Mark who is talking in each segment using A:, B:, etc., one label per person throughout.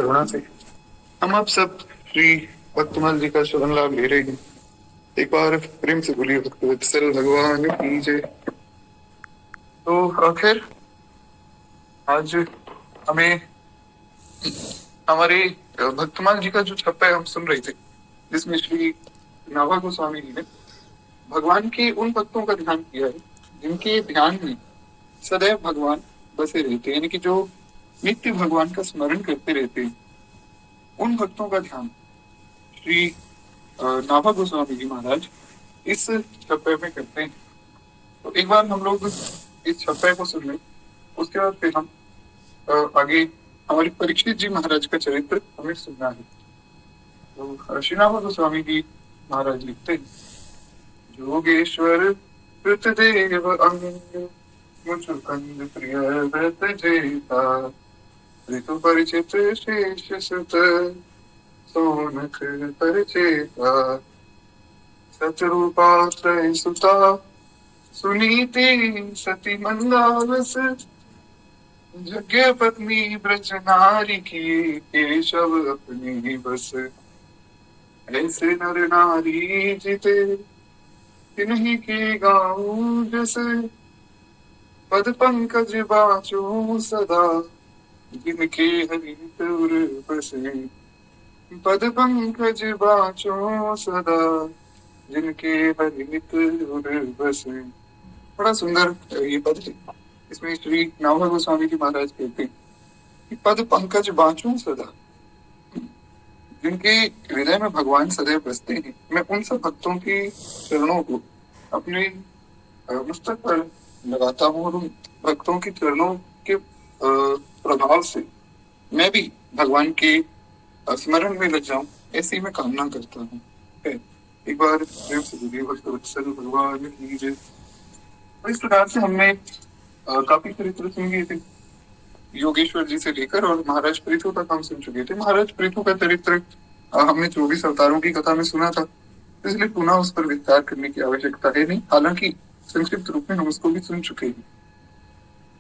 A: करुणा से हम आप सब श्री भक्तमाल जी का शरण लाभ ले रहे हैं। एक बार प्रेम से बोलिए भक्तवत्सल भगवान की जय। तो आखिर आज हमें हमारे भक्तमाल जी का जो छप्पा है हम सुन रहे थे, जिसमें श्री नाभा गोस्वामी जी ने भगवान के उन भक्तों का ध्यान किया है जिनके ध्यान में सदैव भगवान बसे रहते हैं, यानी कि जो नित्य भगवान का स्मरण करते रहते हैं। उन भक्तों का ध्यान श्री नाभा गोस्वामी जी महाराज इस छप्पे में करते हैं। तो एक बार हम लोग इस छप्पे को सुन लें, उसके बाद फिर हम आगे हमारे परीक्षित जी महाराज का चरित्र हमें सुनना है। तो श्री नाभा गोस्वामी जी महाराज लिखते हैं, योगेश्वर कृतदेव अंग मुचुकंद प्रिय व्रत जेता ऋतु परिचित शेष सुत सोनक परिचेता सतरूपाश्रय सुता सुनीति सती मंदावस जग्ञ पत्नी ब्रज नारी की केशव अपनी बस ऐसे नर नारी जिते तिन्हीं की गाऊं जस पद पंकज बाचो सदा जिनके हरित उर बसे पद पंकज बाचो सदा जिनके हरित उर बसे। बड़ा सुंदर ये पद है। इसमें श्री नाभा गोस्वामी जी महाराज कहते हैं कि पद पंकज बाचो सदा, जिनके हृदय में भगवान सदैव बसते हैं। मैं उन सब भक्तों के चरणों को अपने मस्तक पर लगाता हूँ और उन भक्तों के चरणों के प्रभाव से मैं भी भगवान के स्मरण में लग जाऊं, ऐसी मैं कामना करता हूँ। एक बार प्रेम से बोलिए भक्तवत्सल भगवान की जय। इस प्रकार से हमने काफी चरित्र सुन लिए थे, योगेश्वर जी से लेकर और महाराज पृथु तक हम सुन चुके थे। महाराज पृथु का चरित्र हमने 24 अवतारों की कथा में सुना था, इसलिए पुनः उस पर विस्तार करने की आवश्यकता है नहीं, हालांकि संक्षिप्त रूप में हम उसको भी सुन चुके हैं।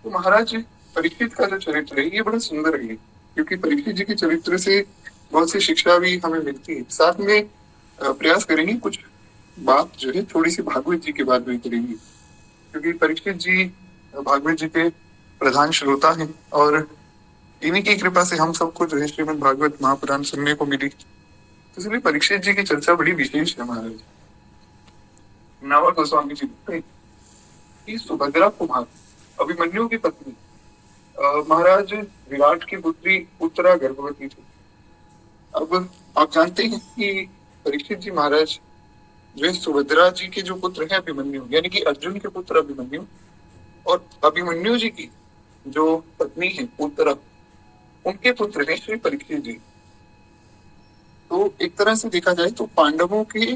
A: तो महाराज परीक्षित का जो चरित्र है ये बड़ा सुंदर है, क्योंकि परीक्षित जी के चरित्र से बहुत सी शिक्षा भी हमें मिलती है। साथ में प्रयास करेंगे कुछ बात जो है थोड़ी सी भागवत जी के बाद भी करेंगे, क्योंकि परीक्षित जी भागवत जी के प्रधान श्रोता हैं और इन्हीं की कृपा से हम सबको जो है श्रीमद् भागवत महापुराण सुनने को मिली। तो इसलिए परीक्षित जी की चर्चा बड़ी विशेष है। महाराज नाभा गोस्वामी जी कि सुभद्रा कुमार अभिमन्यु की पत्नी महाराज विराट की पुत्री उत्तरा गर्भवती थी। अब आप जानते हैं कि परीक्षित जी महाराज जो है सुभद्रा जी के जो पुत्र हैं अभिमन्यु, यानी कि अर्जुन के पुत्र अभिमन्यु, और अभिमन्यु जी की जो पत्नी है उत्तरा, उनके पुत्र हैं श्री परीक्षित जी। तो एक तरह से देखा जाए तो पांडवों के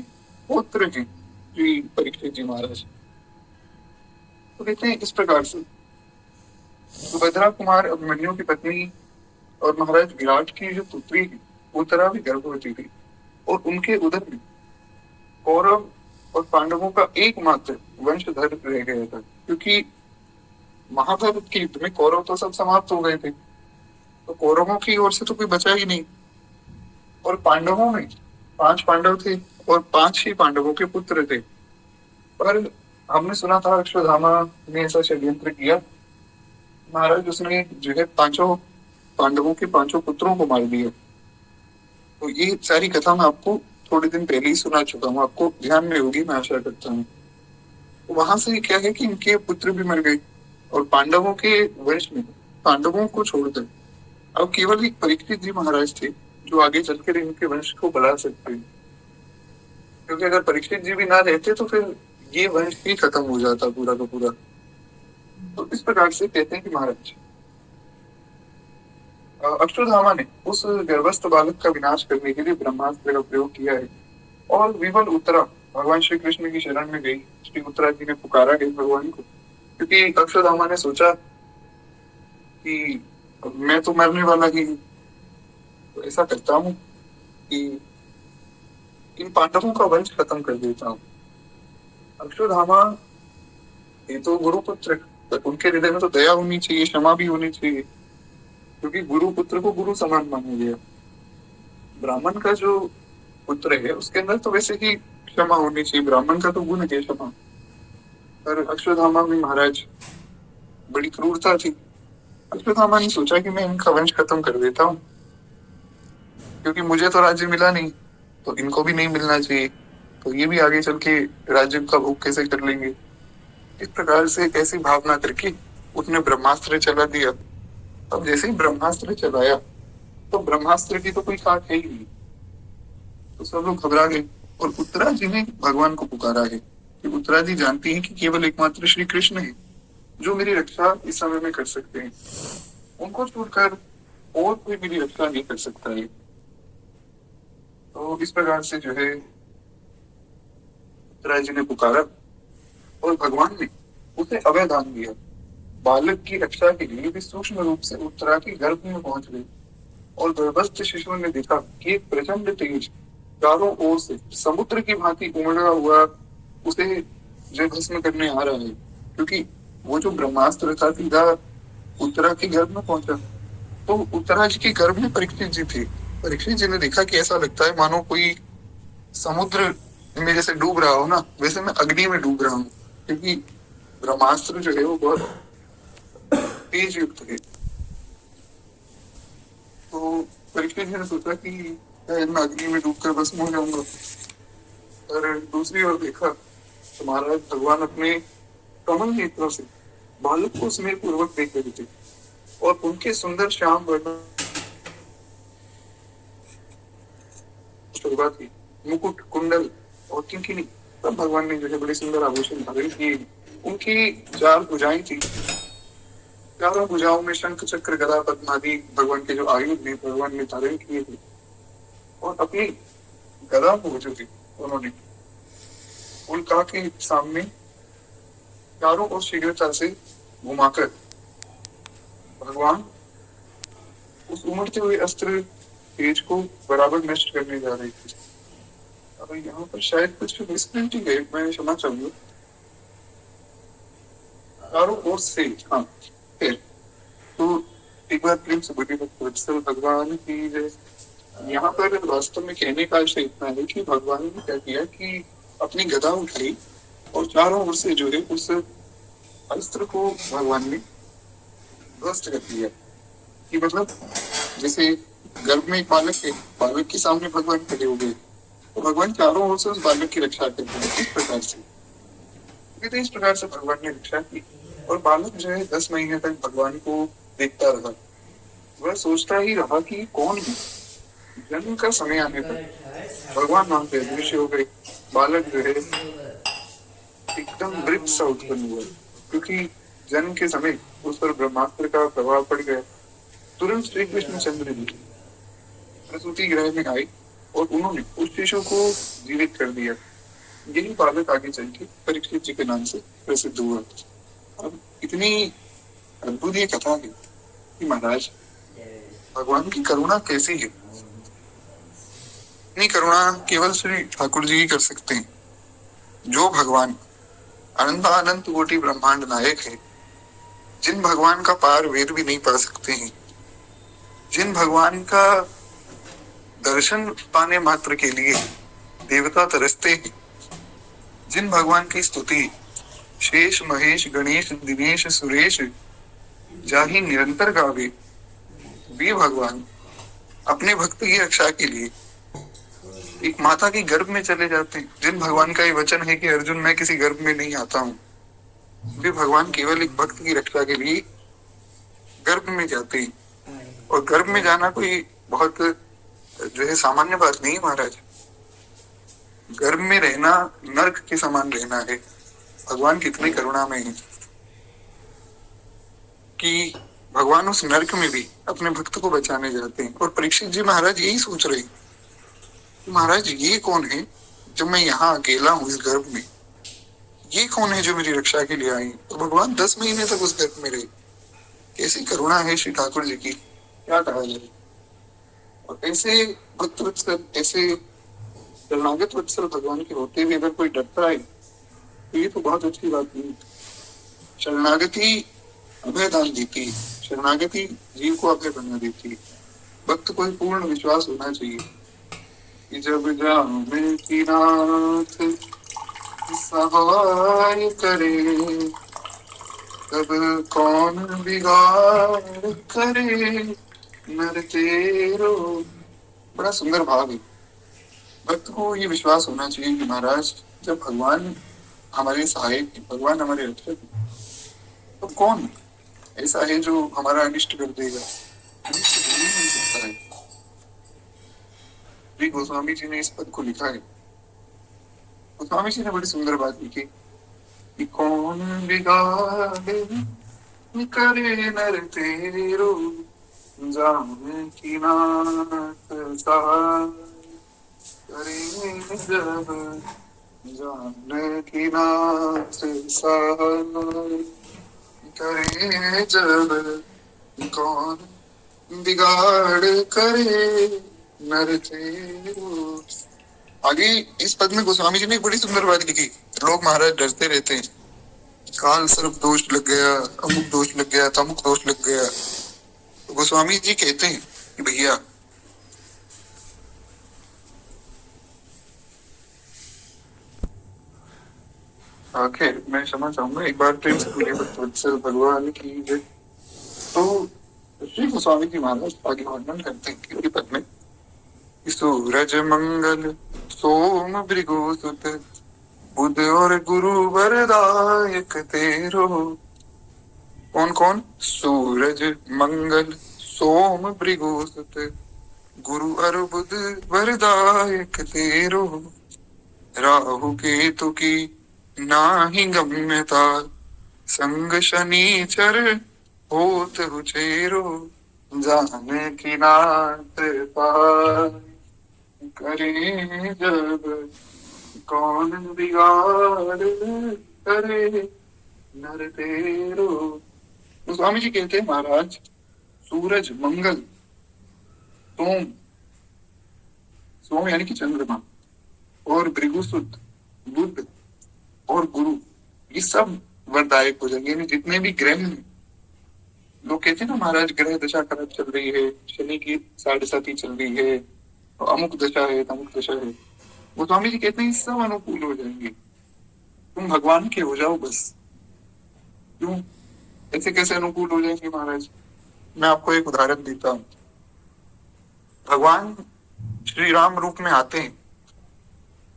A: पुत्र हैं श्री परीक्षित जी महाराज। तो कहते हैं इस प्रकार से सुभद्रा कुमार अभिमन्यु की पत्नी और महाराज विराट की जो पुत्री है उत्तरा भी गर्भवती थी, और उनके उदर में कौरव और पांडवों का एकमात्र वंशधर रह गया था, क्योंकि महाभारत के युद्ध में कौरव तो सब समाप्त हो गए थे, तो कौरवों की ओर से तो कोई बचा ही नहीं। और पांडवों में 5 पांडव थे और 5 ही पांडवों के पुत्र थे। पर हमने सुना था अश्वत्थामा ने ऐसा षड्यंत्र किया, महाराज उसने जो है 5 पांडवों के 5 पुत्रों को मार दिया। तो ये सारी कथा मैं आपको थोड़े दिन पहले ही सुना चुका हूँ, आपको ध्यान में होगी मैं आशा करता हूँ। तो वहां से क्या है कि इनके पुत्र भी मर गए और पांडवों के वंश में पांडवों को छोड़कर अब केवल एक परीक्षित जी महाराज थे जो आगे चलकर इनके वंश को बढ़ा सकते हैं, क्योंकि अगर परीक्षित जी भी ना रहते तो फिर ये वंश ही खत्म हो जाता पूरा का पूरा। तो इस प्रकार से कहते हैं कि महाराज अश्वत्थामा ने उस गर्भस्थ बालक का विनाश करने के लिए ब्रह्मास्त्र का प्रयोग किया है, और विमल उत्तरा भगवान श्री कृष्ण की शरण में गई। श्री उत्तरा जी ने पुकारा गई भगवान को, क्योंकि अश्वत्थामा ने सोचा कि मैं तो मरने वाला ही हूँ, तो ऐसा करता हूँ कि इन पांडवों का वंश खत्म कर देता हूँ। अश्वत्थामा ये तो गुरुपुत्र, उनके हृदय में तो दया होनी चाहिए, क्षमा भी होनी चाहिए। क्योंकि गुरु पुत्र को गुरु समान माना गया। ब्राह्मण का जो पुत्र है उसके अंदर तो वैसे ही क्षमा होनी चाहिए, ब्राह्मण का तो गुण है क्षमा। पर अश्वत्थामा में महाराज बड़ी क्रूरता थी। अश्वत्थामा ने सोचा कि मैं इनका वंश खत्म कर देता हूँ, क्योंकि मुझे तो राज्य मिला नहीं तो इनको भी नहीं मिलना चाहिए, तो ये भी आगे चल के राज्य का भोग कैसे कर लेंगे। इस प्रकार से ऐसी भावना करके उसने ब्रह्मास्त्र चला दिया। अब जैसे ही ब्रह्मास्त्र चलाया तो ब्रह्मास्त्र की तो कोई साख है ही नहीं, तो सब लोग घबरा गए। और उत्तरा जी ने भगवान को पुकारा है कि उत्तरा जी जानती हैं कि केवल एकमात्र श्री कृष्ण है जो मेरी रक्षा इस समय में कर सकते हैं, उनको छोड़कर और कोई मेरी रक्षा नहीं कर सकता है। तो इस प्रकार से जो है उत्तरा जी ने पुकारा और भगवान ने उसे अभय दान दिया। बालक की रक्षा के लिए भी सूक्ष्म रूप से उत्तरा के गर्भ में पहुंच गई और गर्भस्थ शिशु ने देखा कि एक प्रचंड तेज चारों ओर से समुद्र की भांति उमड़ा हुआ उसे जो भस्म करने आ रहा है, क्योंकि वो जो ब्रह्मास्त्र था सीधा उत्तरा के गर्भ में पहुंचा। तो उत्तरा जी के गर्भ में परीक्षित जी थे। परीक्षित जी ने देखा कि ऐसा लगता है मानो कोई समुद्र में जैसे डूब रहा हो ना, वैसे मैं अग्नि में डूब रहा हूँ, क्योंकि ब्रह्मास्त्र जो है वो बहुत तेज युक्त है। तो परीक्षित जी ने सोचा कि मैं अग्नि में डूबकर भस्म हो जाऊंगा। और दूसरी ओर देखा तो महाराज भगवान अपने कमल नेत्रों से बालक को स्नेह पूर्वक देख रहे थे और उनके सुंदर श्याम वर्ण शोभा थी। मुकुट, कुंडल और किंकिनी सब भगवान ने जो है बड़े सुंदर आभूषण धारण किए। उनकी 4 भुजाएं थी, चारों भुजाओं में शंख चक्र गदा पद्म आदि भगवान के जो आयुध ने भगवान ने धारण किए थे। और अपनी गदा को जो थी उन्होंने उल्का के सामने चारों ओर शीघ्रता से घुमाकर भगवान उस उमड़ते हुए अस्त्र तेज को बराबर नष्ट करने जा रहे थे। अब यहाँ पर शायद कुछ मिसप्रिंटिंग है, मैं क्षमा चाहूंगा। चारों ओर से हाँ फिर तो एक बार प्रेम से बोलिए वत्सल भगवान की जय। यहाँ पर वास्तव में कहने का आशय इतना है कि भगवान ने क्या किया कि अपनी गदा उठाई और चारों ओर से जो है उस अस्त्र को भगवान ने ध्वस्त कर दिया। कि मतलब जैसे गर्भ में एक बालक है, बालक के सामने भगवान खड़े हो गए तो भगवान चारों ओर से उस बालक की रक्षा करते हैं। इस प्रकार से तो इस प्रकार से भगवान ने रक्षा की और बालक जो है 10 महीने तक भगवान को देखता रहा। वह सोचता ही रहा कि कौन है। जन्म का समय आने पर भगवान वहां पे अदृश्य हो गए। बालक जो है एकदम मृत सा उत्पन्न हुआ, क्योंकि जन्म के समय उस पर ब्रह्मास्त्र का प्रभाव पड़ गया। तुरंत श्री कृष्ण चंद्र जी प्रसूति गृह में आए और उन्होंने उस शिशु को जीवित कर दिया। यही बालक आगे चल के परीक्षित जी के नाम से प्रसिद्ध हुआ। अब इतनी अद्भुत ये कथा है कि महाराज भगवान की करुणा कैसी है। इतनी करुणा केवल श्री ठाकुर जी ही कर सकते हैं। जो भगवान अनंत अनंत कोटि ब्रह्मांड नायक है, जिन भगवान का पार वेद भी नहीं पा सकते हैं, जिन भगवान का दर्शन पाने मात्र के लिए देवता तरसते हैं, जिन भगवान की स्तुति शेष महेश गणेश दिनेश सुरेश जाहि निरंतर गावे, वे भगवान अपने भक्त की रक्षा के लिए एक माता के गर्भ में चले जाते हैं। जिन भगवान का ये वचन है कि अर्जुन मैं किसी गर्भ में नहीं आता हूँ, वे भगवान केवल एक भक्त की रक्षा के लिए गर्भ में जाते हैं। और गर्भ में जाना कोई बहुत जो है सामान्य बात नहीं महाराज। गर्भ में रहना नर्क के समान रहना है। भगवान कितनी करुणा में है कि भगवान उस नर्क में भी अपने भक्त को बचाने जाते हैं। और परीक्षित जी महाराज यही सोच रहे हैं महाराज ये कौन है जब मैं यहाँ अकेला हूँ इस गर्भ में, ये कौन है जो मेरी रक्षा के लिए आई। तो भगवान 10 महीने तक उस गर्भ में रहे। कैसी करुणा है श्री ठाकुर जी की, क्या कहा जाए। और ऐसे भक्त वत्सल, ऐसे शरणागत वत्सल भगवान के होते हुए अगर कोई डरता है तो ये तो बहुत अच्छी बात नहीं। शरणागति अभय दान देती, शरणागति जीव को अभय बना देती है। भक्त को पूर्ण विश्वास होना चाहिए कि जब जामे की नाथ सहाय करे, तब कौन बिगाड़ करे नर तेरो। बड़ा सुंदर भाव है। भक्त को ये विश्वास होना चाहिए कि महाराज जब भगवान हमारे सहायक है, भगवान हमारे रक्षक है, तो कौन ऐसा है जो हमारा अनिष्ट कर देगा। अनिष्ट हो ही नहीं सकता है। श्री गोस्वामी जी ने इस पद को लिखा है। गोस्वामी जी ने बड़ी सुंदर बात लिखी कि कौन बिगाड़े करे नर तेरो, जाने की नाथ सहाय करे जब, जाने की नाथ सहाय करे जब, कौन बिगाड़ करे नर तेरो। आगे इस पद में गोस्वामी जी ने एक बड़ी सुंदर बात लिखी। लोग महाराज डरते रहते हैं, काल सर्प दोष लग गया, अमुक दोष लग गया, तमुक दोष लग गया। तो गोस्वामी जी कहते हैं कि भैया आखिर मैं क्षमा चाहूंगा, एक बार प्रेम से बोलिए भक्तवत्सल भगवान की जय। तो श्री गोस्वामी जी महाराज आगे वर्णन करते हैं कि पद में सूरज मंगल सोम भृगु सुत, बुध और गुरु वरदायक तेरो। कौन कौन? सूरज मंगल सोम भृगु सुत, गुरु और बुध वरदायक तेरो। राहु केतु की नाही गम्यता, संग शनिचर होत हुचेरो। जाने की नाथ पार करे जब, कौन बिगाड़ करे नर तेरो। तो स्वामी जी कहते हैं महाराज सूरज मंगल सोम, सोम यानी कि चंद्रमा, और भृगुसुत बुध और गुरु, ये सब वरदायक हो जाएंगे। यानी जितने भी ग्रह हैं, लोग कहते हैं ना महाराज ग्रह दशा खराब चल रही है, शनि की 7.5 चल रही है, तो अमुक दशा है, तमुक दशा है। वो स्वामी जी कहते हैं सब अनुकूल हो जाएंगे, तुम भगवान के हो जाओ बस। क्यों ऐसे कैसे अनुकूल हो जाएंगे महाराज? मैं आपको एक उदाहरण देता हूँ। भगवान श्री राम रूप में आते हैं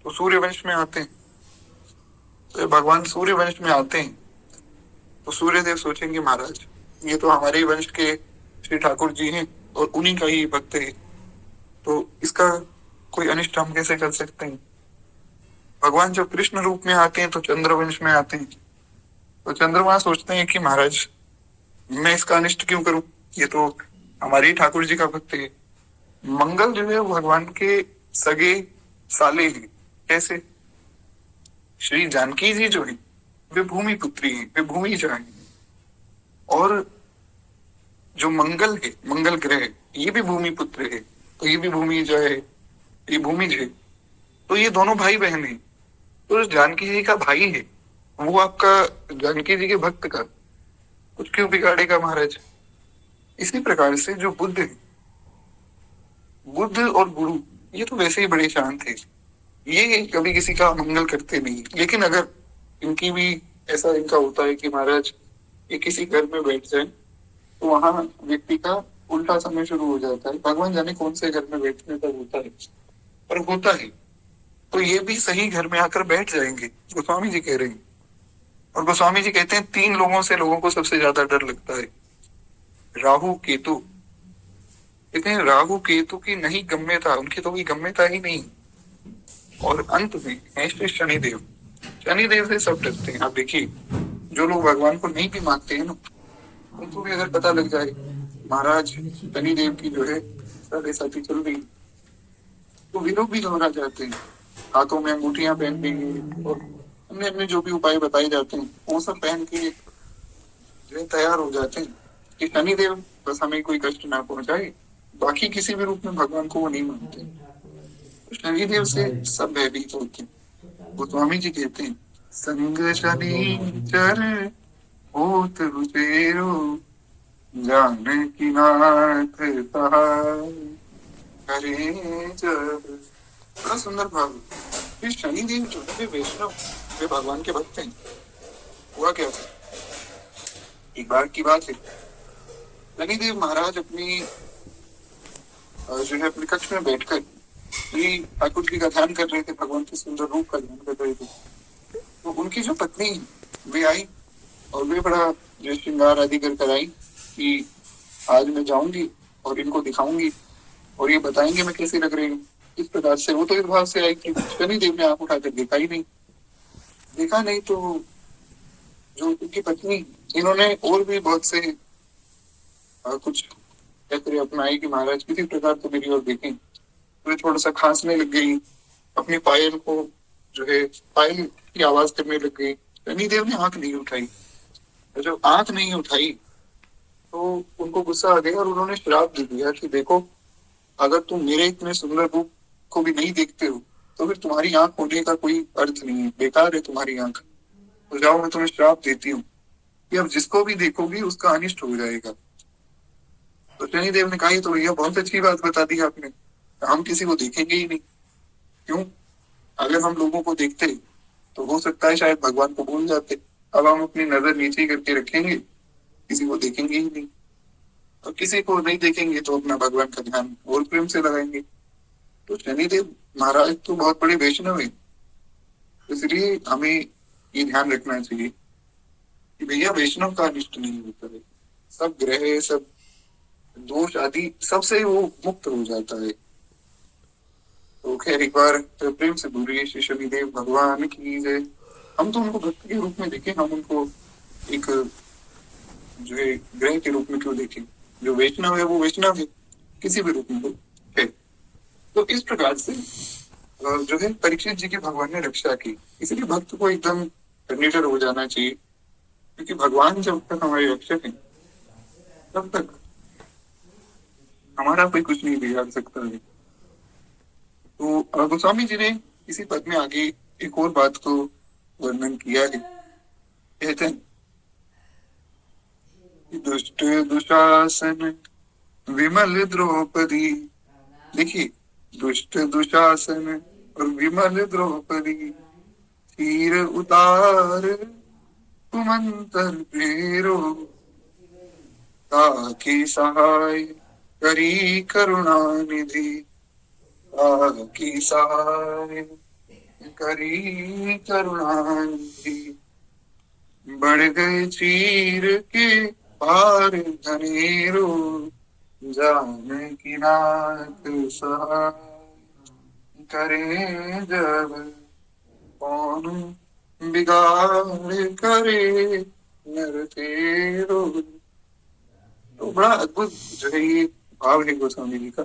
A: तो सूर्य वंश में आते हैं। तो भगवान सूर्य वंश में आते हैं तो सूर्य देव सोचेंगे महाराज ये तो हमारे वंश के श्री ठाकुर जी हैं और उन्हीं का ही भक्त है, तो इसका कोई अनिष्ट हम कैसे कर सकते हैं। भगवान जब कृष्ण रूप में आते हैं तो चंद्रवंश में आते हैं, तो चंद्रमा सोचते हैं कि महाराज मैं इसका अनिष्ट क्यों करूं, ये तो हमारे ठाकुर जी का भक्त है। मंगल जो है वो भगवान के सगे साले हैं। कैसे? श्री जानकी जी जो है वे भूमि पुत्री हैं, वे भूमि जा है। और जो मंगल है, मंगल ग्रह, ये भी भूमि पुत्र है, तो ये भी भूमि जा है, ये भूमिज है। तो ये दोनों भाई बहन है। तो जानकी जी का भाई है वो आपका जानकी जी के भक्त का कुछ क्यों बिगाड़ेगा महाराज। इसी प्रकार से जो बुद्ध है, बुद्ध और गुरु, ये तो वैसे ही बड़े शांत है, ये कभी किसी का मंगल करते नहीं। लेकिन अगर इनकी भी ऐसा इनका होता है कि महाराज ये किसी घर में बैठ जाए तो वहां व्यक्ति का उल्टा समय शुरू हो जाता है। भगवान जाने कौन से घर में बैठने का होता है, पर होता है। तो ये भी सही घर में आकर बैठ जाएंगे, गोस्वामी जी कह रहे हैं। और गोस्वामी जी कहते हैं 3 लोगों से लोगों को सबसे ज्यादा डर लगता है, राहु केतु। कहते हैं राहु केतु की नहीं गम्यता, उनकी तो कोई गम्यता ही नहीं। और अंत में है श्री शनिदेव। शनिदेव से सब डरते हैं। आप देखिए जो लोग भगवान को नहीं भी मानते हैं ना, उनको भी अगर पता लग जाए महाराज शनिदेव की जो है 7.5 चल रही, तो वे लोग भी घबरा जाते हैं, हाथों में अंगूठियां पहन देंगे और अन्य अन्य जो भी उपाय बताए जाते हैं वो सब पहन के जो तैयार हो जाते हैं कि शनिदेव बस हमें कोई कष्ट ना पहुंचाए। बाकी किसी भी रूप में भगवान को वो नहीं मानते, तो शनिदेव से सब भयभीत होते हैं। गोस्वामी जी कहते हैं संग शनिचर होत रुचेरो, जाने की नाथ सहाय करे जब। बड़ा सुंदर भाव है। ये शनिदेव जो है वे वैष्णव, वे भगवान के भक्त हैं। हुआ क्या था, एक बार की बात है, शनिदेव महाराज अपनी जो है अपने कक्ष में बैठकर श्री ठाकुर जी का ध्यान कर रहे थे, भगवान के सुंदर रूप का ध्यान कर रहे थे। तो उनकी जो पत्नी है वे आई और वे बड़ा जो श्रृंगार आदि कर आई कि आज मैं जाऊंगी और इनको दिखाऊंगी और ये बताएंगे मैं कैसी लग रही हूँ। इस प्रकार से वो तो इस भाव से आई कि शनिदेव ने आंख उठाकर देखा ही नहीं। देखा नहीं तो जो उनकी पत्नी, इन्होंने और भी बहुत से कुछ ऐसे अपनाए कि महाराज किसी प्रकार तो मेरी ओर देखें। तो थोड़ा सा खांसने लग गई, अपनी पायल को जो है पायल की आवाज करने लग गई। शनिदेव ने आंख नहीं उठाई। तो जब आंख नहीं उठाई तो उनको गुस्सा आ गया और उन्होंने श्राप दे दिया कि देखो, अगर तुम मेरे इतने सुंदर रूप को भी नहीं देखते हो तो फिर तुम्हारी आंख होने का कोई अर्थ नहीं है, बेकार है तुम्हारी आंख। तो जाओ, मैं तुम्हें श्राप देती हूँ कि अब जिसको भी देखोगी उसका अनिष्ट हो जाएगा। तो शनिदेव ने कहा, ये तो भैया बहुत अच्छी बात बता दी आपने, हम किसी को देखेंगे ही नहीं। क्यों? अगर हम लोगों को देखते तो हो सकता है शायद भगवान को भूल जाते। अब हम अपनी नजर नीचे करके रखेंगे, किसी को देखेंगे ही नहीं। और किसी को नहीं देखेंगे तो अपना भगवान का ध्यान और प्रेम से लगाएंगे। तो शनिदेव महाराज तो बहुत बड़े वैष्णव है, इसलिए हमें ये ध्यान रखना चाहिए कि भैया वैष्णव का अनिष्ट नहीं होता है। सब ग्रह, सब दोष आदि सबसे वो मुक्त हो जाता है। तो खैर एक बार तो प्रेम से बोलिए श्री शनिदेव भगवान की जय। हम तो उनको भक्त के रूप में देखें, हम उनको एक जो है ग्रह के रूप में क्यों देखें? जो वैष्णव है वो वैष्णव है, किसी भी रूप में हो है। तो इस प्रकार से जो है परीक्षित जी की भगवान ने रक्षा की। इसलिए भक्त को एकदम निडर हो जाना चाहिए, क्योंकि भगवान जब तक हमारे रक्षक हैं तब तक हमारा कोई कुछ नहीं बिगाड़ सकता है। तो गोस्वामी जी ने इसी पद में आगे एक और बात को वर्णन किया है। कहते हैं कि दुष्ट दुशासन विमल द्रौपदी। देखिए, दुष्ट दुशासन और विमल द्रौपदी तीर उतार कुमंतर प्रेरो ताकि सहाय करी करुणा निधि। ताकि सहाय करी करुणा निधि। बढ़ गए चीर के पार धनेरो जान की नाथ सहाय करे जब कौन बिगाड़ करे नर तेरो। तो बड़ा अद्भुत जो है ये भाव है गोस्वामी जी का।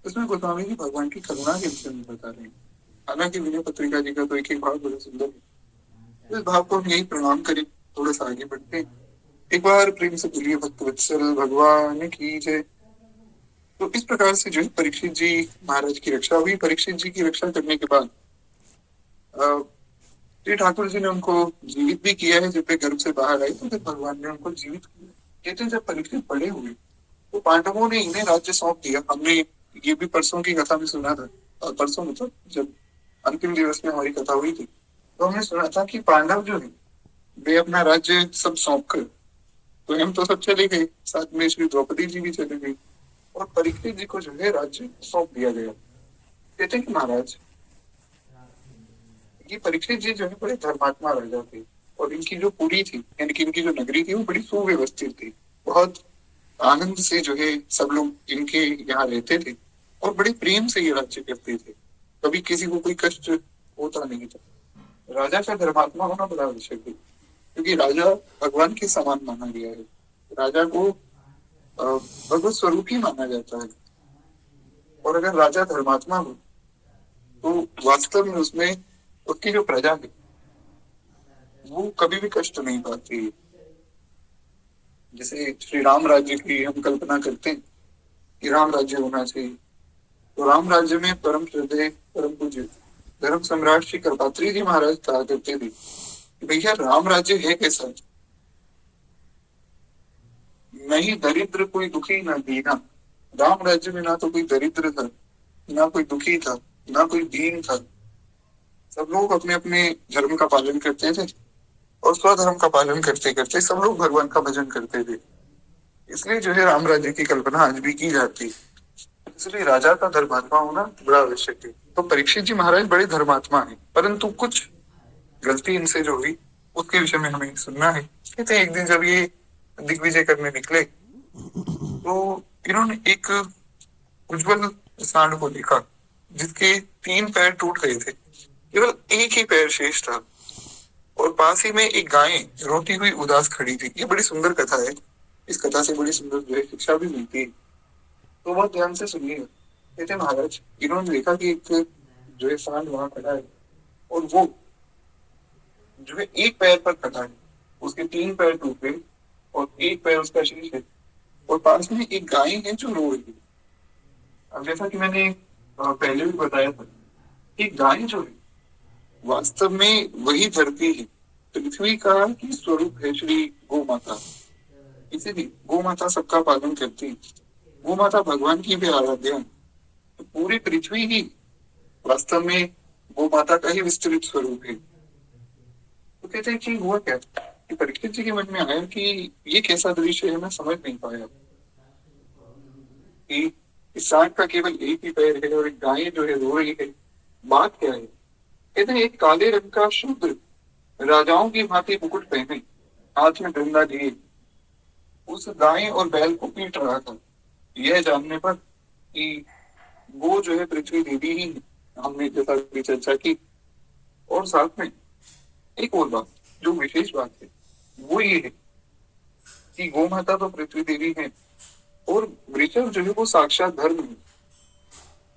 A: इसमें गोस्वामी जी भगवान की करुणा के विषय में बता रहे हैं। हालांकि विनय पत्रिका जी का तो एक एक भाव बड़ा सुंदर है। इस भाव को हम यही प्रणाम करें, थोड़ा सा आगे बढ़ते हैं। एक बार प्रेम से बोलिए भक्त वत्सल भगवान की जय। तो इस प्रकार से जो है परीक्षित जी महाराज की रक्षा हुई। परीक्षित जी की रक्षा करने के बाद श्री ठाकुर जी ने उनको जीवित भी किया है। जब वे गर्भ से बाहर आए तो फिर भगवान ने उनको जीवित किया। कहते हैं जब परीक्षित बड़े हुए तो पांडवों ने इन्हें राज्य सौंप दिया। हमने ये भी परसों की कथा में सुना था, और परसों मतलब जब अंतिम दिवस में हमारी कथा हुई थी तो हमने सुना था कि पांडव जो है वे अपना राज्य सब सौंप कर, तो हम तो सब चले गए, साथ में श्री द्रौपदी जी भी चले गई और परीक्षित जी को जो है राज्य सौंप दिया गया। कहते हैं कि महाराज ये परीक्षित जी जो है बड़े धर्मात्मा राजा थे और इनकी जो पुरी थी यानी कि इनकी जो नगरी थी वो बड़ी सुव्यवस्थित थी। बहुत आनंद से जो है सब लोग इनके यहाँ रहते थे और बड़े प्रेम से ये राज्य करते थे। कभी किसी को कोई कष्ट होता नहीं था। राजा का धर्मात्मा होना बड़ा आवश्यक है, क्योंकि राजा भगवान के समान माना गया है। राजा को भगवत स्वरूप ही माना जाता है। और अगर राजा धर्मात्मा हो तो वास्तव में उसमें उसकी जो प्रजा है वो कभी भी कष्ट नहीं पाती। जैसे श्री राम राज्य की हम कल्पना करते हैं कि राम राज्य होना चाहिए, तो राम राज्य में परम श्रद्धेय परम पूज्य धर्म सम्राट श्री कृपात्री जी महाराज कहा करते थे कि भैया राम राज्य है कैसा? नहीं दरिद्र कोई दुखी ना दीना। राम राज्य में ना तो कोई दरिद्र था, ना कोई दुखी था, ना कोई दीन था। सब लोग अपने अपने धर्म का पालन करते थे और स्वधर्म का पालन करते करते सब लोग भगवान का भजन करते थे। इसलिए जो है राम राज्य की कल्पना आज भी की जाती है। इसलिए राजा का धर्मात्मा होना बड़ा आवश्यक है। तो परीक्षित जी महाराज बड़े धर्मात्मा हैं, परंतु कुछ गलती इनसे जो हुई उसके विषय में हमें सुनना है। कहते हैं एक दिन जब ये दिग्विजय करने निकले तो इन्होंने एक उज्जवल सांड को देखा जिसके 3 पैर टूट गए थे, केवल एक ही पैर शेष था और पास ही में एक गाय रोती हुई उदास खड़ी थी। ये बड़ी सुंदर कथा है। इस कथा से बड़ी सुंदर जो है शिक्षा भी मिलती है, तो बहुत ध्यान से सुनिए। कहते हैं महाराज इन्होंने देखा कि एक जो है सांड वहां खड़ा है और वो जो है एक पैर पर खड़ा है, उसके 3 पैर टूट गए और एक पैर उसका शेष है और पास में एक गाय है जो रो रही है। अब जैसा कि मैंने पहले भी बताया था कि गाय जो है वास्तव में वही धरती है, पृथ्वी का ही स्वरूप है श्री गौ माता। इसीलिए गौ माता सबका पालन करती है। गौ माता भगवान की भी आराध्या है। तो पूरी पृथ्वी ही वास्तव में गौ माता का ही विस्तृत स्वरूप है। तो कहते हैं कि हुआ क्या कि परीक्षित जी के मन में आया कि ये कैसा दृश्य है, मैं समझ नहीं पाया कि इस सांड का केवल एक ही पैर है और एक गाय जो है रो रही है, बात क्या है। कहते हैं एक काले रंग का शूद्र राजाओं की भांति मुकुट पहने हाथ में डंडा लिए उस गाय और बैल को पीट रहा था, यह जानने पर कि वो जो है पृथ्वी देवी ही है। हमने जैसा भी चर्चा की। और साथ में एक और बात जो विशेष बात है वो ये है कि गौ माता तो पृथ्वी देवी है और वृषभ जो है वो साक्षात धर्म है।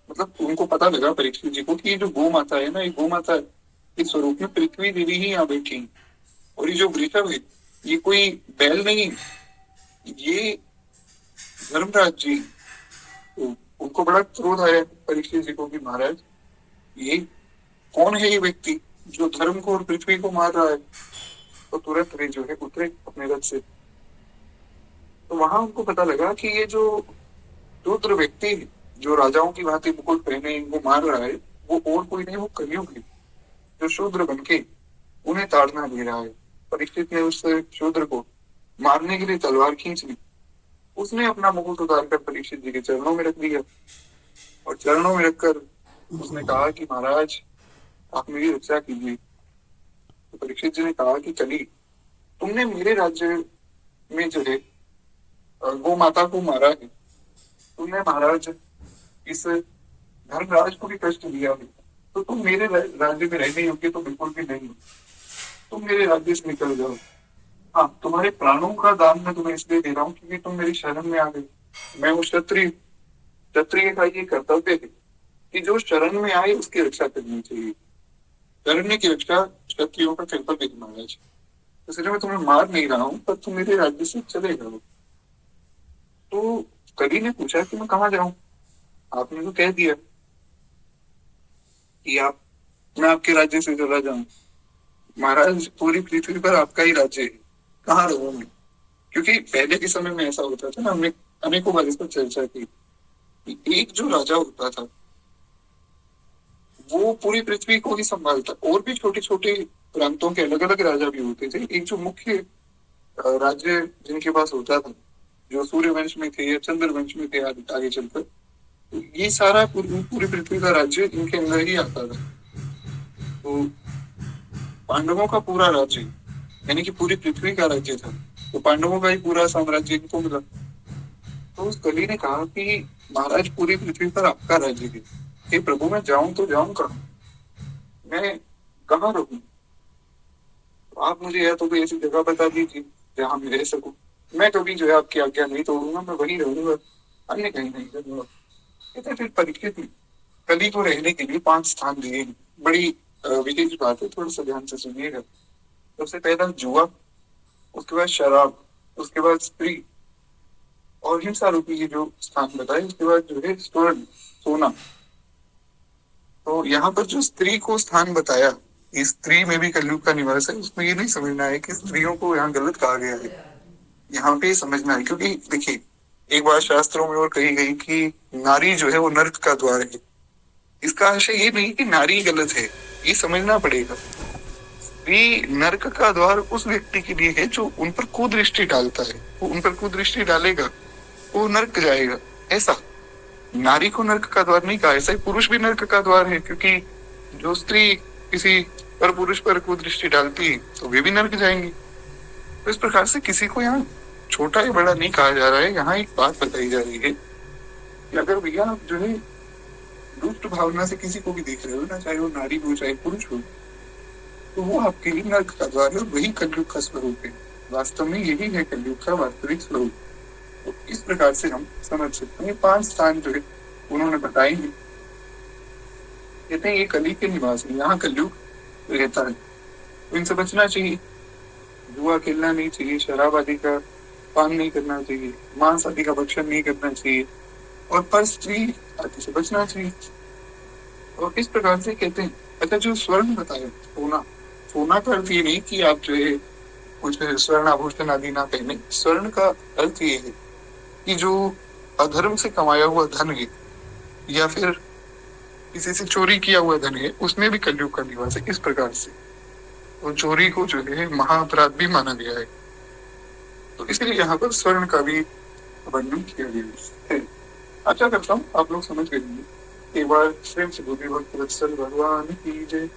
A: मतलब उनको पता लगा परीक्षित जी को कि ये जो गौ माता है ना, ये गौ माता के स्वरूप में पृथ्वी देवी ही यहाँ बैठी है और ये जो वृषभ है ये कोई बैल नहीं, ये धर्मराज जी। तो उनको बड़ा क्रोध आया परीक्षित जी को कि महाराज ये कौन है ये व्यक्ति जो धर्म को और पृथ्वी को मार रहा है। तो तुरंत वे जो है उतरे अपने रथ से। तो वहां उनको पता लगा कि ये जो शूद्र व्यक्ति है जो राजाओं की भांति मुकुट पहने इनको मार रहा है वो और कोई नहीं, वो कलयुग है जो शूद्र बनके उन्हें ताड़ना दे रहा है। परीक्षित ने उस शूद्र को मारने के लिए तलवार खींच ली। उसने अपना मुकुट उतारकर परीक्षित जी के चरणों में रख दिया और चरणों में रखकर उसने कहा कि महाराज आप मेरी रक्षा कीजिए। तो परीक्षित जी ने कहा कि कली तुमने मेरे राज्य में जो है गौ माता को मारा है, तुमने महाराज इस धर्मराज को भी कष्ट दिया है, तो तुम मेरे राज्य में रहने योग्य तो बिल्कुल भी नहीं, तुम मेरे राज्य से निकल जाओ। हाँ तुम्हारे प्राणों का दान मैं तुम्हें इसलिए दे रहा हूँ क्योंकि तुम मेरी शरण में आ गए। मैं वो क्षत्रिय, क्षत्रिय का ये कर्तव्य है कि जो शरण में आए उसकी रक्षा करनी चाहिए। शरण्य की रक्षा क्षत्रियों का कर्तव्य है महाराज। इसलिए मैं तुम्हें मार नहीं रहा हूँ पर तुम मेरे राज्य से चले जाओ। तो कवि ने पूछा कि मैं कहाँ जाऊं। आपने तो कह दिया कि आप मैं आपके राज्य से चला जाऊं। महाराज पूरी पृथ्वी पर आपका ही राज्य है, कहाँ रहूं मैं। क्योंकि पहले के समय में ऐसा होता था ना, हमने अनेकों बार इस पर चर्चा की कि एक जो राजा होता था वो पूरी पृथ्वी को ही संभालता। और भी छोटे छोटे प्रांतों के अलग अलग राजा भी होते थे। एक जो मुख्य राज्य जिनके पास होता था जो सूर्य वंश में थे या चंद्र वंश में थे आगे चलकर, ये सारा पूरी पृथ्वी का राज्य इनके अंदर ही आता था। तो पांडवों का पूरा राज्य यानी कि पूरी पृथ्वी का राज्य था, तो पांडवों का ही पूरा साम्राज्य इनको मिला। तो उस कली ने कहा कि महाराज पूरी पृथ्वी पर आपका राज्य है, हे प्रभु मैं जाऊं तो जाऊं कहाँ, मैं कहाँ रहूं। तो आप मुझे या तो कोई ऐसी जगह बता दीजिए जहां मैं रह सकूं। मैं कभी जो है आपकी आज्ञा नहीं तोड़ूंगा, मैं वहीं रहूंगा, अन्य कहीं नहीं रहूंगा। कहते फिर परीक्षित कली को रहने के लिए 5 स्थान दिए। बड़ी विशेष बात है, थोड़ा सा ध्यान से सुनिएगा। सबसे पहला जुआ, उसके बाद शराब, उसके बाद स्त्री और हिंसा रूपी ये जो स्थान बताए, उसके बाद जो है स्वर्ण सोना। तो यहाँ पर जो स्त्री को स्थान बताया, इस स्त्री में भी कलयुग का निवास है। उसमें ये नहीं समझना है कि स्त्रियों को यहाँ गलत कहा गया है, यहाँ पे समझना है, क्योंकि देखिए एक बात शास्त्रों में और कही गई कि नारी जो है वो नर्क का द्वार है। इसका आशय ये नहीं कि नारी गलत है, ये समझना पड़ेगा। ये नर्क का द्वार उस व्यक्ति के लिए है जो उन पर कुदृष्टि डालता है। वो उन पर कुदृष्टि डालेगा, वो नर्क जाएगा। ऐसा नारी को नर्क का द्वार नहीं कहा, ऐसा ही पुरुष भी नर्क का द्वार है, क्योंकि जो स्त्री किसी पर पुरुष पर कुदृष्टि डालती है तो वे भी नर्क जाएंगी। तो इस प्रकार से किसी को यहाँ छोटा या बड़ा नहीं कहा जा रहा है। यहाँ एक बात बताई जा रही है कि अगर भैया आप जो है दुष्ट भावना से किसी को भी देख रहे हो ना, चाहे वो नारी हो चाहे पुरुष हो, तो वो आपके लिए नर्क का द्वार है और वही कलयुग का स्वरूप है। वास्तव में यही है कलयुग का वास्तविक स्वरूप। तो इस प्रकार से हम समझ सकते हैं। 5 स्थान जो है उन्होंने बताए हैं। कहते हैं ये कली के निवास है, यहाँ कलयुग रहता है, तो इनसे बचना चाहिए। जुआ खेलना नहीं चाहिए, शराब आदि का पान नहीं करना चाहिए, मांस आदि का भक्षण नहीं करना चाहिए, और पर स्त्री आदि से बचना चाहिए। और इस प्रकार से कहते हैं। अच्छा, जो स्वर्ण बताया सोना, सोना का अर्थ ये नहीं कि आप जो है कुछ स्वर्ण आभूषण आदि ना पहने। स्वर्ण का अर्थ ये है कि जो अधर्म से कमाया हुआ धन है या फिर किसी से चोरी किया हुआ धन है, उसमें भी कलयुग का निवास है। इस प्रकार से तो चोरी को जो है महाअपराध भी माना गया है, तो इसलिए यहाँ पर स्वर्ण का भी वर्णन किया गया है। अच्छा करता हूँ, आप लोग समझ गए। एक बार प्रेम से बोलिए भक्त वत्सल भगवान की जय।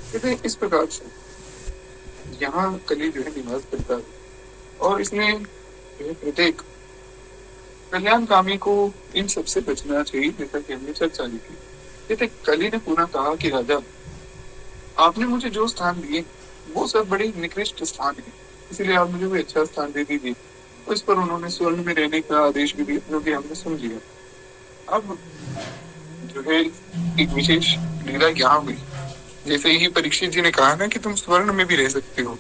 A: कहते हैं इस प्रकार से यहाँ कली जो है निवास करता है, और इसमें जो है प्रत्येक कल्याणकामी को इन सबसे बचना चाहिए, जैसा कि हमने चर्चा की थी। कहते कली ने पुनः कहा कि राजा, आपने मुझे जो स्थान दिए वो सब बड़े निकृष्ट स्थान है, इसलिए आप मुझे कोई अच्छा स्थान दे दीजिए। तो इस पर उन्होंने स्वर्ण में रहने का आदेश भी दिया, जो कि हमने सुन लिया। अब जो है एक विशेष लीला यहाँ हुई। जैसे ही परीक्षित जी ने कहा ना कि तुम स्वर्ण में भी रह सकते हो,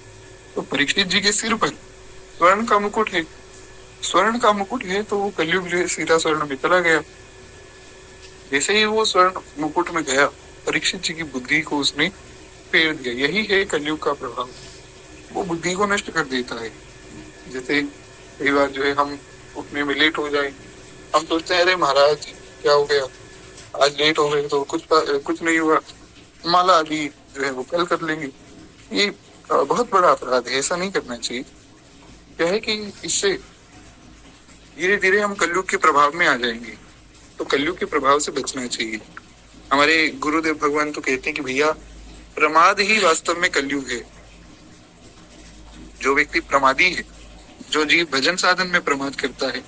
A: तो परीक्षित जी के सिर पर स्वर्ण का मुकुट है। स्वर्ण का मुकुट है तो वो कलयुग जो है सीधा स्वर्ण में चला गया। जैसे ही वो स्वर्ण मुकुट में गया, परीक्षित जी की बुद्धि को उसने फेर दिया। यही है कलयुग का प्रभाव, वो बुद्धि को नष्ट कर देता है। जैसे कई बार जो है हम उठने में लेट हो जाए, हम सोचते हैं अरे महाराज क्या हो गया, आज लेट हो गए तो कुछ नहीं हुआ, माला आदि जो है वो कल कर लेंगे। ये बहुत बड़ा अपराध है, ऐसा नहीं करना चाहिए। क्या है कि इससे धीरे धीरे हम कलयुग के प्रभाव में आ जाएंगे, तो कलयुग के प्रभाव से बचना चाहिए। हमारे गुरुदेव भगवान तो कहते हैं कि भैया प्रमाद ही वास्तव में कलयुग है। जो व्यक्ति प्रमादी है, जो जीव भजन साधन में प्रमाद करता है,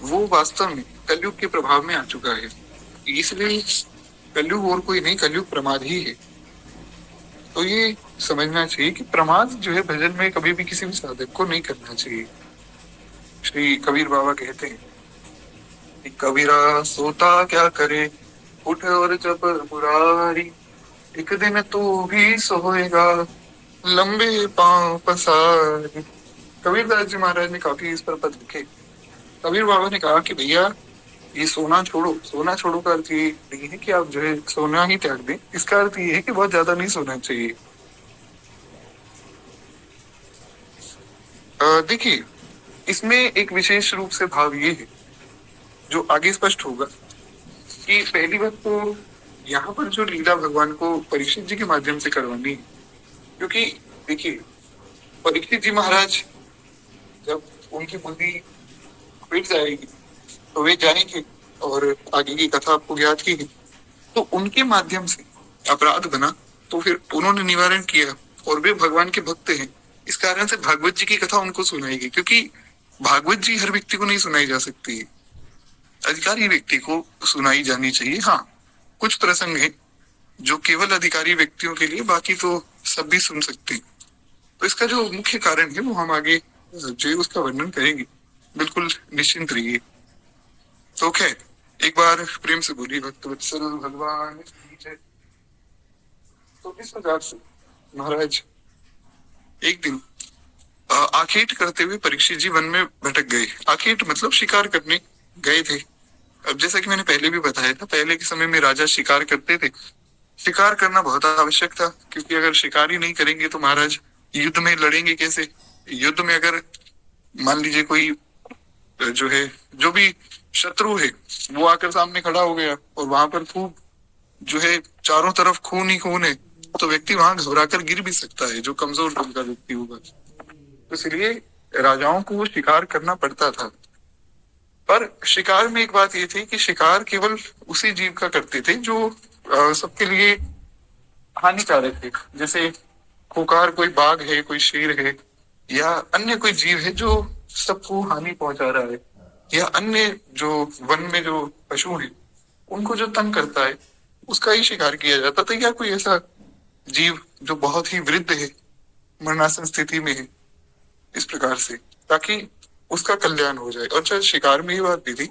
A: वो वास्तव में कलयुग के प्रभाव में आ चुका है। इसलिए कलयुग और कोई नहीं, कलयुग प्रमाद ही है। तो ये समझना चाहिए कि प्रमाद जो है भजन में कभी भी किसी भी साधक को नहीं करना चाहिए। श्री कबीर बाबा कहते हैं कि कबीरा सोता क्या करे, उठ और जप मुरारी, एक दिन तू भी सोएगा लंबे पांव पसारी। कबीरदास जी महाराज ने काफी इस पर पद लिखे। कबीर बाबा ने कहा कि भैया ये सोना छोड़ो। सोना छोड़ो का अर्थ ये नहीं है कि आप जो है सोना ही त्याग दें, इसका अर्थ ये है कि बहुत ज्यादा नहीं सोना चाहिए। देखिए इसमें एक विशेष रूप से भाव ये है जो आगे स्पष्ट होगा कि पहली बात तो यहाँ पर जो लीला भगवान को परीक्षित जी के माध्यम से करवानी है, क्योंकि देखिए परीक्षित जी महाराज जब उनकी बुद्धि फिट जाएगी तो वे जाएंगे, और आगे की कथा आपको ज्ञात ही है। तो उनके माध्यम से अपराध बना तो फिर उन्होंने निवारण किया, और वे भगवान के भक्त हैं। इस कारण से भागवत जी की कथा उनको सुनाएगी, क्योंकि भागवत जी हर व्यक्ति को नहीं सुनाई जा सकती है, अधिकारी व्यक्ति को सुनाई जानी चाहिए। हाँ, कुछ प्रसंग है जो केवल अधिकारी व्यक्तियों के लिए, बाकी तो सब भी सुन सकते हैं। तो इसका जो मुख्य कारण है वो हम आगे जो है उसका वर्णन करेंगे, बिल्कुल निश्चिंत रहिए। तो खैर एक बार प्रेम से बोलिए भक्त वत्सल भगवान की जय। तो इस प्रकार से महाराज एक दिन आखेट करते हुए परीक्षित जी वन में भटक गए। आखेट मतलब शिकार करने गए थे। अब जैसा कि मैंने पहले भी बताया था, पहले के समय में राजा शिकार करते थे। शिकार करना बहुत आवश्यक था, क्योंकि अगर शिकार ही नहीं करेंगे तो महाराज युद्ध में लड़ेंगे कैसे। युद्ध में अगर मान लीजिए कोई जो है, जो भी शत्रु है, वो आकर सामने खड़ा हो गया और वहां पर खूब जो है चारों तरफ खून ही खून है, तो व्यक्ति वहां घबराकर गिर भी सकता है, जो कमजोर दिल का व्यक्ति होगा। तो इसलिए राजाओं को वो शिकार करना पड़ता था। पर शिकार में एक बात ये थी कि शिकार केवल उसी जीव का करते थे जो सबके लिए हानिकारक है। जैसे खुंखार कोई बाघ है, कोई शेर है, या अन्य कोई जीव है जो सबको हानि पहुंचा रहा है, या अन्य जो वन में जो पशु है उनको जो तंग करता है, उसका ही शिकार किया जाता था। या कोई ऐसा जीव जो बहुत ही वृद्ध है, मरणासन स्थिति में है, इस प्रकार से, ताकि उसका कल्याण हो जाए। और चाहे शिकार में ये बात भी थी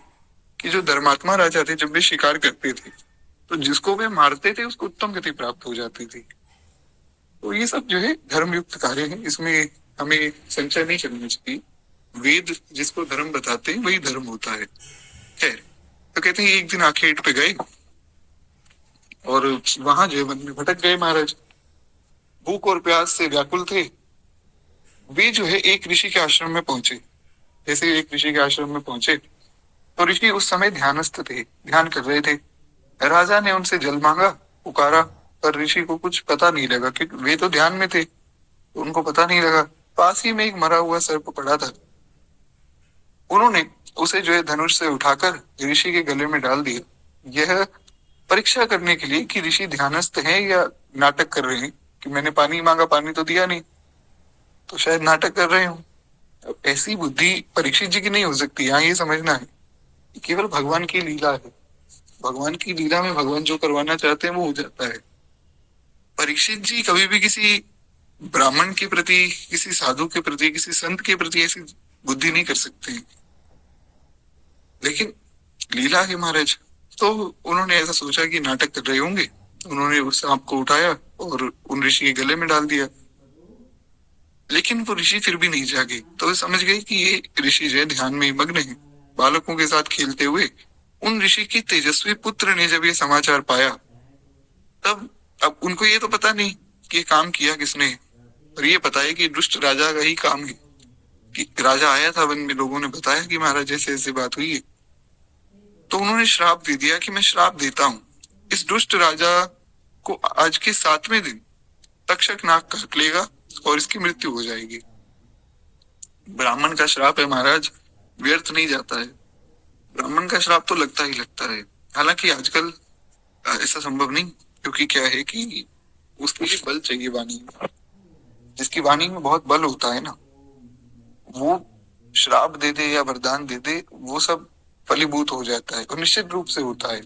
A: कि जो धर्मात्मा राजा थे जब वे शिकार करते थे तो जिसको वे मारते थे उसको उत्तम गति प्राप्त हो जाती थी। तो ये सब जो है धर्मयुक्त कार्य है, इसमें हमें संचय नहीं करना चाहिए। वेद जिसको धर्म बताते हैं वही धर्म होता है। खैर, तो कहते हैं एक दिन आखेट पे गए और वहां जो है वन में भटक गए महाराज। भूख और प्यास से व्याकुल थे। वे जो है एक ऋषि के आश्रम में पहुंचे। जैसे एक ऋषि के आश्रम में पहुंचे तो ऋषि उस समय ध्यानस्थ थे, ध्यान कर रहे थे। राजा ने उनसे जल मांगा, पुकारा, पर ऋषि को कुछ पता नहीं लगा क्योंकि वे तो ध्यान में थे, तो उनको पता नहीं लगा। पास ही में एक मरा हुआ सर्प पड़ा था। उन्होंने उसे जो है धनुष से उठाकर ऋषि के गले में डाल दिया। यह परीक्षा करने के लिए कि ऋषि ध्यानस्थ हैं या नाटक कर रहे हैं, कि मैंने पानी मांगा, पानी तो दिया नहीं, तो शायद नाटक कर रहे हूँ। अब ऐसी बुद्धि परीक्षित जी की नहीं हो सकती। यहाँ ये समझना है कि केवल भगवान की लीला है। भगवान की लीला में भगवान जो करवाना चाहते हैं वो हो जाता है। परीक्षित जी कभी भी किसी ब्राह्मण के प्रति, किसी साधु के प्रति, किसी संत के प्रति ऐसी बुद्धि नहीं कर सकते हैं। लेकिन लीला है महाराज, तो उन्होंने ऐसा सोचा कि नाटक कर रहे होंगे। उन्होंने उस सांप को उठाया और उन ऋषि के गले में डाल दिया। लेकिन वो ऋषि फिर भी नहीं जागे, तो वे समझ गए कि ये ऋषि जो है ध्यान में मग्न है। बालकों के साथ खेलते हुए उन ऋषि के तेजस्वी पुत्र ने जब ये समाचार पाया, तब अब उनको ये तो पता नहीं कि ये काम किया किसने, पर ये पता है कि दुष्ट राजा का ही काम है। कि राजा आया था वन में, लोगों ने बताया कि महाराज ऐसे ऐसे बात हुई है, तो उन्होंने श्राप दे दिया कि मैं श्राप देता हूँ, इस दुष्ट राजा को आज के 7वें दिन तक्षक नाग काट लेगा और इसकी मृत्यु हो जाएगी। ब्राह्मण का श्राप है महाराज, व्यर्थ नहीं जाता है। ब्राह्मण का श्राप तो लगता ही लगता है। हालांकि आजकल ऐसा संभव नहीं, क्योंकि क्या है कि उसके लिए बल चाहिए वाणी में। जिसकी वाणी में बहुत बल होता है ना, वो श्राप दे दे या वरदान दे दे, वो सब फलीभूत हो जाता है और निश्चित रूप से होता है।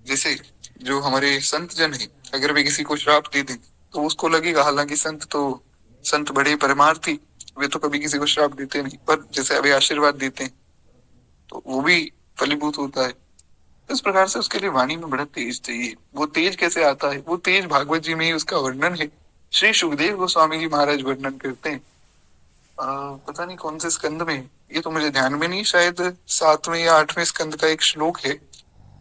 A: जैसे जो हमारे संत जन है, अगर वे किसी को श्राप दे दें तो उसको लगेगा, हालांकि संत बड़े परमार्थी, वे तो कभी किसी को श्राप देते नहीं, पर जैसे अभी आशीर्वाद देते हैं तो वो भी फलीभूत होता है। इस प्रकार से उसके लिए वाणी में बड़ा तेज चाहिए। वो तेज कैसे आता है? वो तेज भागवत जी में ही उसका वर्णन है। श्री सुखदेव गोस्वामी जी महाराज वर्णन करते हैं। पता नहीं कौन से स्कंद में, ये तो मुझे ध्यान में नहीं, शायद 7वें या 8वें स्कंद का एक श्लोक है।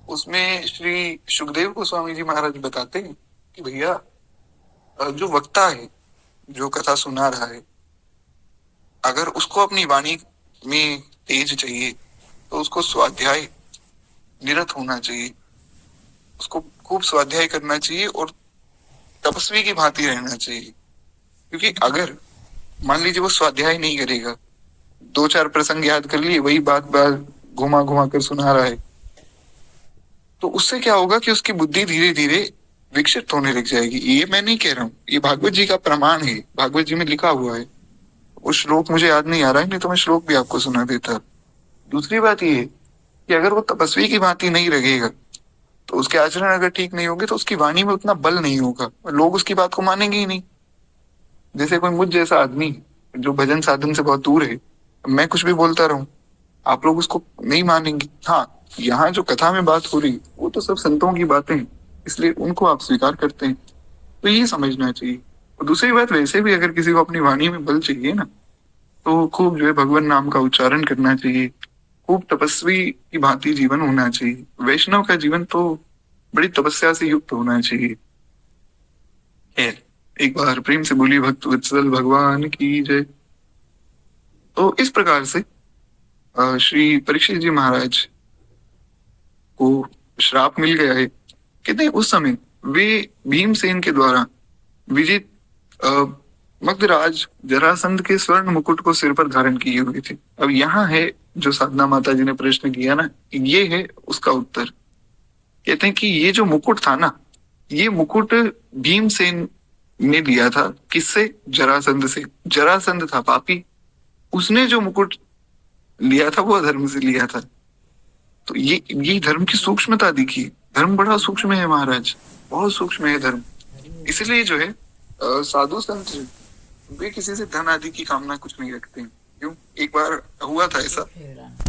A: उसमें श्री सुखदेव गोस्वामी जी महाराज बताते हैं कि भैया, जो वक्ता है, जो कथा सुना रहा है, अगर उसको अपनी वाणी में तेज चाहिए तो उसको स्वाध्याय निरत होना चाहिए, उसको खूब स्वाध्याय करना चाहिए और तपस्वी की भांति रहना चाहिए। क्योंकि अगर मान लीजिए वो स्वाध्याय नहीं करेगा, 2-4 प्रसंग याद कर लिए, वही बात बात घुमा घुमा कर सुना रहा है, तो उससे क्या होगा कि उसकी बुद्धि धीरे धीरे विकसित होने लग जाएगी। ये मैं नहीं कह रहा हूँ, ये भागवत जी का प्रमाण है, भागवत जी में लिखा हुआ है। वो श्लोक मुझे याद नहीं आ रहा है, नहीं तो मैं श्लोक भी आपको सुना देता। दूसरी बात ये है कि अगर वो तपस्वी की भांति नहीं रहेगा तो उसके आचरण अगर ठीक नहीं होंगे तो उसकी वाणी में उतना बल नहीं होगा, लोग उसकी बात को मानेंगे ही नहीं। जैसे कोई मुझ जैसा आदमी जो भजन साधन से बहुत दूर है, मैं कुछ भी बोलता रहूं, आप लोग उसको नहीं मानेंगे। हाँ, यहाँ जो कथा में बात हो रही वो तो सब संतों की बातें हैं, इसलिए उनको आप स्वीकार करते हैं, तो ये समझना चाहिए। और दूसरी बात, वैसे भी अगर किसी को अपनी वाणी में बल चाहिए ना, तो खूब जो है भगवान नाम का उच्चारण करना चाहिए, खूब तपस्वी की भांति जीवन होना चाहिए। वैष्णव का जीवन तो बड़ी तपस्या से युक्त होना चाहिए। खैर, एक बार प्रेम से बोली भक्त वत्सल भगवान की जय। तो इस प्रकार से श्री परीक्षित जी महाराज को श्राप मिल गया है। कहते हैं उस समय वे भीमसेन के द्वारा विजित अ, मगधराज जरासंध के स्वर्ण मुकुट को सिर पर धारण किए हुए थे। अब यहाँ है जो साधना माता जी ने प्रश्न किया ना, ये है उसका उत्तर। कहते हैं कि ये जो मुकुट था ना, ये मुकुट भीमसेन ने लिया था। किससे? जरासंध से। जरासंध था पापी, उसने जो मुकुट लिया था वो अधर्म से लिया था। तो ये धर्म की सूक्ष्मता दिखी। धर्म बड़ा सूक्ष्म है महाराज, बहुत सूक्ष्म है धर्म। इसलिए जो है साधु संत वे किसी से धन आदि की कामना कुछ नहीं रखते हैं। क्यों? एक बार हुआ था ऐसा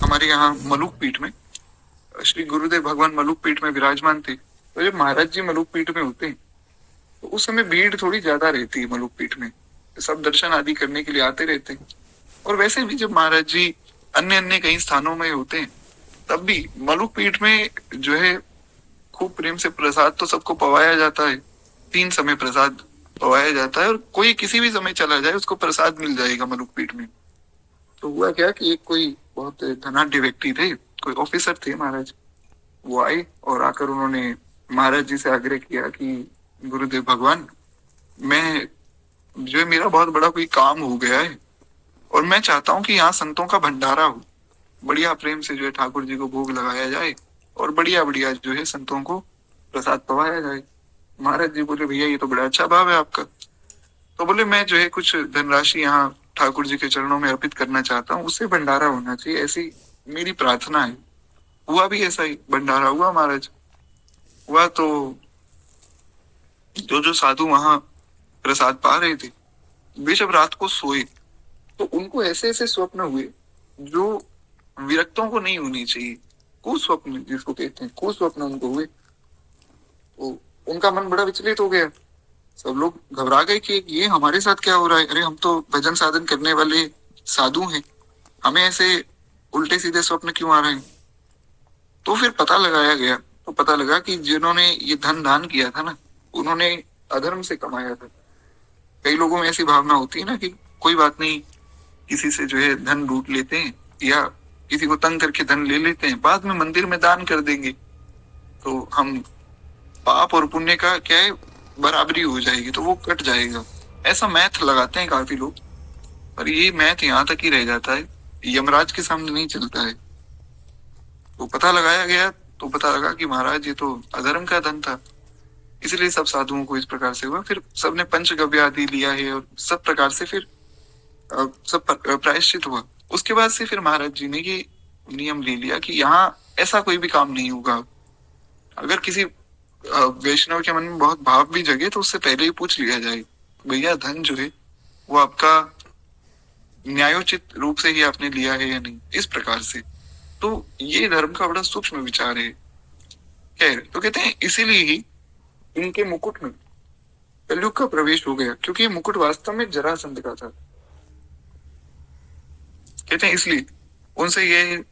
A: हमारे यहाँ मलुक पीठ में। श्री गुरुदेव भगवान मलुक पीठ में विराजमान थे। तो जब महाराज जी मलुक पीठ में होते हैं तो उस समय भीड़ थोड़ी ज्यादा रहती है मलुक पीठ में। सब दर्शन आदि करने के लिए आते रहते हैं। और वैसे भी जब महाराज जी अन्य अन्य कई स्थानों में होते हैं तब भी मलुक पीठ में जो है खूब प्रेम से प्रसाद तो सबको पवाया जाता है। 3 समय प्रसाद पवाया जाता है और कोई किसी भी समय चला जाए उसको प्रसाद मिल जाएगा मलुक पीठ में। तो हुआ क्या कि एक कोई बहुत धनाढ्य व्यक्ति थे, कोई ऑफिसर थे महाराज, वो आए और आकर उन्होंने महाराज जी से आग्रह किया कि गुरुदेव भगवान, मैं जो है मेरा बहुत बड़ा कोई काम हो गया है और मैं चाहता हूँ कि यहाँ संतों का भंडारा हो, बढ़िया प्रेम से जो है ठाकुर जी को भोग लगाया जाए और बढ़िया बढ़िया जो है संतों को प्रसाद पवाया जाए। महाराज जी बोले भैया ये तो बड़ा अच्छा भाव है आपका। तो बोले मैं जो है कुछ धनराशि यहाँ ठाकुर जी के चरणों में अर्पित करना चाहता हूँ, उससे भंडारा होना चाहिए, ऐसी मेरी प्रार्थना है। हुआ भी ऐसा ही, भंडारा हुआ महाराज। हुआ तो जो जो साधु वहां प्रसाद पा रहे थे वे जब रात को सोए तो उनको ऐसे ऐसे स्वप्न हुए जो विरक्तों को नहीं होनी चाहिए। कुस्वप्न जिसको कहते हैं, कुस्वप्न उनको हुए। तो उनका मन बड़ा विचलित हो गया। सब लोग घबरा गए कि ये हमारे साथ क्या हो रहा है। अरे हम तो भजन साधन करने वाले साधु हैं, हमें ऐसे उल्टे सीधे स्वप्न क्यों आ रहे हैं। तो फिर पता लगाया गया तो पता लगा कि जिन्होंने ये धन दान किया था ना, उन्होंने अधर्म से कमाया था। कई लोगों में ऐसी भावना होती है ना कि कोई बात नहीं, किसी से जो है धन लूट लेते हैं या किसी को तंग करके धन ले लेते हैं, बाद में मंदिर में दान कर देंगे तो हम पाप और पुण्य का क्या है बराबरी हो जाएगी, तो वो कट जाएगा। ऐसा मैथ लगाते हैं काफी लोग, पर ये मैथ यहाँ तक ही रह जाता है, यमराज के सामने नहीं चलता है। तो पता लगाया गया तो पता लगा कि महाराज ये तो अधर्म का धन था, इसलिए सब साधुओं को इस प्रकार से हुआ। फिर सबने पंचगव्य आदि लिया है और सब प्रकार से फिर सब प्रायश्चित हुआ। उसके बाद से फिर महाराज जी ने ये नियम ले लिया कि यहाँ ऐसा कोई भी काम नहीं होगा। अगर किसी वैष्णव के मन में बहुत भाव भी जगे तो उससे पहले ही पूछ लिया जाए, भैया धन जो है वो आपका न्यायोचित रूप से ही आपने लिया है या नहीं, इस प्रकार से। तो ये धर्म का बड़ा सूक्ष्म विचार है। खैर, तो कहते हैं इसीलिए ही इनके मुकुट में कलयुग का प्रवेश हो गया, क्योंकि ये मुकुट वास्तव में जरासंध का था। कहते हैं इसलिए उनसे ये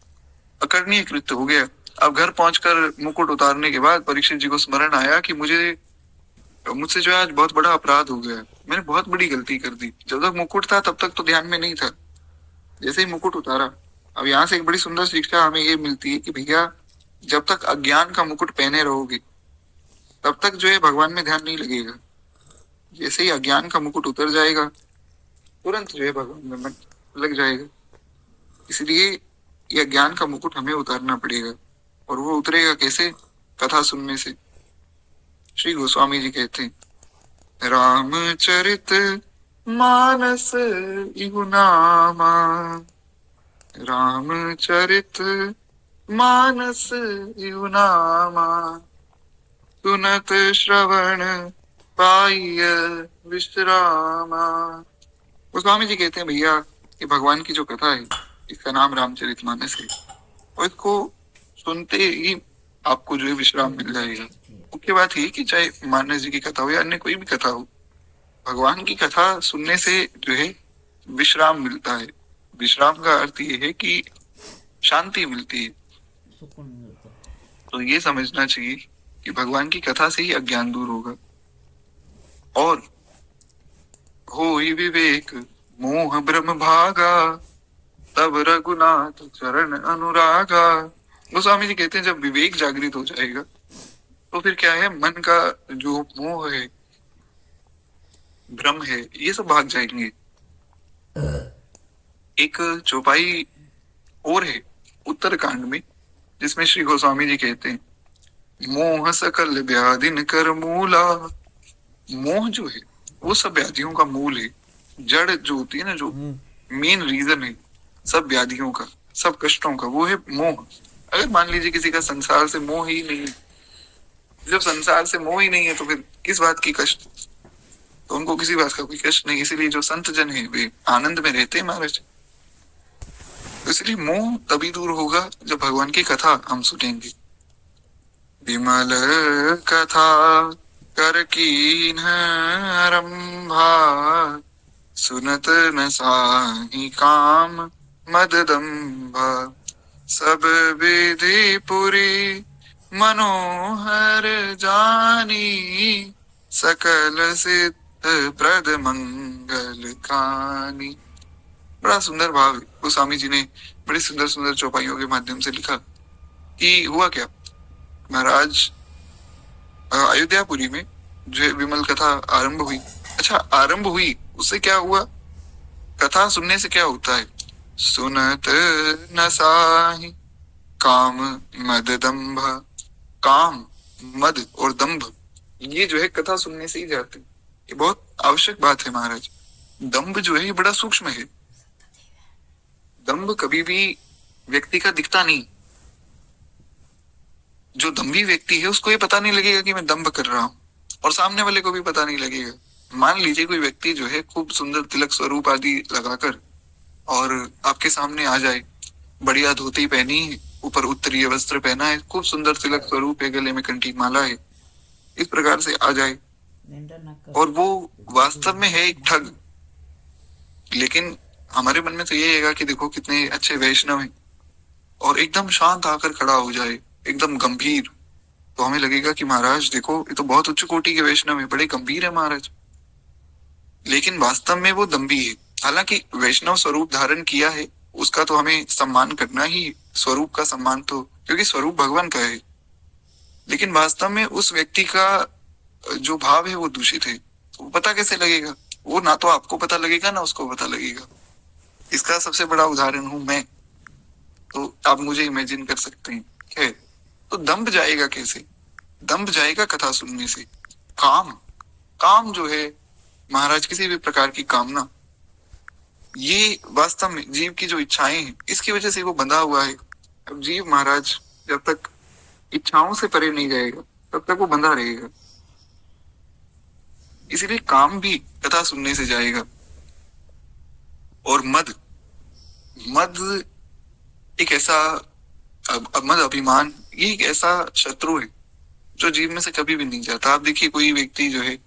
A: अकरणीय कृत्य हो गया। अब घर पहुंचकर मुकुट उतारने के बाद परीक्षित जी को स्मरण आया कि मुझसे जो है आज बहुत बड़ा अपराध हो गया, मैंने बहुत बड़ी गलती कर दी। जब तक मुकुट था तब तक तो ध्यान में नहीं था, जैसे ही मुकुट उतारा। अब यहाँ से एक बड़ी सुंदर शिक्षा हमें ये मिलती है कि भैया जब तक अज्ञान का मुकुट पहने रहोगे तब तक जो है भगवान में ध्यान नहीं लगेगा। जैसे ही अज्ञान का मुकुट उतर जाएगा तुरंत जो है भगवान में मन लग जाएगा। इसलिए यह ज्ञान का मुकुट हमें उतारना पड़ेगा। और वो उतरेगा कैसे? कथा सुनने से। श्री गोस्वामी जी कहते हैं, रामचरित मानस इहु नामा, रामचरित मानस इहु नामा, सुनत श्रवण पाइय विश्रामा। गोस्वामी जी कहते हैं भैया ये भगवान की जो कथा है इसका नाम रामचरितमानस है और इसको सुनते ही आपको जो है विश्राम मिल जाएगा। मुख्य बात ये कि चाहे मानस जी की कथा हो या अन्य कोई भी कथा हो, भगवान की कथा सुनने से जो है विश्राम मिलता है। विश्राम का अर्थ ये है कि शांति मिलती है। तो ये समझना चाहिए कि भगवान की कथा से ही अज्ञान दूर होगा। और होई विवेक मोह ब्रह्म भागा, तब रघुनाथ चरण अनुरागा। गोस्वामी जी कहते हैं जब विवेक जागृत हो जाएगा तो फिर क्या है, मन का जो मोह है, भ्रम है, ये सब भाग जाएंगे। एक चौपाई और है उत्तर कांड में, जिसमें श्री गोस्वामी जी कहते हैं, मोह सकल व्याधिन कर मूला। मोह जो है वो सब व्याधियों का मूल है। जड़ जो होती है ना, जो मेन रीजन है सब व्याधियों का, सब कष्टों का, वो है मोह। अगर मान लीजिए किसी का संसार से मोह ही नहीं, जब संसार से मोह ही नहीं है तो फिर किस बात की कष्ट, तो उनको किसी बात का कोई कष्ट नहीं। इसीलिए जो संत जन है वे आनंद में रहते हैं महाराज। इसलिए मोह तभी दूर होगा जब भगवान की कथा हम सुनेंगे। विमल कथा कर कीन आरंभा, सुनत न साहि काम मद दंभा। सब विधि पुरी मनोहर जानी, सकल सिद्ध प्रद मंगल कानी। बड़ा सुंदर भाव गोस्वामी जी ने बड़ी सुंदर सुंदर चौपाइयों के माध्यम से लिखा कि हुआ क्या महाराज, अयोध्यापुरी में जो विमल कथा आरंभ हुई। अच्छा, आरंभ हुई उससे क्या हुआ, कथा सुनने से क्या होता है, सुनत न साहि काम मद दंभ। काम, मद और दंभ, ये जो है कथा सुनने से ही जाते हैं। ये बहुत आवश्यक बात है महाराज। दंभ जो है ये बड़ा सूक्ष्म है। दंभ कभी भी व्यक्ति का दिखता नहीं। जो दंभी व्यक्ति है उसको ये पता नहीं लगेगा कि मैं दंभ कर रहा हूँ, और सामने वाले को भी पता नहीं लगेगा। मान लीजिए कोई व्यक्ति जो है खूब सुंदर तिलक स्वरूप आदि लगाकर और आपके सामने आ जाए, बढ़िया धोती पहनी है, ऊपर उत्तरीय वस्त्र पहना है, खूब सुंदर तिलक स्वरूप है, गले में कंठी माला है, इस प्रकार से आ जाए और वो वास्तव में है एक ठग। लेकिन हमारे मन में तो ये है कि देखो कितने अच्छे वैष्णव हैं, और एकदम शांत आकर खड़ा हो जाए, एकदम गंभीर, तो हमें लगेगा कि महाराज देखो ये तो बहुत उच्च कोटि के वैष्णव है, बड़े गंभीर है महाराज। लेकिन वास्तव में वो दंभी है। हालांकि वैष्णव स्वरूप धारण किया है, उसका तो हमें सम्मान करना ही, स्वरूप का सम्मान तो, क्योंकि स्वरूप भगवान का है। लेकिन वास्तव में उस व्यक्ति का जो भाव है वो दूषित है। वो पता कैसे लगेगा, वो ना तो आपको पता लगेगा ना उसको पता लगेगा। इसका सबसे बड़ा उदाहरण हूं मैं, तो आप मुझे इमेजिन कर सकते हैं है। तो दंभ जाएगा कैसे, दंभ जाएगा कथा सुनने से। काम, काम जो है महाराज, किसी भी प्रकार की कामना, ये वास्तव में जीव की जो इच्छाएं हैं इसकी वजह से वो बंधा हुआ है। अब जीव महाराज जब तक इच्छाओं से परे नहीं जाएगा तब तक वो बंधा रहेगा। इसीलिए काम भी कथा सुनने से जाएगा। और मद, मद एक ऐसा, मद अभिमान, ये एक ऐसा शत्रु है जो जीव में से कभी भी नहीं जाता। आप देखिए कोई व्यक्ति जो है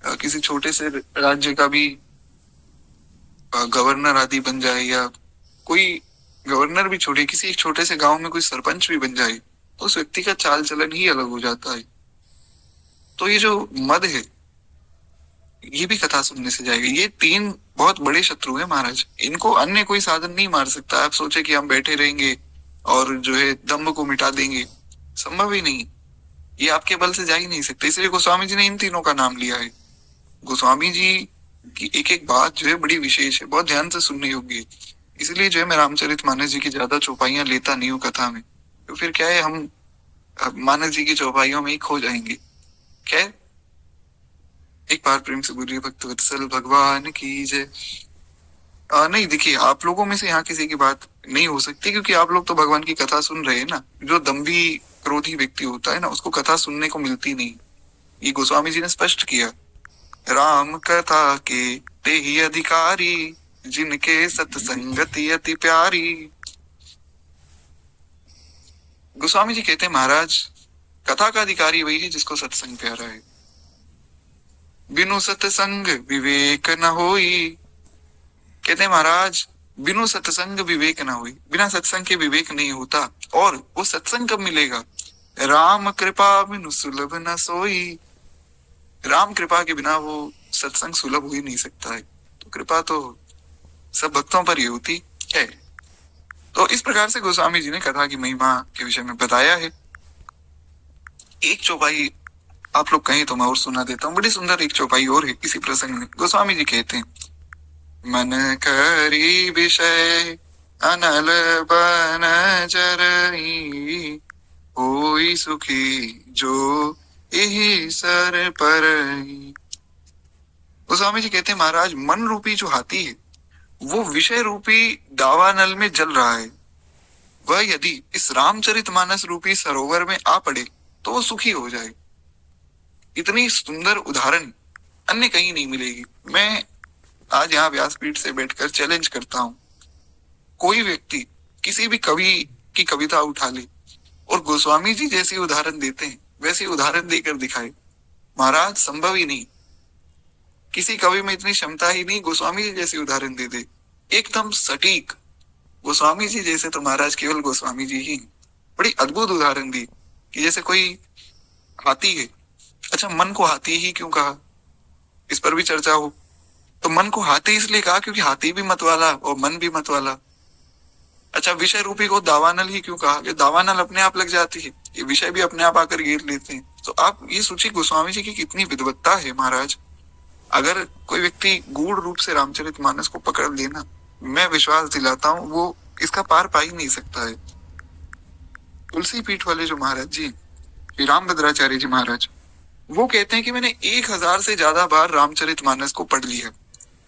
A: किसी छोटे से राज्य का भी गवर्नर आदि बन जाए, या कोई गवर्नर भी छोड़े, किसी एक छोटे से गांव में कोई सरपंच भी बन जाए, तो उस व्यक्ति का चाल चलन ही अलग हो जाता है। तो ये जो मद है ये भी कथा सुनने से जाएगा। ये तीन बहुत बड़े शत्रु है महाराज, इनको अन्य कोई साधन नहीं मार सकता। आप सोचे कि हम बैठे रहेंगे और जो है दम्भ को मिटा देंगे, संभव ही नहीं। ये आपके बल से जा ही नहीं सकते। इसलिए गोस्वामी जी ने इन तीनों का नाम लिया है। गोस्वामी जी की एक एक बात जो है बड़ी विशेष है, बहुत ध्यान से सुनने योग्य है। इसलिए जो है मैं रामचरितमानस जी की ज्यादा चौपाइयां लेता नहीं हूँ कथा में, तो फिर क्या है हम मानस जी की चौपाइयों में ही खो जाएंगे। खैर, एक बार प्रेम से बोलिए भक्त वत्सल भगवान की जय। नहीं देखिए, आप लोगों में से यहाँ किसी की बात नहीं हो सकती, क्योंकि आप लोग तो भगवान की कथा सुन रहे हैं ना। जो दंभी क्रोधी व्यक्ति होता है ना, उसको कथा सुनने को मिलती नहीं। ये गोस्वामी जी ने स्पष्ट किया, राम कथा के ते ही अधिकारी, जिनके सत्संगति अति प्यारी। गोस्वामी जी कहते हैं महाराज, कथा का अधिकारी वही है जिसको सत्संग प्यारा है। बिनु सत्संग विवेक न होई। कहते हैं महाराज, बिनु सत्संग विवेक न हुई, बिना सत्संग के विवेक नहीं होता। और वो सत्संग कब मिलेगा, राम कृपा बिनु सुलभ न सोई। राम कृपा के बिना वो सत्संग सुलभ हो ही नहीं सकता है। तो कृपा तो सब भक्तों पर ही होती है। तो इस प्रकार से गोस्वामी जी ने कथा की महिमा के विषय में बताया है। एक चौपाई आप लोग कहें तो मैं और सुना देता हूँ, बड़ी सुंदर एक चौपाई और है इसी प्रसंग में। गोस्वामी जी कहते हैं, मन करी विषय अनल बन चरई, होई सुखी जो यही सर पर। गोस्वामी जी कहते हैं, महाराज मन रूपी जो हाथी है वो विषय रूपी दावानल में जल रहा है, वह यदि इस रामचरितमानस रूपी सरोवर में आ पड़े तो वो सुखी हो जाए। इतनी सुंदर उदाहरण अन्य कहीं नहीं मिलेगी। मैं आज यहाँ व्यासपीठ से बैठकर चैलेंज करता हूँ, कोई व्यक्ति किसी भी कवि की कविता उठा ले और गोस्वामी जी जैसी उदाहरण देते हैं वैसी उदाहरण देकर दिखाए। महाराज संभव ही नहीं, किसी कवि में इतनी क्षमता ही नहीं, गोस्वामी जी जैसी उदाहरण दे दे एकदम सटीक। गोस्वामी जी जैसे तो महाराज केवल गोस्वामी जी ही। बड़ी अद्भुत उदाहरण दी कि जैसे कोई हाथी है। अच्छा, मन को हाथी ही क्यों कहा, इस पर भी चर्चा हो। तो मन को हाथी इसलिए कहा क्योंकि हाथी भी मत वाला और मन भी मत वाला। अच्छा, विषय रूपी को दावानल ही क्यों कहा, दावानल अपने आप लग जाती है, ये विषय भी अपने आप आकर घेर लेते हैं। तो आप ये सोचिए गोस्वामी जी की कितनी विद्वत्ता है महाराज। अगर कोई व्यक्ति गूढ़ रूप से रामचरितमानस को पकड़ लेना, मैं विश्वास दिलाता हूँ वो इसका पार पा ही नहीं सकता है। तुलसी पीठ वाले जो महाराज जी, श्री रामभद्राचार्य जी महाराज, वो कहते हैं कि मैंने 1000 से ज्यादा बार रामचरितमानस को पढ़ लिया।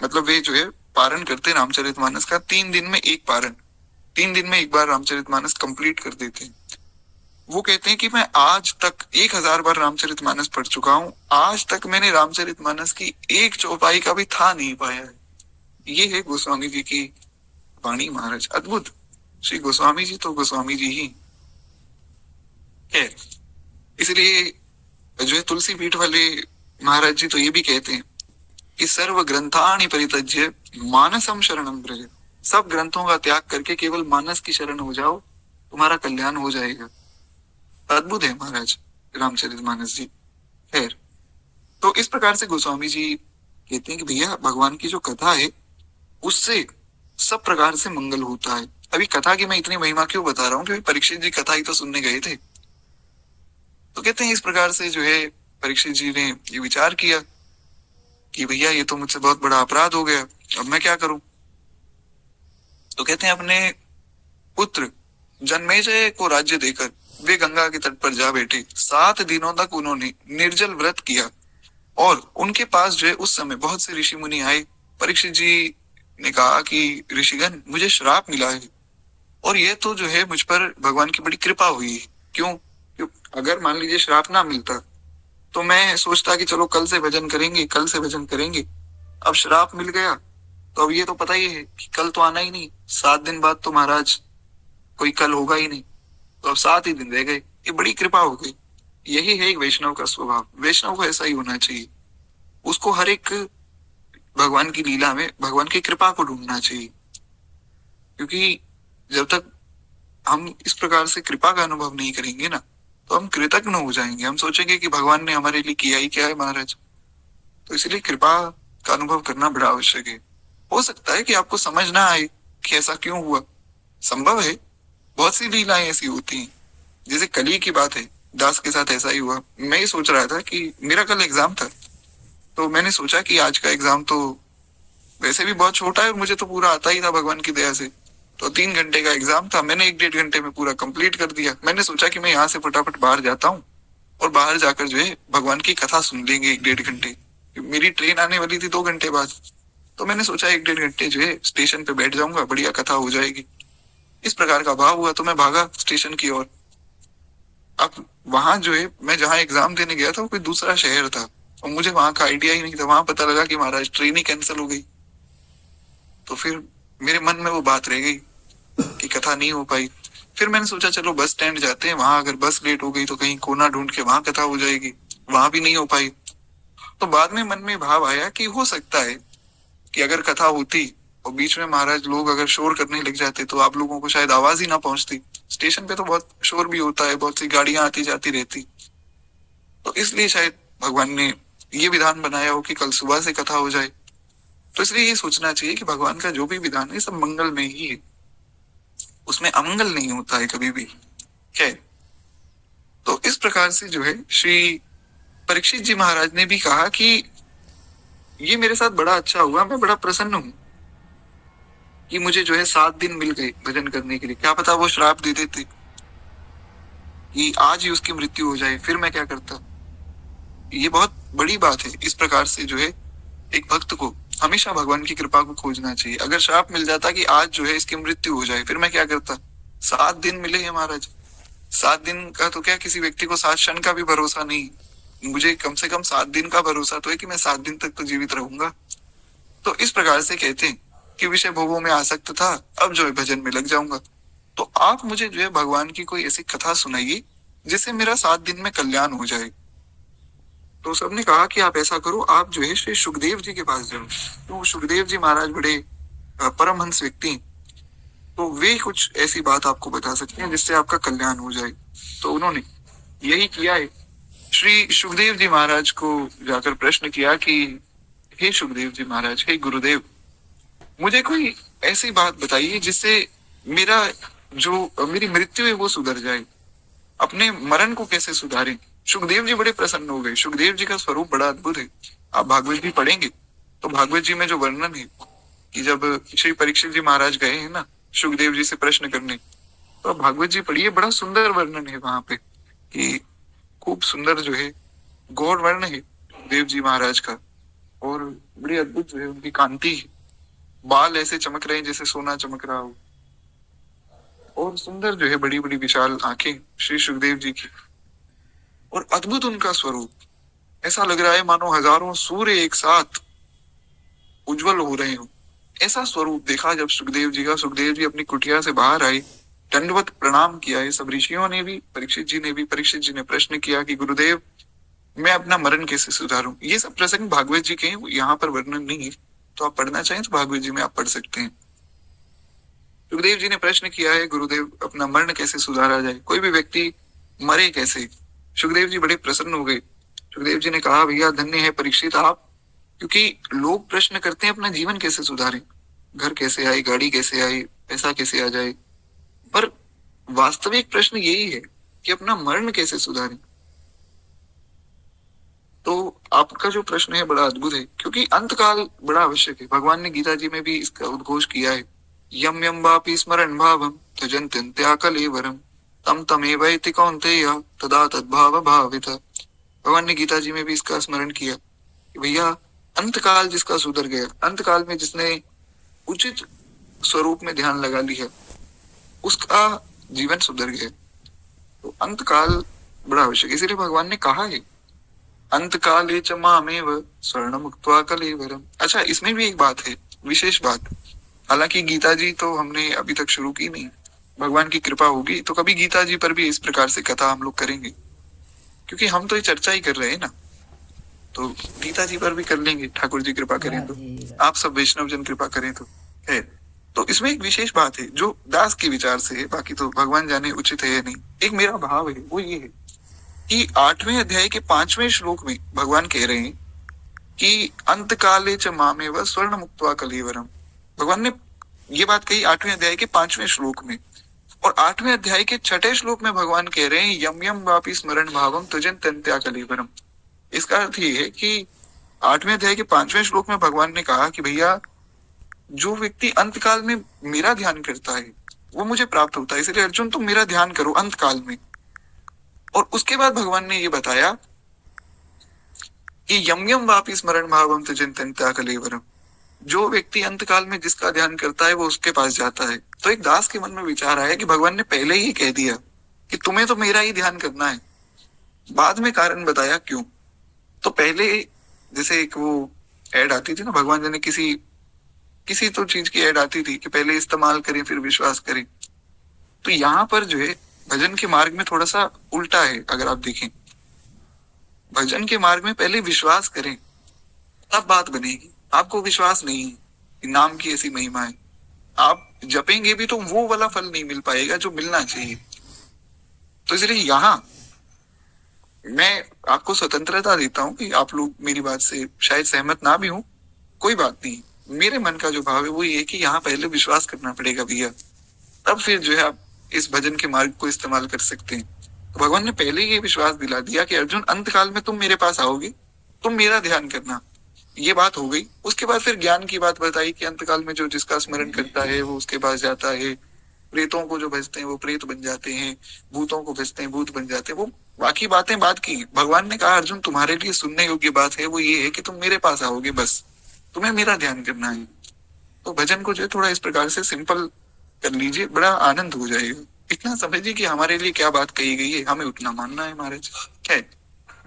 A: मतलब वे जो है पारण करते रामचरितमानस का, 3 दिन में एक पारण, 3 दिन में एक बार रामचरितमानस कंप्लीट कर देते हैं। वो कहते हैं कि मैं आज तक 1000 बार रामचरितमानस पढ़ चुका हूँ, आज तक मैंने रामचरितमानस की एक चौपाई का भी था नहीं पाया है। ये है गोस्वामी जी की वाणी महाराज, अद्भुत। श्री गोस्वामी जी तो गोस्वामी जी ही है। इसलिए जो है तुलसी पीठ वाले महाराज जी तो ये भी कहते हैं कि सर्व ग्रंथानि परित्यज्य मानसम शरणम ब्रज, सब ग्रंथों का त्याग करके केवल मानस की शरण हो जाओ, तुम्हारा कल्याण हो जाएगा। अद्भुत है महाराज रामचरितमानस जी। खैर, तो इस प्रकार से गोस्वामी जी कहते हैं कि भैया भगवान की जो कथा है उससे सब प्रकार से मंगल होता है। अभी कथा की मैं इतनी महिमा क्यों बता रहा हूँ, क्योंकि परीक्षित जी कथा ही तो सुनने गए थे। तो कहते हैं इस प्रकार से जो है परीक्षित जी ने ये विचार किया कि भैया ये तो मुझसे बहुत बड़ा अपराध हो गया, अब मैं क्या करूं। तो कहते हैं अपने पुत्र जन्मेजय को राज्य देकर वे गंगा के तट पर जा बैठे। 7 दिनों तक उन्होंने निर्जल व्रत किया और उनके पास जो है उस समय बहुत से ऋषि मुनि आए। परीक्षित जी ने कहा कि ऋषिगण, मुझे श्राप मिला है और यह तो जो है मुझ पर भगवान की बड़ी कृपा हुई है। क्यों? अगर मान लीजिए श्राप ना मिलता तो मैं सोचता कि चलो कल से भजन करेंगे, कल से भजन करेंगे। अब श्राप मिल गया तो अब ये तो पता ही है कि कल तो आना ही नहीं, 7 दिन बाद तो महाराज कोई कल होगा ही नहीं, तो अब 7 ही दिन रह गए। ये बड़ी कृपा हो गई। यही है एक वैष्णव का स्वभाव, वैष्णव को ऐसा ही होना चाहिए। उसको हर एक भगवान की लीला में भगवान की कृपा को ढूंढना चाहिए, क्योंकि जब तक हम इस प्रकार से कृपा का अनुभव नहीं करेंगे ना तो हम कृतज्ञ हो जाएंगे। हम सोचेंगे कि भगवान ने हमारे लिए किया ही क्या है महाराज। तो इसलिए कृपा का अनुभव करना बड़ा आवश्यक है। हो सकता है कि आपको समझ ना आए कि ऐसा क्यों हुआ, संभव है, बहुत सी लीलाएं ऐसी होती हैं। जैसे कली की बात है, दास के साथ ऐसा ही हुआ। मैं ये सोच रहा था कि मेरा कल एग्जाम था, तो मैंने सोचा कि आज का एग्जाम तो वैसे भी बहुत छोटा है और मुझे तो पूरा आता ही था भगवान की दया से। तो 3 घंटे का एग्जाम था, मैंने 1-1.5 घंटे में पूरा कंप्लीट कर दिया। मैंने सोचा कि मैं यहाँ से फटाफट बाहर जाता हूँ और बाहर जाकर जो है भगवान की कथा सुन लेंगे 1-1.5 घंटे। मेरी ट्रेन आने वाली थी 2 घंटे बाद, तो मैंने सोचा 1-1.5 घंटे जो है स्टेशन पे बैठ जाऊंगा, बढ़िया कथा हो जाएगी। इस प्रकार का भाव हुआ तो मैं भागा स्टेशन की ओर। अब वहां जो है मैं जहाँ एग्जाम देने गया था वो कोई दूसरा शहर था और मुझे वहां का आइडिया ही नहीं था। वहां पता लगा कि महाराज ट्रेन ही कैंसिल हो गई। तो फिर मेरे मन में वो बात रह गई कि कथा नहीं हो पाई। फिर मैंने सोचा चलो बस स्टैंड जाते हैं, वहां अगर बस लेट हो गई तो कहीं कोना ढूंढ के वहां कथा हो जाएगी। वहां भी नहीं हो पाई। तो बाद में मन में भाव आया कि हो सकता है कि अगर कथा होती और बीच में महाराज लोग अगर शोर करने लग जाते तो आप लोगों को शायद आवाज ही ना पहुंचती। स्टेशन पे तो बहुत शोर भी होता है, बहुत सी गाड़ियां आती जाती रहती, तो इसलिए शायद भगवान ने ये विधान बनाया हो कि कल सुबह से कथा हो जाए। तो इसलिए ये सोचना चाहिए कि भगवान का जो भी विधान है सब मंगल में ही है, उसमें अमंगल नहीं होता है कभी भी है। तो इस प्रकार से जो है श्री परीक्षित जी महाराज ने भी कहा कि ये मेरे साथ बड़ा अच्छा हुआ, मैं बड़ा प्रसन्न हूं कि मुझे जो है 7 दिन मिल गए भजन करने के लिए। क्या पता वो श्राप दे देते कि आज ही उसकी मृत्यु हो जाए, फिर मैं क्या करता। ये बहुत बड़ी बात है। इस प्रकार से जो है एक भक्त को हमेशा भगवान की कृपा को खोजना चाहिए। अगर श्राप मिल जाता कि आज जो है इसकी मृत्यु हो जाए, फिर मैं क्या करता। 7 दिन मिले हैं महाराज, 7 दिन का तो क्या, किसी व्यक्ति को 7 क्षण का भी भरोसा नहीं, मुझे कम से कम 7 दिन का भरोसा तो है कि मैं 7 दिन तक तो जीवित रहूंगा। तो इस प्रकार से कहते हैं कि विषय भोगों में आसक्त था, अब जो है भजन में लग जाऊंगा। तो आप मुझे जो है भगवान की कोई ऐसी कथा सुनाइए जिससे मेरा 7 दिन में कल्याण हो जाए। तो सबने कहा कि आप ऐसा करो, आप जो है श्री सुखदेव जी के पास जाओ। तो सुखदेव जी महाराज बड़े परमहंस व्यक्ति हैं, तो वे कुछ ऐसी बात आपको बता सकते हैं जिससे आपका कल्याण हो जाए। तो उन्होंने यही किया है। श्री सुखदेव जी महाराज को जाकर प्रश्न किया कि हे सुखदेव जी महाराज, हे गुरुदेव, मुझे कोई ऐसी बात बताइए जिससे मेरा जो मेरी मृत्यु है वो सुधर जाए, अपने मरण को कैसे सुधारें। सुखदेव जी बड़े प्रसन्न हो गए। सुखदेव जी का स्वरूप बड़ा अद्भुत है। आप भागवत जी पढ़ेंगे तो भागवत जी में जो वर्णन है कि जब श्री परीक्षित जी महाराज गए हैं ना सुखदेव जी से प्रश्न करने, तो आप भागवत जी पढ़िए, बड़ा सुंदर वर्णन है वहां पे कि खूब सुंदर जो है गौर वर्ण है देव जी महाराज का, और बड़ी अद्भुत जो है उनकी कांति है, बाल ऐसे चमक रहे हैं जैसे सोना चमक रहा हो, और सुंदर जो है बड़ी बड़ी विशाल आंखें श्री सुखदेव जी की, और अद्भुत उनका स्वरूप। ऐसा लग रहा है मानो हजारों सूर्य एक साथ उज्जवल हो रहे हो। ऐसा स्वरूप देखा जब सुखदेव जी का। सुखदेव जी अपनी कुटिया से बाहर आए, दंडवत प्रणाम किया है सब ऋषियों ने भी, परीक्षित जी ने भी। परीक्षित जी ने प्रश्न किया कि गुरुदेव, मैं अपना मरण कैसे सुधारूं। ये सब प्रसंग भागवत जी के हैं, यहाँ पर वर्णन नहीं है, तो आप पढ़ना चाहें तो भागवत जी में आप पढ़ सकते हैं। सुखदेव जी ने प्रश्न किया है, गुरुदेव अपना मरण कैसे सुधारा जाए, कोई भी व्यक्ति मरे कैसे। सुखदेव जी बड़े प्रसन्न हो गए। सुखदेव जी ने कहा, भैया धन्य है परीक्षित आप, क्योंकि लोग प्रश्न करते हैं अपना जीवन कैसे सुधारें, घर कैसे आए, गाड़ी कैसे आए, पैसा कैसे आ जाए, पर वास्तविक प्रश्न यही है कि अपना मरण कैसे सुधारें। तो आपका जो प्रश्न है बड़ा अद्भुत है, क्योंकि अंतकाल बड़ा आवश्यक है। भगवान ने गीता जी में भी इसका उद्घोष किया है, यम यम वापि स्मरण भावम त्यजन्त्यन्त्या कलेवरम तम तमेवैति कौन्तेय तदा तद्भाव भाविता। भगवान ने गीता जी में भी इसका स्मरण किया कि भैया अंतकाल जिसका सुधर गया, अंतकाल में जिसने उचित स्वरूप में ध्यान लगा लिया, उसका जीवन सुधर गया। तो अंतकाल बड़ा आवश्यक, इसीलिए भगवान ने कहा है अंतकाले च मामेव स्वर्णमुक्त्वा कलेवरम। अच्छा, इसमें भी एक बात है, विशेष बात। हालांकि गीता जी तो हमने अभी तक शुरू की नहीं, भगवान की कृपा होगी तो कभी गीता जी पर भी इस प्रकार से कथा हम लोग करेंगे, क्योंकि हम तो ये चर्चा ही कर रहे हैं ना, तो गीता जी पर भी कर लेंगे, ठाकुर जी कृपा करें तो, आप सब वैष्णव जन कृपा करें तो है। तो इसमें एक विशेष बात है जो दास के विचार से है, बाकी तो भगवान जाने उचित है या नहीं। एक मेरा भाव है, वो ये है कि 8वें अध्याय के 5वें श्लोक में भगवान कह रहे हैं कि अंतकाले च मामेव स्वर्ण मुक्त्वा कलेवरम। भगवान ने ये बात कही 8वें अध्याय के 5वें श्लोक में, और 8वें अध्याय के 6ठे श्लोक में भगवान कह रहे हैं यम यम वापि स्मरण भावम त्यजन्त्यन्त्या कलेवरम। इसका अर्थ ये है कि 8वें अध्याय के 5वें श्लोक में भगवान ने कहा कि भैया जो व्यक्ति अंतकाल में मेरा ध्यान करता है वो मुझे प्राप्त होता है, इसलिए अर्जुन तुम मेरा ध्यान करो अंतकाल में। और उसके बाद भगवान ने ये बताया कि यम यम वापि स्मरण भावम त्यजन्त्यन्त्या कलेवरम, जो व्यक्ति अंतकाल में जिसका ध्यान करता है वो उसके पास जाता है। तो एक दास के मन में विचार आया कि भगवान ने पहले ही कह दिया कि तुम्हें तो मेरा ही ध्यान करना है, बाद में कारण बताया क्यों। तो पहले जैसे एक वो एड आती थी ना, भगवान जी ने किसी किसी तो चीज की एड आती थी कि पहले इस्तेमाल करें फिर विश्वास करें। तो यहाँ पर जो है भजन के मार्ग में थोड़ा सा उल्टा है। अगर आप देखें, भजन के मार्ग में पहले विश्वास करें तब बात बनेगी। आपको विश्वास नहीं है कि नाम की ऐसी महिमा है, आप जपेंगे भी तो वो वाला फल नहीं मिल पाएगा जो मिलना चाहिए। तो इसलिए यहाँ मैं आपको स्वतंत्रता देता हूँ कि आप लोग मेरी बात से शायद सहमत ना भी हो, कोई बात नहीं। मेरे मन का जो भाव है वो ये है कि यहाँ पहले विश्वास करना पड़ेगा भैया, तब फिर जो है आप इस भजन के मार्ग को इस्तेमाल कर सकते हैं। तो भगवान ने पहले ही ये विश्वास दिला दिया कि अर्जुन अंत काल में तुम मेरे पास आओगे, तुम मेरा ध्यान करना। ये बात हो गई। उसके बाद फिर ज्ञान की बात बताई कि अंतकाल में जो जिसका स्मरण करता है वो उसके पास जाता है, प्रेतों को जो भजते हैं वो प्रेत बन जाते हैं, भूतों को भजते हैं भूत बन जाते हैं। वो बाकी बातें बात की। भगवान ने कहा अर्जुन तुम्हारे लिए सुनने योग्य बात है वो ये है कि तुम मेरे पास आओगे, बस तुम्हें मेरा ध्यान करना है। तो भजन को जो है थोड़ा इस प्रकार से सिंपल कर लीजिए, बड़ा आनंद हो जाएगा। इतना समझिए कि हमारे लिए क्या बात कही गई है, हमें उतना मानना है महाराज। क्या है?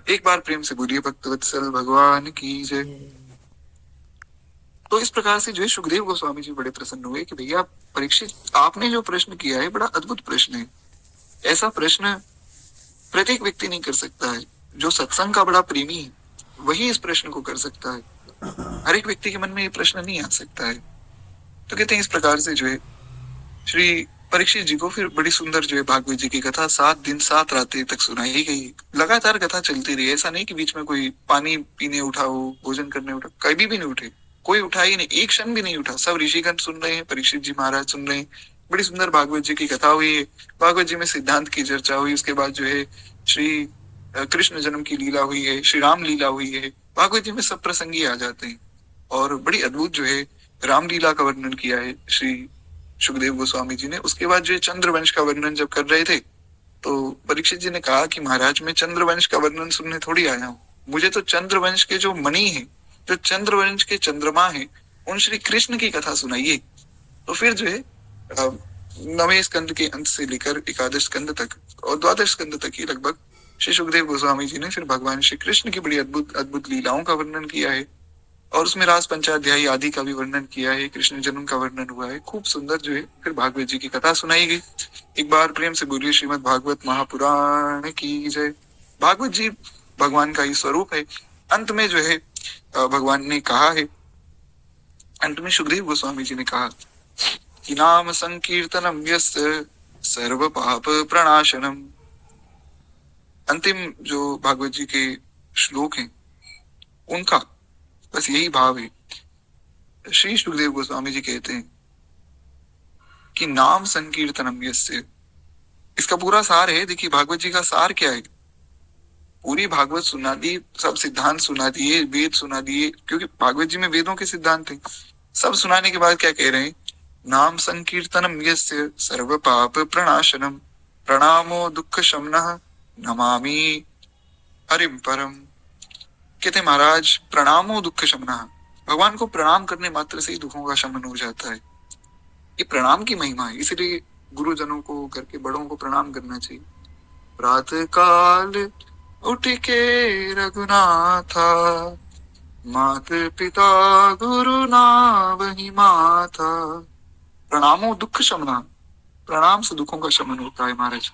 A: एक बार प्रेम से बोलिए भक्तवत्सल भगवान की जय। तो इस प्रकार से जो है सुखदेव गोस्वामी जी बड़े प्रसन्न हुए कि भैया परीक्षित, आपने जो प्रश्न किया है बड़ा अद्भुत प्रश्न है। ऐसा प्रश्न प्रत्येक व्यक्ति नहीं कर सकता है। जो सत्संग का बड़ा प्रेमी है वही इस प्रश्न को कर सकता है। हर एक व्यक्ति के मन में ये प्रश्न नहीं आ सकता है। तो कहते हैं इस प्रकार से जो है श्री परीक्षित जी को फिर बड़ी सुंदर जो है भागवत जी की कथा 7 दिन 7 रातें तक सुनाई गई। लगातार कथा चलती रही। ऐसा नहीं कि बीच में कोई पानी पीने उठा हो, भोजन करने उठा, कभी भी नहीं उठे। कोई उठा ही नहीं, एक क्षण भी नहीं उठा। सब ऋषिगण सुन रहे हैं, परीक्षित जी महाराज सुन रहे हैं। बड़ी सुंदर भागवत जी की कथा हुई है। भागवत जी में सिद्धांत की चर्चा हुई। उसके बाद जो है श्री कृष्ण जन्म की लीला हुई है, श्री राम लीला हुई है। भागवत जी में सब प्रसंग ही आ जाते हैं। और बड़ी अद्भुत जो है रामलीला का वर्णन किया है श्री सुखदेव गोस्वामी जी ने। उसके बाद जो चंद्रवंश का वर्णन जब कर रहे थे तो परीक्षित जी ने कहा कि महाराज मैं चंद्रवंश का वर्णन सुनने थोड़ी आया हूँ, मुझे तो चंद्रवंश के जो मणि है, जो चंद्रवंश के चंद्रमा है, उन श्री कृष्ण की कथा सुनाइए। तो फिर जो है 9वें स्कंद के अंत से लेकर 11 स्कंद तक और 12 स्कंद तक ही लगभग श्री सुखदेव गोस्वामी जी ने फिर भगवान श्री कृष्ण की बड़ी अद्भुत अद्भुत लीलाओं का वर्णन किया है। और उसमें रास पंचाध्यायी आदि का भी वर्णन किया है, कृष्ण जन्म का वर्णन हुआ है। खूब सुंदर जो है फिर भागवत जी की कथा सुनाई गई। एक बार प्रेम से बोलिए श्रीमद् भागवत महापुराण की जय। भागवत जी भगवान का ही स्वरूप है। अंत में जो है भगवान ने कहा है, अंत में सुखदेव गोस्वामी जी ने कहा कि नाम संकीर्तनम यस्य सर्व पाप प्रणाशनम। अंतिम जो भागवत जी के श्लोक हैं उनका बस यही भाव है। श्री सुखदेव गोस्वामी जी कहते हैं कि नाम संकीर्तनम यस्य, इसका पूरा सार है। देखिए भागवत जी का सार क्या है। पूरी भागवत सुना दी, सब सिद्धांत सुना दिए, वेद सुना दिए, क्योंकि भागवत जी में वेदों के सिद्धांत हैं। सब सुनाने के बाद क्या कह रहे हैं, नाम संकीर्तनम यस्य सर्व पाप प्रणाशनम प्रणामो दुख शमनः नमामि हरिम परम। कहते महाराज प्रणामो दुख शमनः, भगवान को प्रणाम करने मात्र से ही दुखों का शमन हो जाता है। ये प्रणाम की महिमा है, इसलिए गुरुजनों को, घर के बड़ों को प्रणाम करना चाहिए। प्रातः काल उठ के रघुनाथा, मात पिता गुरु नावहि माथा। प्रणामो दुख शमना, प्रणाम से दुखों का शमन होता है महाराज।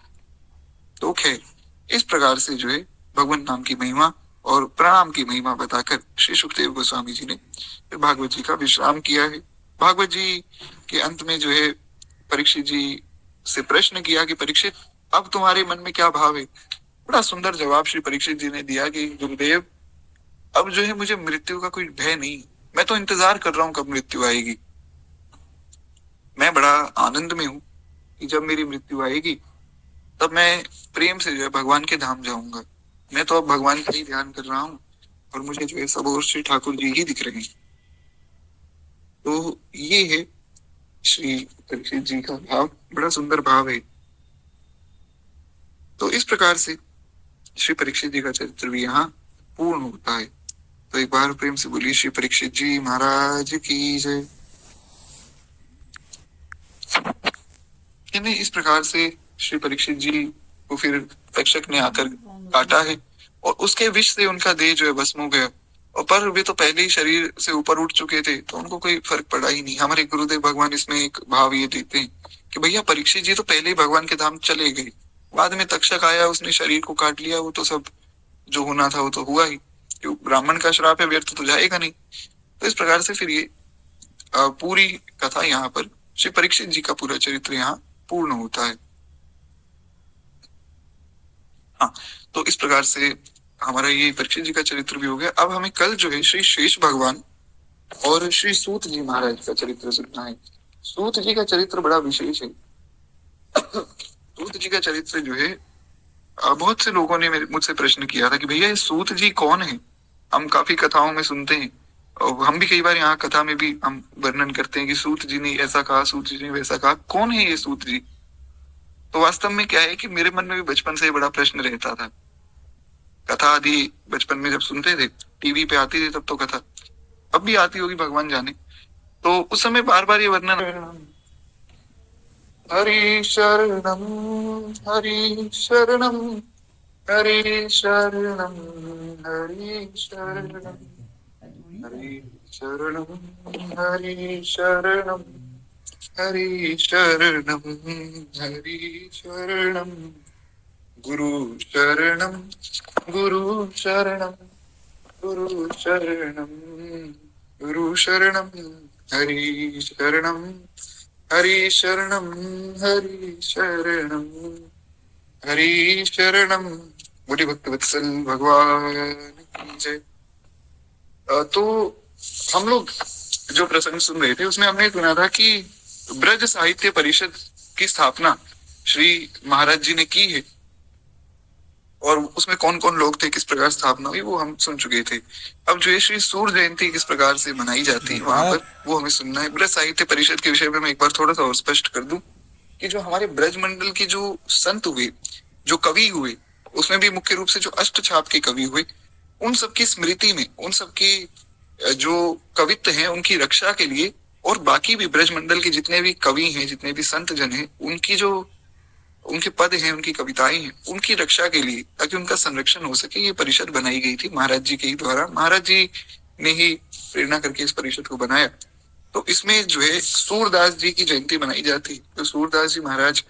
A: तो खैर इस प्रकार से जो है भगवान नाम की महिमा और प्रणाम की महिमा बताकर श्री सुखदेव गोस्वामी जी ने भागवत जी का विश्राम किया है। भागवत जी के अंत में जो है परीक्षित जी से प्रश्न किया कि परीक्षित अब तुम्हारे मन में क्या भाव है। बड़ा सुंदर जवाब श्री परीक्षित जी ने दिया कि गुरुदेव अब जो है मुझे मृत्यु का कोई भय नहीं, मैं तो इंतजार कर रहा हूँ कब मृत्यु आएगी। मैं बड़ा आनंद में हूँ कि जब मेरी मृत्यु आएगी तब मैं प्रेम से जो है भगवान के धाम जाऊंगा। मैं तो अब भगवान का ही ध्यान कर रहा हूँ और मुझे जो है सब और श्री ठाकुर जी ही दिख रहे हैं। तो ये है श्री परीक्षित जी का भाव, बड़ा सुंदर भाव है। तो इस प्रकार से श्री परीक्षित जी का चरित्र भी यहाँ पूर्ण होता है। तो एक बार प्रेम से बोलिए श्री परीक्षित जी महाराज की जय। इस प्रकार से श्री परीक्षित जी को फिर तक्षक ने आकर काटा है और उसके विष से उनका देह जो है भस्म हो गया। और पर वे तो पहले ही शरीर से ऊपर उठ चुके थे तो उनको कोई फर्क पड़ा ही नहीं। हमारे गुरुदेव भगवान इसमें एक भाव ये देते हैं कि भैया परीक्षित जी तो पहले ही भगवान के धाम चले गए, बाद में तक्षक आया, उसने शरीर को काट लिया, वो तो सब जो होना था वो तो हुआ ही, क्यों ब्राह्मण का श्राप है, व्यर्थ तो जाएगा नहीं। तो इस प्रकार से फिर ये पूरी कथा यहाँ पर श्री परीक्षित जी का पूरा चरित्र यहाँ पूर्ण होता है। हाँ, तो इस प्रकार से हमारा ये परीक्षित जी का चरित्र भी हो गया। अब हमें कल जो है श्री शेष भगवान और श्री सूत जी महाराज का चरित्र सुनना है। सूत जी का चरित्र बड़ा विशेष है। सूत जी का चरित्र जो है, बहुत से लोगों ने मुझसे प्रश्न किया था कि भैया ये सूत जी कौन है। हम काफी कथाओं में सुनते हैं और हम भी कई बार यहाँ कथा में भी हम वर्णन करते हैं कि सूत जी ने ऐसा कहा, सूत जी ने वैसा कहा। कौन है ये सूत जी? तो वास्तव में क्या है कि मेरे मन में भी बचपन से बड़ा प्रश्न रहता था। कथा आदि बचपन में जब सुनते थे, टीवी पे आती थी तब तो कथा, अब भी आती होगी भगवान जाने, तो उस समय बार बार ये वर्णन, हरि शरणम हरि शरणम हरि शरणम हरि शरणम हरि शरणम हरि शरणम हरि शरणम हरि शरणम गुरु शरणम गुरु शरणम गुरु शरणम गुरु शरणम हरि शरणम हरि शरणम हरि शरणम हरि शरणम। बड़ी भक्त वत्सल भगवान की जय। तो हम लोग जो प्रसंग सुन रहे थे उसमें हमने सुना था कि ब्रज साहित्य परिषद की स्थापना श्री महाराज जी ने की है और उसमें कौन कौन लोग थे, किस प्रकार स्थापना हुई, वो हम सुन चुके थे। अब जो है श्री सूर्य जयंती किस प्रकार से मनाई जाती है वहां पर, वो हमें सुनना है। ब्रज साहित्य परिषद के विषय में मैं एक बार थोड़ा सा और स्पष्ट कर दूं कि जो हमारे ब्रज मंडल के जो संत हुए, जो कवि हुए, उसमें भी मुख्य रूप से जो अष्ट छाप के कवि हुए, उन सबकी स्मृति में, उन सबकी जो कवित्व हैं उनकी रक्षा के लिए, और बाकी भी ब्रज मंडल के जितने भी कवि हैं, जितने भी संत जन हैं, उनकी जो उनके पद हैं, उनकी कविताएं हैं, उनकी रक्षा के लिए, ताकि उनका संरक्षण हो सके, ये परिषद बनाई गई थी महाराज जी के ही द्वारा। महाराज जी ने ही प्रेरणा करके इस परिषद को बनाया। तो इसमें जो है सूरदास जी की जयंती मनाई जाती। तो सूरदास जी महाराज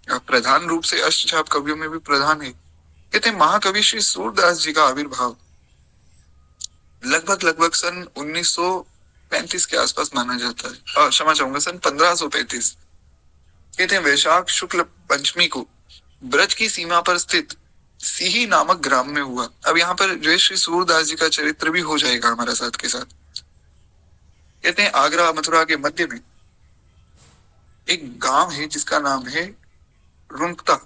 A: प्रधान रूप से अष्टछाप कवियों में भी प्रधान है। कहते हैं महाकवि श्री सूरदास जी का आविर्भाव लगभग लगभग सन 1935 के आसपास माना जाता है। क्षमा चाहूंगा, सन 1535। कहते हैं वैशाख शुक्ल पंचमी को ब्रज की सीमा पर स्थित सीही नामक ग्राम में हुआ। अब यहाँ पर जो है श्री सूरदास जी का चरित्र भी हो जाएगा हमारा साथ के साथ। कहते हैं आगरा मथुरा के मध्य में एक गांव है जिसका नाम है रुंगता।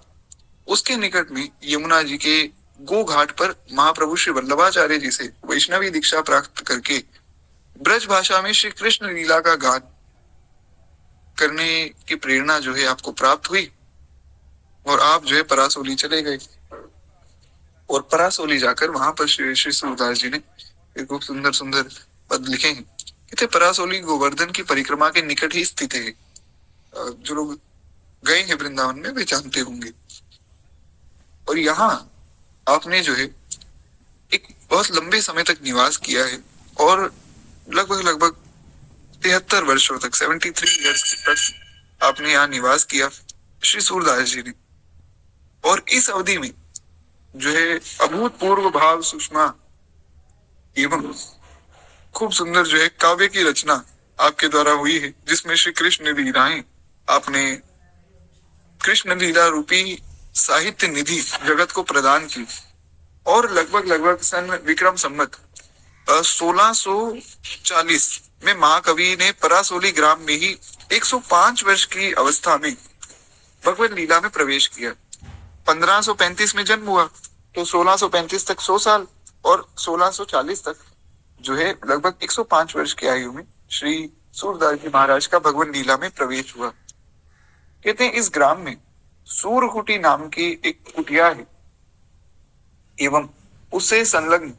A: उसके निकट में यमुना जी के गो घाट पर महाप्रभु श्री वल्लभाचार्य जी से वैष्णवी दीक्षा प्राप्त करके ब्रज भाषा में श्री कृष्ण लीला का गान करने की प्रेरणा जो है आपको प्राप्त हुई और आप जो है परासोली चले गए। और परासोली जाकर वहां पर श्री श्री सूरदास जी ने खूब सुंदर सुंदर पद लिखे हैं। कहते परासोली गोवर्धन की परिक्रमा के निकट ही स्थित है। जो लोग गए हैं वृंदावन में वे जानते होंगे। और यहाँ आपने जो है एक बहुत लंबे समय तक निवास किया है और लगभग लगभग 73 वर्षों तक, 73 ईयर्स तक आपने यहाँ निवास किया श्री सूरदास जी ने। और इस अवधि में जो है अभूतपूर्व भाव सुषमा एवं खूब सुंदर जो है काव्य की रचना आपके द्वारा हुई है, जिसमें श्री कृष्ण लीलाएं आपने कृष्ण लीला रूपी साहित्य निधि जगत को प्रदान की। और लगभग लगभग सन विक्रम संवत 1640 में महाकवि ने परासोली ग्राम में ही 105 वर्ष की अवस्था में भगवत लीला में प्रवेश किया। 1535 में जन्म हुआ तो 1635 तक 100 साल और 1640 तक जो है लगभग 105 वर्ष की आयु में श्री सूरदास जी महाराज का भगवत लीला में प्रवेश हुआ। कहते हैं इस ग्राम में सूरकुटी नाम की एक कुटिया है एवं उससे संलग्न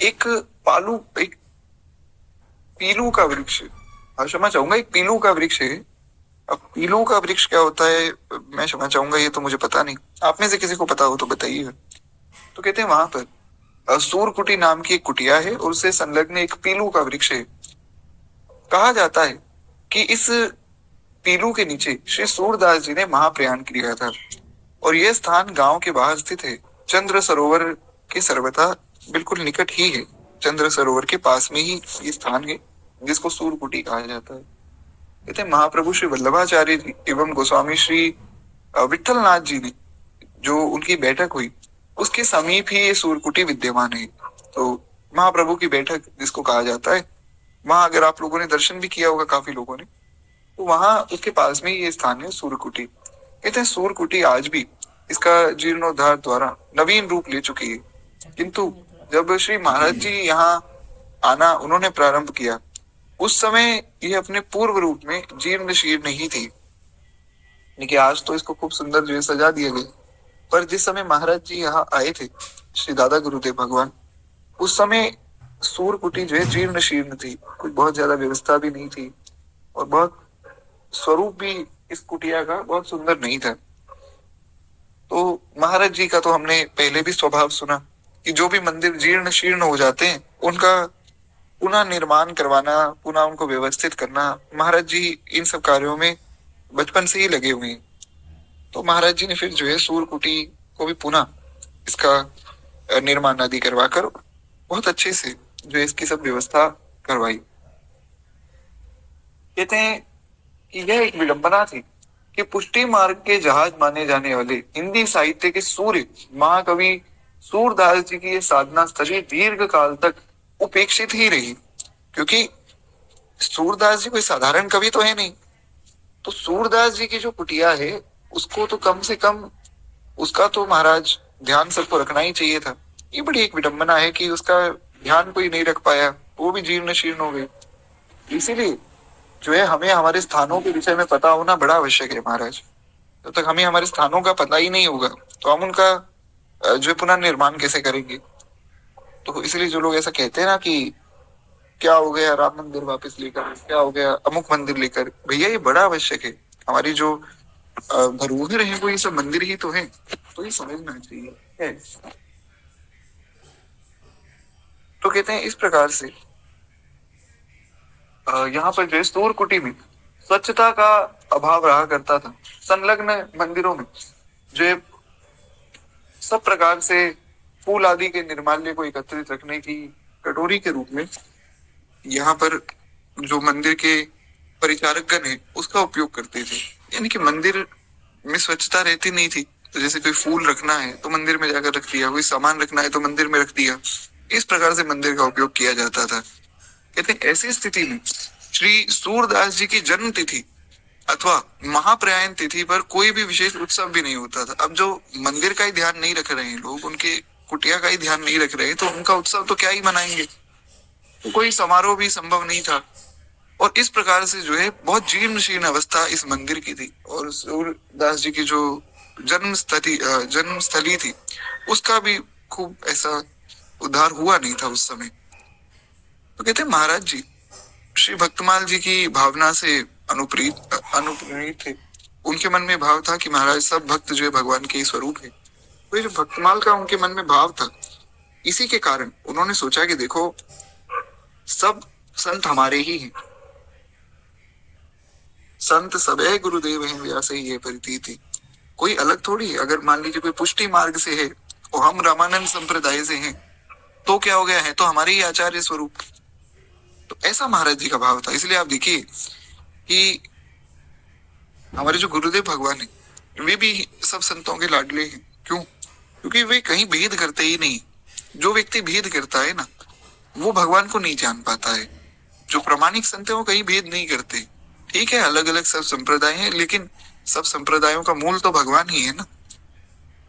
A: एक पीलू का वृक्ष, क्षमा चाहूंगा, एक पीलू का वृक्ष है। अब पीलू का वृक्ष क्या होता है मैं क्षमा चाहूंगा, ये तो मुझे पता नहीं, आप में से किसी को पता हो तो बताइएगा। तो कहते हैं वहां पर सूरकुटी नाम की एक कुटिया है और उससे संलग्न एक पीलू का वृक्ष है। कहा जाता है कि इस पीलू के नीचे श्री सूरदास जी ने महाप्रयाण किया था और यह स्थान गांव के बाहर स्थित है। चंद्र सरोवर के सर्वथा बिल्कुल निकट ही है। चंद्र सरोवर के पास में ही ये स्थान है जिसको सूरकुटी कहा जाता है। कहते हैं महाप्रभु श्री वल्लभाचार्य जी एवं गोस्वामी श्री विठल नाथ जी ने जो उनकी बैठक हुई उसके समीप ही ये सूर्यकुटी विद्यमान है। तो महाप्रभु की बैठक जिसको कहा जाता है, वहां अगर आप लोगों ने दर्शन भी किया होगा काफी लोगों ने, तो वहां उसके पास में ये स्थान है सूर्यकुटी। कहते हैं सूर्यकुटी आज भी इसका जीर्णोद्धार द्वारा नवीन रूप ले चुकी है, किंतु जब श्री महाराज जी यहाँ आना उन्होंने प्रारंभ किया, उस समय ये अपने पूर्व रूप में जीर्ण शीर्ण ही थी। लेकिन आज तो इसको खूब सुंदर जो है सजा दिया गया। पर जिस समय महाराज जी यहाँ आए थे, श्री दादा गुरुदेव भगवान, उस समय सूर्यकुटी जो है जीर्ण शीर्ण थी, कुछ बहुत ज्यादा व्यवस्था भी नहीं थी, और बहुत स्वरूप भी इस कुटिया का बहुत सुंदर नहीं था। तो महाराज जी का तो हमने पहले भी स्वभाव सुना कि जो भी मंदिर जीर्ण शीर्ण हो जाते हैं उनका पुनः निर्माण करवाना, पुनः उनको व्यवस्थित करना, महाराज जी इन सब कार्यों में बचपन से ही लगे हुए हैं। तो महाराज जी ने फिर जो है सूर्यकुटी को भी पुनः इसका निर्माण आदि करवाकर बहुत अच्छे से जो है इसकी सब व्यवस्था करवाई। कहते हैं कि यह एक विडंबना थी कि पुष्टि मार्ग के जहाज माने जाने वाले हिंदी साहित्य के सूर्य महाकवि सूरदास जी की ये साधना स्थली दीर्घ काल तक उपेक्षित ही रही, क्योंकि सूरदास जी कोई साधारण कवि तो है नहीं। तो सूरदास जी की जो कुटिया है उसको तो कम से कम उसका तो महाराज ध्यान सबको रखना ही चाहिए था। ये बड़ी एक विडंबना है कि उसका ध्यान कोई नहीं रख पाया, वो भी जीर्ण शीर्ण हो गई। इसीलिए जो है हमें हमारे स्थानों के विषय में पता होना बड़ा आवश्यक है महाराज। जब तक हमें हमारे स्थानों का पता ही नहीं होगा तो हम उनका जो है पुनर्निर्माण कैसे करेंगे। तो इसलिए जो लोग ऐसा कहते हैं ना कि क्या हो गया राम मंदिर वापस लेकर, क्या हो गया अमुक मंदिर लेकर, भैया ये बड़ा आवश्यक है। हमारी जो धरोहर है वो ये सब मंदिर ही तो है, तो ये समझना चाहिए है। तो कहते हैं इस प्रकार से यहाँ पर जो है सूर्यकुटी में स्वच्छता का अभाव रहा करता था। संलग्न मंदिरों में जो है सब प्रकार से फूल आदि के निर्माल्य को एकत्रित रखने की कटोरी के रूप में यहाँ पर जो मंदिर के परिचारक गण है उसका उपयोग करते थे। यानी कि मंदिर में स्वच्छता रहती नहीं थी, तो जैसे कोई फूल रखना है तो मंदिर में जाकर रख दिया, कोई सामान रखना है तो मंदिर में रख दिया, इस प्रकार से मंदिर का उपयोग किया जाता था। कहते हैं ऐसी स्थिति में श्री सूरदास जी की जन्म तिथि अथवा महाप्रयाण तिथि पर कोई भी विशेष उत्सव भी नहीं होता था। अब जो मंदिर का ही ध्यान नहीं रख रहे हैं लोग, उनके कुटिया का ही ध्यान नहीं रख रहे हैं, तो उनका उत्सव तो क्या ही मनाएंगे। तो कोई समारोह भी संभव नहीं था। और इस प्रकार से जो है बहुत जीर्ण शीर्ण अवस्था इस मंदिर की थी। और सूरदास जी की जो जन्म स्थली थी उसका भी खूब ऐसा उद्धार हुआ नहीं था उस समय। तो कहते हैं महाराज जी श्री भक्तमाल जी की भावना से अनुप्रेरित थे। उनके मन में भाव था कि महाराज सब भक्त जो है भगवान के स्वरूप है। तो ये जो भक्तमाल का उनके मन में भाव था, इसी के कारण उन्होंने सोचा कि देखो सब संत हमारे ही हैं, संत सब है गुरुदेव है व्यास ही है परितीति, कोई अलग थोड़ी। अगर मान लीजिए कोई पुष्टि मार्ग से है और हम रामानंद संप्रदाय से हैं तो क्या हो गया, है तो हमारे ही आचार्य स्वरूप। तो ऐसा महाराज जी का भाव था। इसलिए आप देखिए कि हमारे जो गुरुदेव भगवान है वे भी सब संतों के लाडले हैं। क्यों? क्योंकि वे कहीं भेद करते ही नहीं। जो व्यक्ति भेद करता है ना वो भगवान को नहीं जान पाता है। जो प्रामाणिक संत है वो कहीं भेद नहीं करते। ठीक है अलग अलग सब संप्रदाय हैं, लेकिन सब संप्रदायों का मूल तो भगवान ही है ना।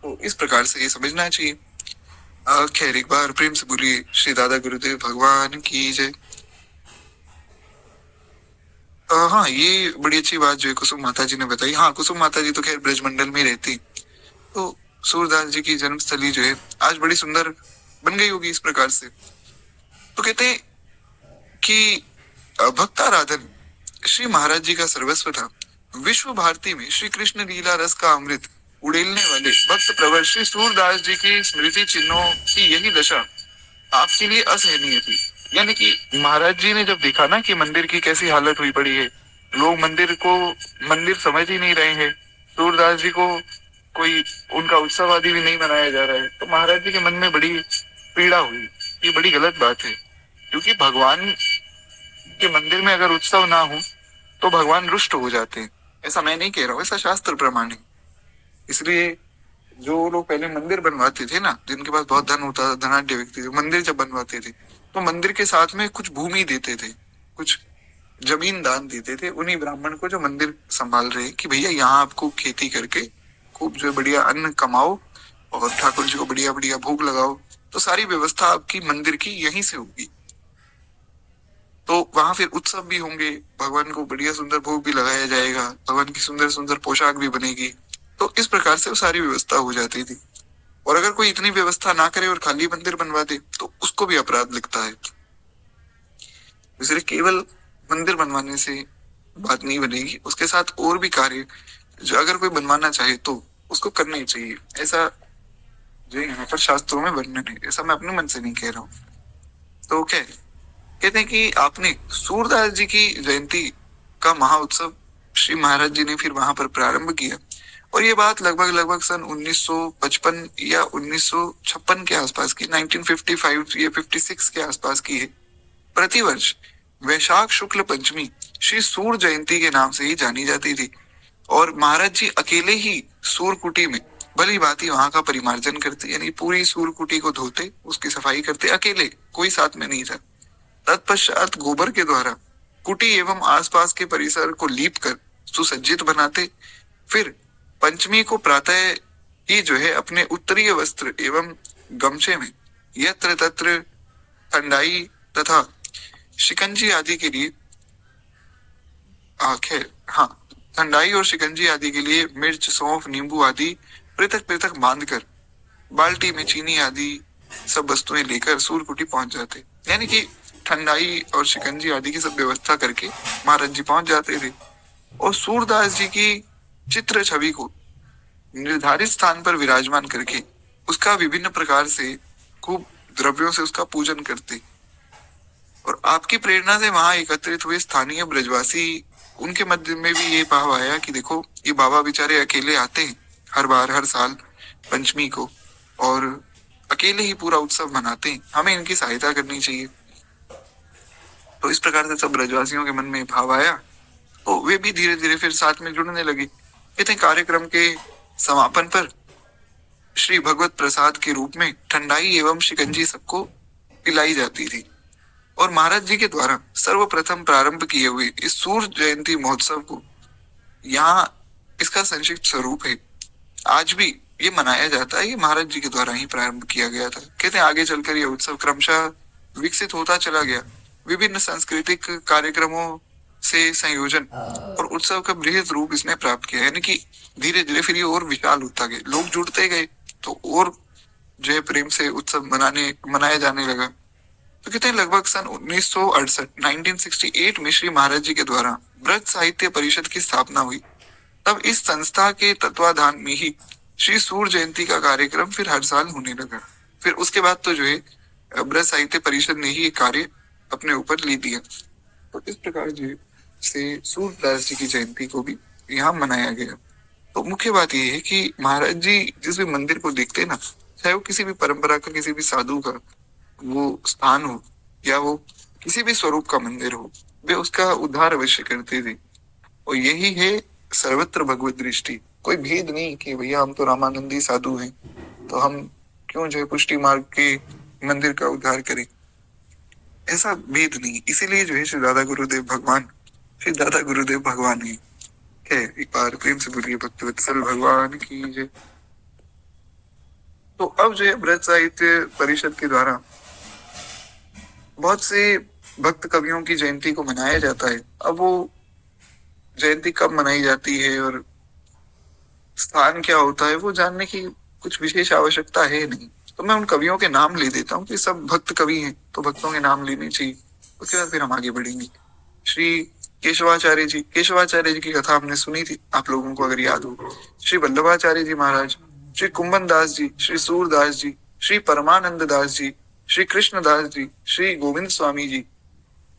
A: तो इस प्रकार से ये समझना चाहिए। खैर एक बार प्रेम से बोलिए श्री दादा गुरुदेव भगवान की जय। हाँ ये बड़ी अच्छी बात जो है कुसुम माता जी ने बताई। हाँ कुसुम माता जी तो खैर ब्रजमंडल में रहती, तो सूरदास जी की जन्मस्थली जो है आज बड़ी सुंदर बन गई होगी इस प्रकार से। तो कहते हैं कि भक्ताराधन श्री महाराज जी का सर्वस्व था। विश्व भारती में श्री कृष्ण लीला रस का अमृत उड़ेलने वाले भक्त प्रवर श्री सूरदास जी की स्मृति चिन्हों की यही दशा आपके लिए असहनीय थी। यानी कि महाराज जी ने जब देखा ना कि मंदिर की कैसी हालत हुई पड़ी है, लोग मंदिर समझ ही नहीं रहे हैं, सूरदास जी को कोई उनका उत्सव आदि भी नहीं मनाया जा रहा है, तो महाराज जी के मन में बड़ी पीड़ा हुई। ये बड़ी गलत बात है, क्योंकि भगवान के मंदिर में अगर उत्सव ना हो तो भगवान रुष्ट हो जाते हैं। ऐसा मैं नहीं कह रहा हूँ, ऐसा शास्त्र प्रमाण है। इसलिए जो लोग पहले मंदिर बनवाते थे ना, जिनके पास बहुत धन होता था, धनाढ्य व्यक्ति थे, मंदिर जब बनवाते थे तो मंदिर के साथ में कुछ भूमि देते थे, कुछ जमीन दान देते थे उन्हीं ब्राह्मण को जो मंदिर संभाल रहे, कि भैया यहाँ आपको खेती करके खूब जो बढ़िया अन्न कमाओ और ठाकुर जी को बढ़िया बढ़िया भोग लगाओ, तो सारी व्यवस्था आपकी मंदिर की यहीं से होगी। तो वहां फिर उत्सव भी होंगे, भगवान को बढ़िया सुंदर भोग भी लगाया जाएगा, भगवान की सुंदर सुंदर पोशाक भी बनेगी। तो इस प्रकार से वो सारी व्यवस्था हो जाती थी। और अगर कोई इतनी व्यवस्था ना करे और खाली मंदिर बनवा दे तो उसको भी अपराध लगता है। इसलिए केवल मंदिर बनवाने से बात नहीं बनेगी, उसके साथ और भी कार्य जो अगर कोई बनवाना चाहे तो उसको करना ही चाहिए। ऐसा जो यहाँ पर शास्त्रों में वर्णन है, ऐसा मैं अपने मन से नहीं कह रहा हूँ। तो क्या है? कहते हैं कि आपने सूरदास जी की जयंती का महाउत्सव श्री महाराज जी ने फिर वहां पर प्रारंभ किया। और ये बात लगभग लगभग सन 1955 या 1956 के आसपास की, 1955 या 56 के आसपास की है। प्रतिवर्ष वैशाख शुक्ल पंचमी श्री सूर जयंती के नाम से ही जानी जाती थी। और महाराज जी अकेले ही सूरकुटी में भली भांति वहां का परिमार्जन करते, यानी पूरी सूरकुटी को धोते, उसकी सफाई करते अकेले, कोई साथ में नहीं था। तत्पश्चात गोबर के द्वारा कुटी एवं आसपास के परिसर को लीप कर सुसज्जित बनाते। फिर पंचमी को प्रातः ही जो है अपने उत्तरीय वस्त्र एवं गमछे में यत्र तत्र ठंडाई तथा शिकंजी आदि के लिए खैर हाँ, ठंडाई और शिकंजी आदि के लिए मिर्च, सौंफ, नींबू आदि पृथक पृथक बांधकर बाल्टी में चीनी आदि सब वस्तुएं लेकर सूरकुटी पहुंच जाते। यानी कि ठंडाई और शिकंजी आदि की सब व्यवस्था करके महाराज जी पहुंच जाते थे। और सूरदास जी की चित्र छवि को निर्धारित स्थान पर विराजमान करके उसका विभिन्न प्रकार से खूब द्रव्यों से उसका पूजन करते। और आपकी प्रेरणा से वहां एकत्रित हुए स्थानीय ब्रजवासी, उनके मध्य में भी ये भाव आया कि देखो ये बाबा बेचारे अकेले आते हैं हर बार, हर साल पंचमी को, और अकेले ही पूरा उत्सव मनाते हैं, हमें इनकी सहायता करनी चाहिए। तो इस प्रकार से सब ब्रजवासियों के मन में भाव आया, तो वे भी धीरे धीरे फिर साथ में जुड़ने लगे। कहते कार्यक्रम के समापन पर श्री भगवत प्रसाद के रूप में ठंडाई एवं शिकंजी सबको पिलाई जाती थी। और महाराज जी के द्वारा सर्वप्रथम प्रारंभ किए हुए इस सूर्य जयंती महोत्सव को यहाँ इसका संक्षिप्त स्वरूप है, आज भी ये मनाया जाता है। ये महाराज जी के द्वारा ही प्रारंभ किया गया था। कहते हैं आगे चलकर यह उत्सव क्रमशः विकसित होता चला गया, विभिन्न सांस्कृतिक कार्यक्रमों से संयोजन और उत्सव का बृहद रूप इसने प्राप्त किया। यानी कि धीरे धीरे फिर ये और विशाल होता गया, लोग जुड़ते गए तो और जो है प्रेम से उत्सव मनाया जाने लगा। तो कहते हैं लगभग सन 1968 में श्री महाराज जी के द्वारा ब्रज साहित्य परिषद की स्थापना हुई। तब इस संस्था के तत्वाधान में ही श्री सूर्य जयंती का कार्यक्रम फिर हर साल होने लगा। फिर उसके बाद तो जो है ब्रज साहित्य परिषद ने ही ये कार्य अपने ऊपर ले लिया। तो इस प्रकार जो से सूरदास जी की जयंती को भी यहाँ मनाया गया। तो मुख्य बात यह है कि महाराज जी जिस भी मंदिर को देखते ना, चाहे वो किसी भी परंपरा का, किसी भी साधु का वो स्थान हो या वो किसी भी स्वरूप का मंदिर हो, वे उसका उद्धार अवश्य करते थे। और यही है सर्वत्र भगवत दृष्टि। कोई भेद नहीं कि भैया हम तो रामानंदी साधु हैं तो हम क्यों जो है पुष्टि मार्ग के मंदिर का उद्धार करें, ऐसा भेद नहीं। इसीलिए जो है श्री दादा गुरुदेव भगवान है। एक बार प्रेम से बोलिए भक्तवत्सल भगवान की जय। तो अब जो है ब्रज साहित्य परिषद के द्वारा बहुत से भक्त कवियों की जयंती को मनाया जाता है। अब वो जयंती कब मनाई जाती है और स्थान क्या होता है वो जानने की कुछ विशेष आवश्यकता है नहीं। तो मैं उन कवियों के नाम ले देता हूँ कि सब भक्त कवि हैं तो भक्तों के नाम लेने चाहिए, उसके बाद फिर हम आगे बढ़ेंगे। श्री केशवाचार्य जी की कथा आपने सुनी थी, आप लोगों को अगर याद हो। श्री वल्लभाचार्य जी महाराज, श्री कुंभन दास जी, श्री सूरदास जी, श्री परमानंद दास जी, श्री कृष्णदास जी, श्री गोविंद स्वामी जी,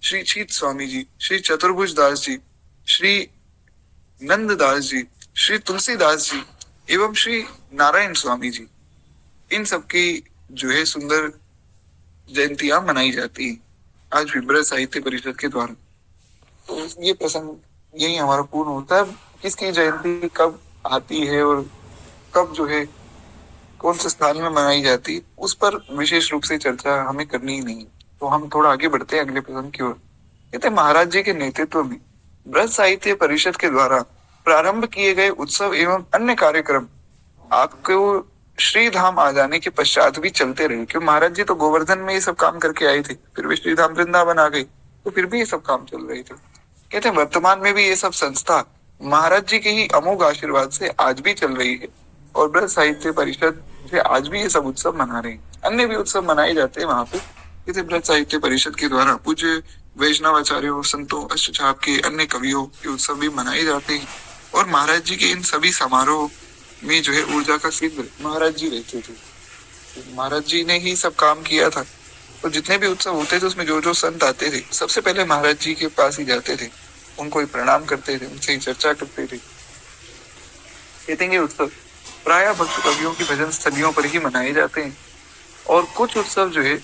A: श्री चीत स्वामी जी, श्री चतुर्भुज दास जी, श्री नंद दास जी, श्री तुलसीदास जी एवं श्री नारायण स्वामी जी, इन सबकी जो है सुंदर जयंतियां मनाई जाती है आज भी ब्रज साहित्य परिषद के द्वारा। तो ये प्रसंग यही हमारा पूर्ण होता है। किसकी जयंती कब आती है और कब जो है कौन से स्थान में मनाई जाती है, उस पर विशेष रूप से चर्चा हमें करनी ही नहीं। तो हम थोड़ा आगे बढ़ते हैं अगले प्रश्न की ओर। कहते हैं महाराज जी के नेतृत्व में ब्रज साहित्य परिषद के द्वारा प्रारंभ किए गए उत्सव एवं अन्य कार्यक्रम आपको श्री धाम आ जाने के पश्चात भी चलते रहे। क्यों, महाराज जी तो गोवर्धन में ये सब काम करके आए थे, फिर भी श्री धाम वृंदावन आ गए, तो फिर भी ये सब काम चल रहे थे। कहते हैं वर्तमान में भी ये सब संस्था महाराज जी के ही अमोघ आशीर्वाद से आज भी चल रही है और ब्रज साहित्य परिषद से आज भी ये सब उत्सव मना रहे हैं। अन्य भी उत्सव मनाए जाते हैं वहां पे। कहते ब्रज साहित्य परिषद के द्वारा पूज्य वैष्णवाचार्यों, संतों, अष्टचाप के अन्य कवियों के उत्सव भी मनाए जाते हैं और महाराज जी के इन सभी समारोह में जो है ऊर्जा का केंद्र महाराज जी रहते थे। महाराज जी ने ही सब काम किया था। तो जितने भी उत्सव होते थे उसमें जो जो संत आते थे सबसे पहले महाराज जी के पास ही जाते थे, उनको ही प्रणाम करते थे, उनसे ही चर्चा करते थे। कहते हैं उत्सव प्राय भक्त कवियों की भजन स्थलियों पर ही मनाए जाते हैं और कुछ उत्सव जो है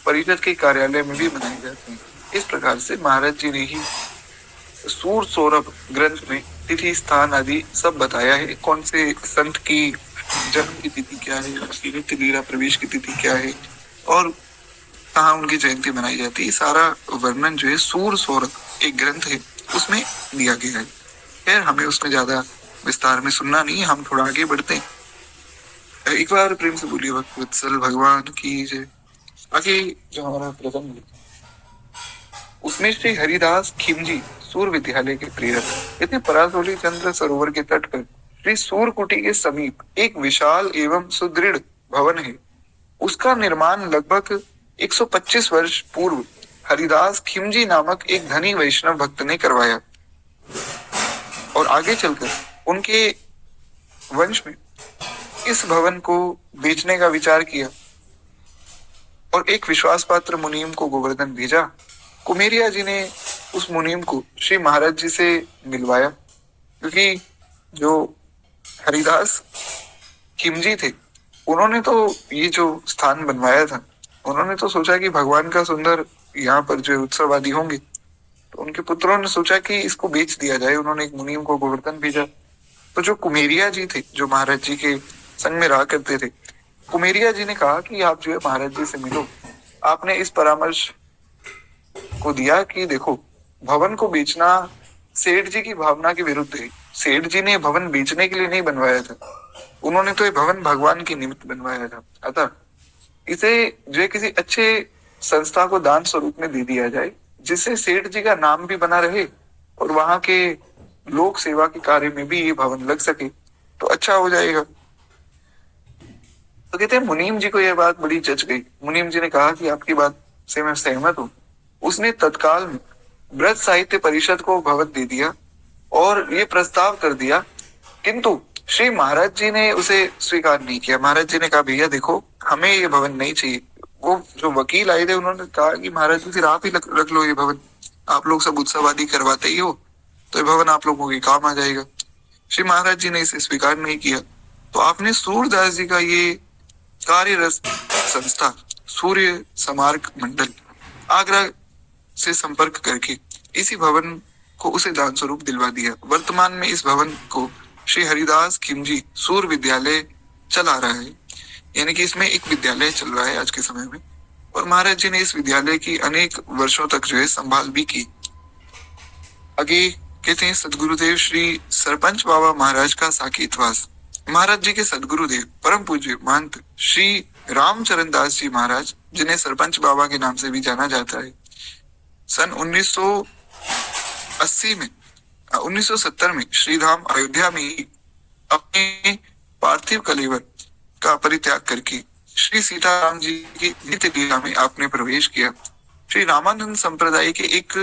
A: परिषद के कार्यालय में भी मनाए जाते हैं। इस प्रकार से महाराज जी ने ही सूर सौरभ ग्रंथ में तिथि, स्थान आदि सब बताया है। कौन से संत की जन्म की तिथि क्या है, उसकी नित्य लीला प्रवेश की तिथि क्या है और कहाँ उनकी जयंती मनाई जाती है, सारा वर्णन जो है सूर सौरभ एक ग्रंथ है उसमें दिया गया है। खैर हमें उसमें ज्यादा विस्तार में सुनना नहीं है, हम थोड़ा आगे बढ़ते हैं। एक बार प्रेम से बोलिए वत्सल भगवान की जय। आगे जो हमारा प्रथम उसमें श्री हरिदास खिमजी सूर विद्यालय के प्रेरक। कहते परासोली चंद्र सरोवर के तट पर श्री सूरकुटी के समीप एक विशाल एवं सुदृढ़ भवन है। उसका निर्माण लगभग 125 वर्ष पूर्व हरिदास खिमजी नामक एक धनी वैष्णव भक्त ने करवाया और आगे चलकर उनके वंश में इस भवन को बेचने का विचार किया और एक विश्वास पात्र मुनीम को गोवर्धन भेजा। कुमेरिया जी ने उस मुनीम को श्री महाराज जी से मिलवाया, क्योंकि जो हरिदास खिमजी थे उन्होंने तो ये जो स्थान बनवाया था, उन्होंने तो सोचा कि भगवान का सुंदर यहाँ पर जो उत्सव आदि होंगे, तो उनके पुत्रों ने सोचा कि इसको बेच दिया जाए। उन्होंने एक मुनीम को गोवर्धन भेजा। तो जो कुमेरिया जी थे, जो महाराज जी के संग में रहा करते थे, कुमेरिया जी ने कहा कि आप जो है महाराज जी से मिलो। आपने इस परामर्श को दिया कि देखो भवन को बेचना सेठ जी की भावना के विरुद्ध है। सेठ जी ने भवन बेचने के लिए नहीं बनवाया था, उन्होंने तो ये भवन भगवान के निमित्त बनवाया था। अतः इसे जो किसी अच्छे संस्था को दान स्वरूप में दे दिया जाए, जिससे सेठ जी का नाम भी बना रहे और वहां के लोक सेवा के कार्य में भी ये भवन लग सके, तो अच्छा हो जाएगा। तो कहते हैं मुनीम जी को यह बात बड़ी जच गई। मुनीम जी ने कहा कि आपकी बात से मैं सहमत हूँ। उसने तत्काल में ब्रज साहित्य परिषद को भवन दे दिया और ये प्रस्ताव कर दिया, किंतु श्री महाराज जी ने उसे स्वीकार नहीं किया। महाराज जी ने कहा भैया देखो हमें ये भवन नहीं चाहिए। वो जो वकील आए थे उन्होंने कहा कि महाराज जी फिर आप ही रख लो ये भवन, आप लोग सब उत्सव आदि करवाते ही हो, तो ये भवन आप लोगों के काम आ जाएगा। श्री महाराज जी ने इसे स्वीकार नहीं किया। तो आपने सूरदास जी का ये कार्यरत संस्था सूर्य समार्क मंडल आगरा से संपर्क करके इसी भवन को उसे दान स्वरूप दिलवा दिया। वर्तमान में इस भवन को श्री हरिदास खिमजी सूर विद्यालय चला रहा है, यानी कि इसमें एक विद्यालय चल रहा है आज के समय में। और महाराज जी ने इस विद्यालय की अनेक वर्षों तक जो है संभाल भी की। आगे कहते हैं सदगुरुदेव श्री सरपंच बाबा महाराज का साकेतवास। महाराज जी के सदगुरुदेव परम पूज्य महंत श्री रामचरण दास जी महाराज, जिन्हें सरपंच बाबा के नाम से भी जाना जाता है, सन 1970 में श्रीधाम अयोध्या में अपने पार्थिव कलेवर का परित्याग करके श्री सीताराम जी की नित्य लीला में आपने प्रवेश किया। श्री रामानंद संप्रदाय के एक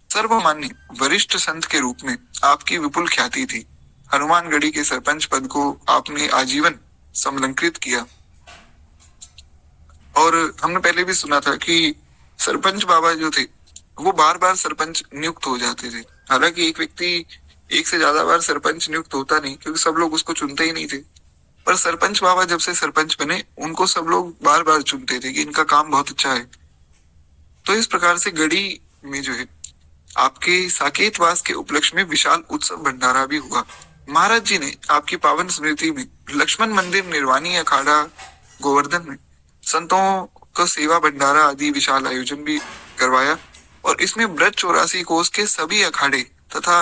A: सर्वमान्य वरिष्ठ संत के रूप में आपकी विपुल ख्याति थी। हनुमानगढ़ी के सरपंच पद को आपने आजीवन समलंकृत किया। और हमने पहले भी सुना था कि सरपंच बाबा जो थे वो बार बार सरपंच नियुक्त हो जाते थे। हालांकि एक व्यक्ति एक से ज्यादा बार सरपंच नियुक्त होता नहीं, क्योंकि सब लोग उसको चुनते ही नहीं थे। पर सरपंच बाबा जब से सरपंच बने उनको सब लोग बार बार चुनते थे कि इनका काम बहुत अच्छा है। तो इस प्रकार से गढ़ी में जो है आपके साकेतवास के उपलक्ष्य में विशाल उत्सव भंडारा भी हुआ। महाराज जी ने आपकी पावन स्मृति में लक्ष्मण मंदिर, निर्वाणी अखाड़ा गोवर्धन में संतों का सेवा भंडारा आदि विशाल आयोजन भी करवाया और इसमें ब्रज 84 कोस के सभी अखाड़े तथा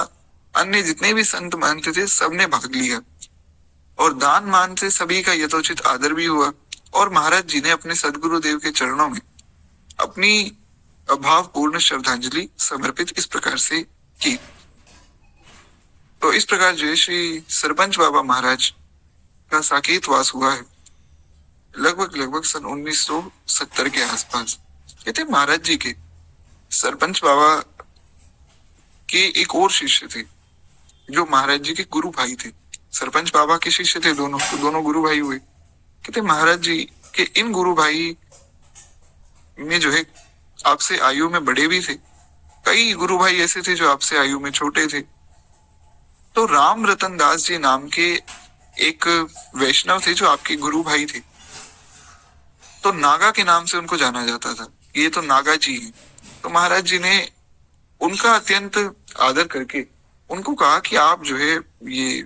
A: अन्य जितने भी संत महंत थे सबने भाग लिया और दान मान से सभी का यथोचित आदर भी हुआ और महाराज जी ने अपने सदगुरु देव के चरणों में अपनी अभावपूर्ण श्रद्धांजलि समर्पित इस प्रकार से की। तो इस प्रकार जो श्री सरपंच बाबा महाराज का साकेत वास हुआ है लगभग सन 1970 के आसपास। कहते महाराज जी के सरपंच बाबा के एक और शिष्य थे जो महाराज जी के गुरु भाई थे। सरपंच बाबा के शिष्य थे दोनों, तो दोनों गुरु भाई हुए। कहते महाराज जी के इन गुरु भाई में जो है आपसे आयु में बड़े भी थे, कई गुरु भाई ऐसे थे जो आपसे आयु में छोटे थे। तो राम रतन दास जी नाम के एक वैष्णव थे जो आपके गुरु भाई थे, तो नागा के नाम से उनको जाना जाता था, ये तो नागा जी हैं। तो महाराज जी ने उनका अत्यंत आदर करके उनको कहा कि आप जो है ये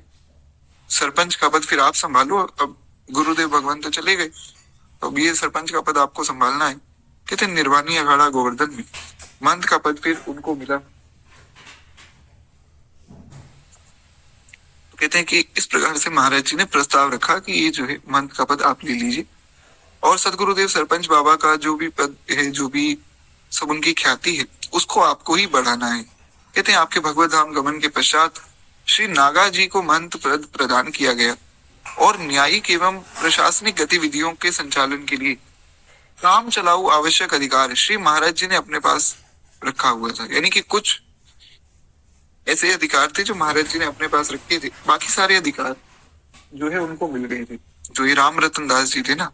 A: सरपंच का पद फिर आप संभालो, अब गुरुदेव भगवान तो चले गए, तो अब ये सरपंच का पद आपको संभालना है। कहते निर्वाणी अखाड़ा गोवर्धन में महंत का पद फिर उनको मिला। तो कहते हैं कि इस प्रकार से महाराज जी ने प्रस्ताव रखा कि ये जो है महंत का पद आप ले लीजिए और सदगुरुदेव सरपंच बाबा का जो भी पद है, जो भी सब उनकी ख्याति है, उसको आपको ही बढ़ाना है। कहते हैं आपके भगवत धाम गमन के पश्चात श्री नागा जी को महंत पद प्रदान किया गया और न्यायिक एवं प्रशासनिक गतिविधियों के संचालन के लिए काम चलाऊ आवश्यक अधिकार श्री महाराज जी ने अपने पास रखा हुआ था। यानी कि कुछ ऐसे अधिकार थे जो महाराज जी ने अपने पास रखे थे, बाकी सारे अधिकार जो है उनको मिल गए थे, जो ये राम रतन दास जी थे ना।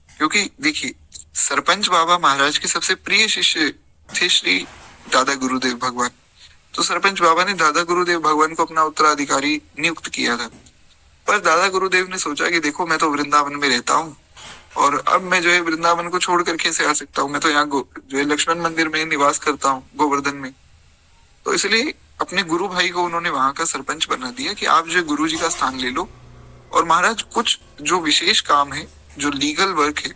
A: क्योंकि देखिए सरपंच बाबा महाराज के सबसे प्रिय शिष्य थे श्री दादा गुरुदेव भगवान, तो सरपंच बाबा ने दादा गुरुदेव भगवान को अपना उत्तराधिकारी नियुक्त किया था। पर दादा गुरुदेव ने सोचा कि देखो मैं तो वृंदावन में रहता हूँ और अब मैं जो है वृंदावन को छोड़कर कैसे आ सकता हूँ, मैं तो यहाँ जो है लक्ष्मण मंदिर में निवास करता हूँ गोवर्धन में। तो इसलिए अपने गुरु भाई को उन्होंने वहां का सरपंच बना दिया कि आप जो गुरु जी का स्थान ले लो और महाराज कुछ जो विशेष काम है, जो लीगल वर्क है,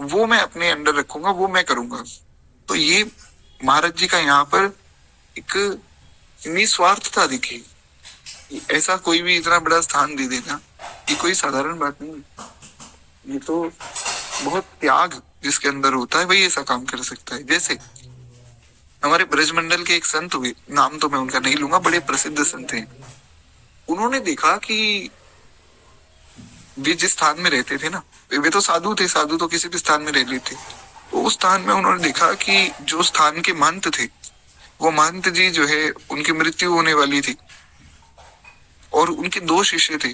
A: वो मैं अपने अंडर रखूंगा, वो मैं करूंगा। तो ये महाराज जी का यहाँ पर एक निस्वार्थता दिखी। ऐसा कोई भी इतना बड़ा स्थान दे देना ये कोई साधारण बात नहीं, ये तो बहुत त्याग जिसके अंदर होता है वही ऐसा काम कर सकता है। जैसे हमारे ब्रजमंडल के एक संत हुए, नाम तो मैं उनका नहीं लूंगा, बड़े प्रसिद्ध संत हैं। उन्होंने देखा कि वे जिस स्थान में रहते थे ना, वे तो साधु थे, साधु तो किसी भी स्थान में रह लेते, तो उस स्थान में उन्होंने देखा कि जो स्थान के महंत थे वो महंत जी जो है उनकी मृत्यु होने वाली थी और उनके दो शिष्य थे।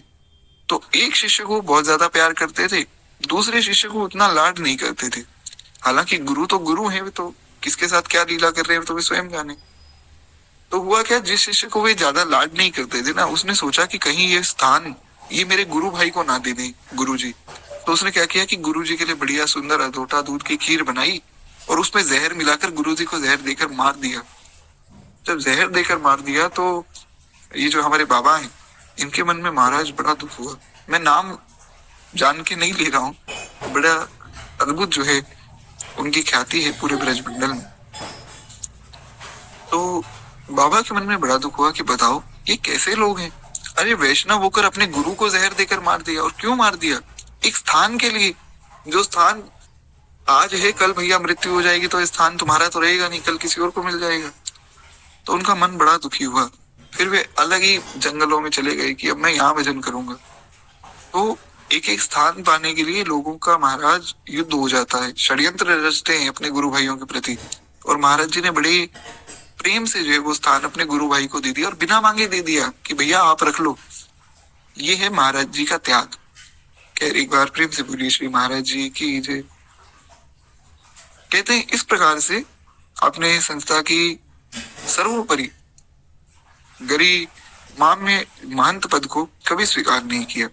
A: तो एक शिष्य को बहुत ज्यादा प्यार करते थे, दूसरे शिष्य को उतना लाड नहीं करते थे। हालांकि गुरु तो गुरु हैं, वे तो किसके साथ क्या लीला कर रहे हैं तो वे स्वयं जाने। तो हुआ क्या, जिस शिष्य को वे ज्यादा लाड नहीं करते थे ना, उसने सोचा कि कहीं ये स्थान ये मेरे गुरु भाई को ना दे दें गुरु जी। तो उसने क्या किया कि गुरु जी के लिए बढ़िया सुंदर अधोटा दूध की खीर बनाई और उसमें जहर मिलाकर गुरु जी को जहर देकर मार दिया। जब जहर देकर मार दिया तो ये जो हमारे बाबा हैं इनके मन में महाराज बड़ा दुख हुआ। मैं नाम जान के नहीं ले रहा हूँ, बड़ा अद्भुत जो है उनकी ख्याति है पूरे ब्रजमंडल में। तो बाबा के मन में बड़ा दुख हुआ कि बताओ ये कैसे लोग हैं, अरे वैष्णव होकर अपने गुरु को जहर देकर मार दिया। और क्यों मार दिया, एक स्थान के लिए, जो स्थान आज है कल भैया मृत्यु हो जाएगी तो स्थान तुम्हारा तो रहेगा नहीं, कल किसी और को मिल जाएगा। तो उनका मन बड़ा दुखी हुआ, फिर वे अलग ही जंगलों में चले गए कि अब मैं यहाँ भजन करूंगा। तो एक एक स्थान पाने के लिए लोगों का महाराज युद्ध हो जाता है, षड्यंत्र रचते हैं अपने गुरु भाइयों के प्रति। और महाराज जी ने बड़े प्रेम से जो है वो स्थान अपने गुरु भाई को दे दिया और बिना मांगे दे दिया कि भैया आप रख लो। ये है महाराज जी का त्याग। खैर एक बार प्रेम से बोलिए श्री महाराज जी की जय। कहते हैं इस प्रकार से अपने संस्था की सर्वोपरि गरिमाम्य महंत पद को कभी स्वीकार नहीं किया।